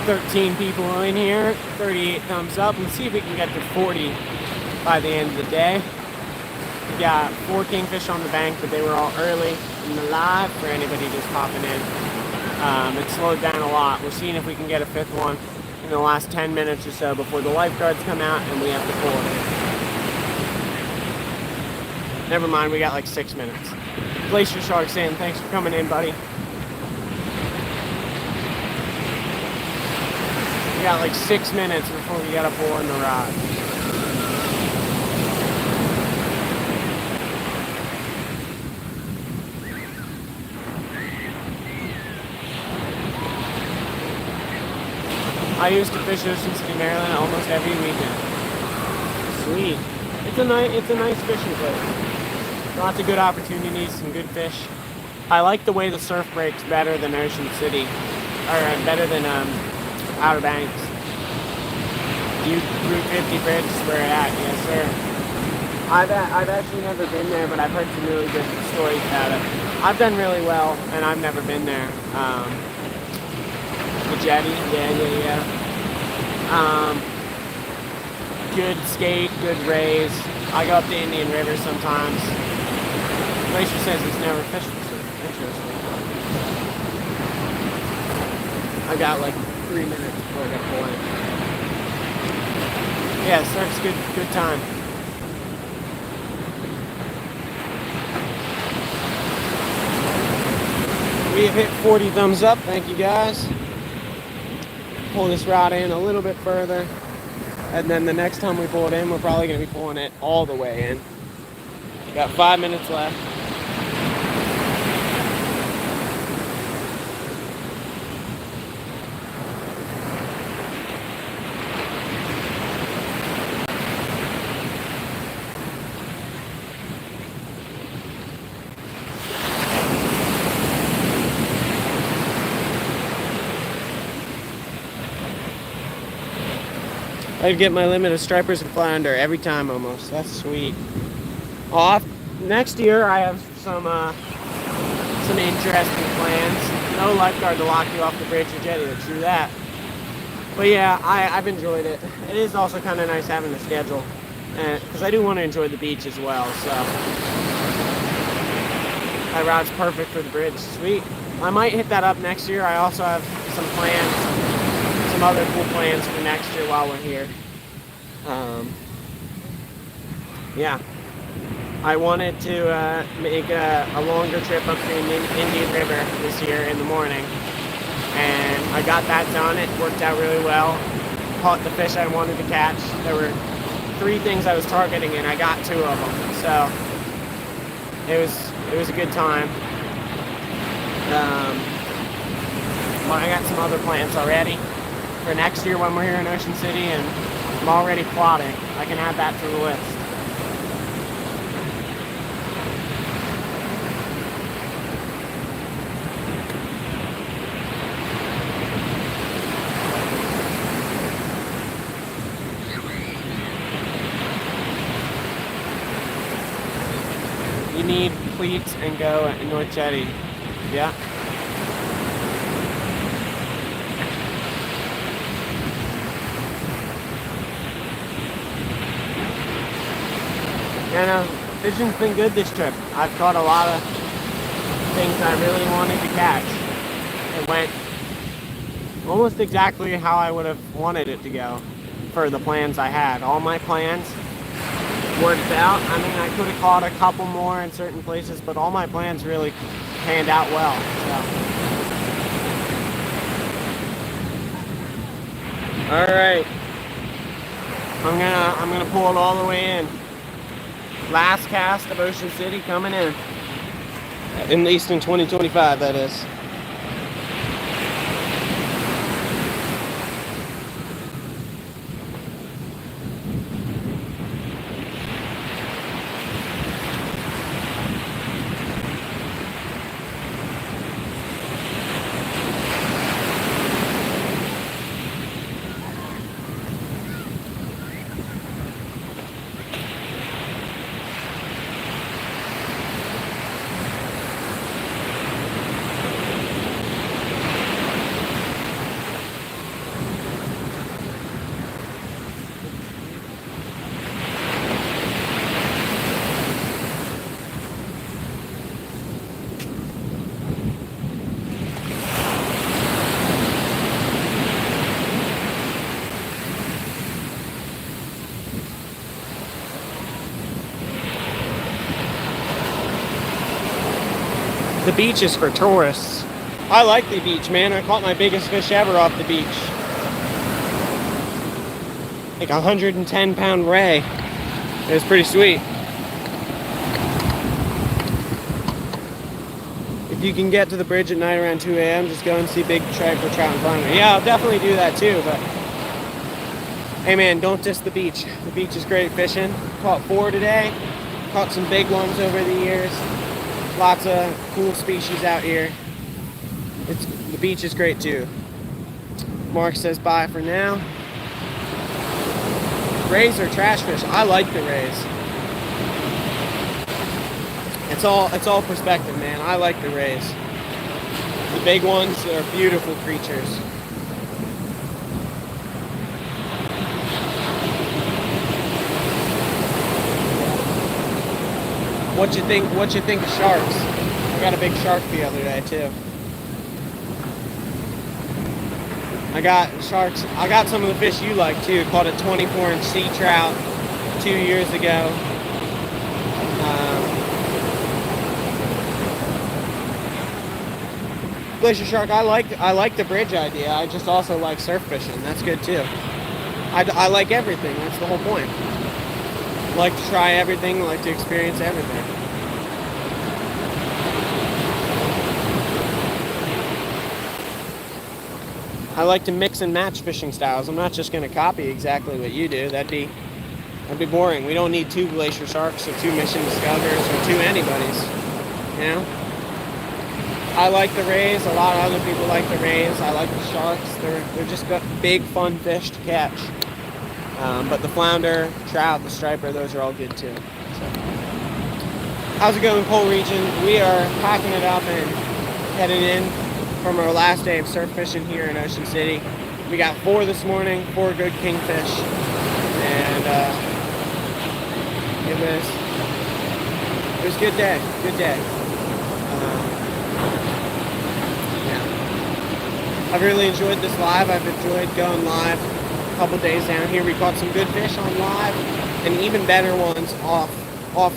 Speaker 4: 13 people in here, 38 thumbs up. Let's see if we can get to 40 by the end of the day. We got 4 kingfish on the bank, but they were all early in the live for anybody just popping in. It slowed down a lot. We're seeing if we can get a 5th one in the last 10 minutes or so before the lifeguards come out and we have to pull it in. Never mind, we got like 6 minutes. Glacier Shark saying thanks for coming in, buddy. We got like 6 minutes before we gotta pull in the rod. I used to fish Ocean City, Maryland almost every weekend. Sweet. It's a nice fishing place. Lots of good opportunities, some good fish. I like the way the surf breaks better than Ocean City, or better than Outer Banks. Route 50 Bridge is where it's at, yes sir. I've actually never been there, but I've heard some really good stories about it. I've done really well, and I've never been there. The jetty, yeah. Good skate, good raise. I go up to Indian River sometimes. Glacier says he's never fished the surf. Interesting. I got like 3 minutes before I got pull in. Yeah, surf's good time. We have hit 40 thumbs up. Thank you guys. Pull this rod in a little bit further, and then the next time we pull it in, we're probably going to be pulling it all the way in. Got 5 minutes left. I'd get my limit of stripers and flounder every time almost. That's sweet. Next year I have some interesting plans. No lifeguard to lock you off the bridge or jetty to do that. But yeah, I've enjoyed it. It is also kind of nice having a schedule, because I do want to enjoy the beach as well. So that route's perfect for the bridge. Sweet. I might hit that up next year. I also have some plans. Some other cool plans for next year while we're here. Yeah, I wanted to make a longer trip up to Indian River this year in the morning, and I got that done. It worked out really well. Caught the fish I wanted to catch. There were 3 things I was targeting, and I got 2 of them. So it was a good time. I got some other plans already for next year when we're here in Ocean City, and I'm already plotting. I can add that to the list. You need cleats and go at North Jetty. Yeah. And fishing's been good this trip. I've caught a lot of things I really wanted to catch. It went almost exactly how I would have wanted it to go for the plans I had. All my plans worked out. I mean, I could have caught a couple more in certain places, but all my plans really panned out well. So. All right. I'm gonna pull it all the way in. Last cast of Ocean City coming in. At least in 2025, that is. The beach is for tourists. I like the beach, man. I caught my biggest fish ever off the beach. Like a 110-pound ray. It was pretty sweet. If you can get to the bridge at night around 2 a.m., just go and see big striper trout and flounder. Yeah, I'll definitely do that too, but hey man, don't diss the beach. The beach is great fishing. Caught 4 today. Caught some big ones over the years. Lots of cool species out here. The beach is great too. Mark says bye for now. Rays are trash fish. I like the rays. It's all perspective, man. I like the rays. The big ones are beautiful creatures. What you think of sharks? I got a big shark the other day too. I got sharks. I got some of the fish you like too. Caught a 24-inch sea trout 2 years ago. Glacier shark. I like the bridge idea. I just also like surf fishing. That's good too. I like everything. That's the whole point. Like to try everything. Like to experience everything. I like to mix and match fishing styles. I'm not just going to copy exactly what you do. That'd be boring. We don't need 2 glacier sharks or 2 mission discoverers or 2 anybody's. You know? I like the rays. A lot of other people like the rays. I like the sharks. They're just big, fun fish to catch. But the flounder, trout, the striper, those are all good too. So. How's it going, Pole Region? We are packing it up and heading in from our last day of surf fishing here in Ocean City. We got 4 this morning, 4 good kingfish, and it was a good day. Good day. I've really enjoyed this live. I've enjoyed going live a couple days down here. We caught some good fish on live and even better ones off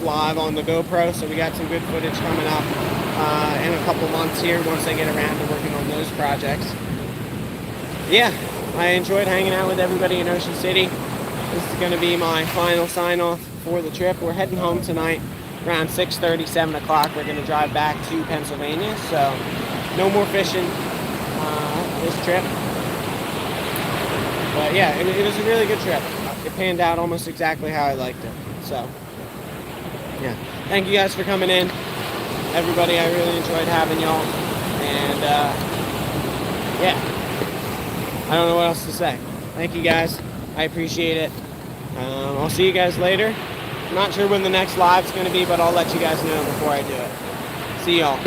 Speaker 4: live on the GoPro. So we got some good footage coming up in a couple months here once I get around to working on those projects. Yeah, I enjoyed hanging out with everybody in Ocean City. This is going to be my final sign-off for the trip. We're heading home tonight around 6:30, 7 o'clock. We're going to drive back to Pennsylvania. So no more fishing this trip. But yeah, it was a really good trip. It panned out almost exactly how I liked it. So yeah, thank you guys for coming in. Everybody, I really enjoyed having y'all. And yeah, I don't know what else to say. Thank you guys. I appreciate it. I'll see you guys later. I'm not sure when the next live's going to be, but I'll let you guys know before I do it. See y'all.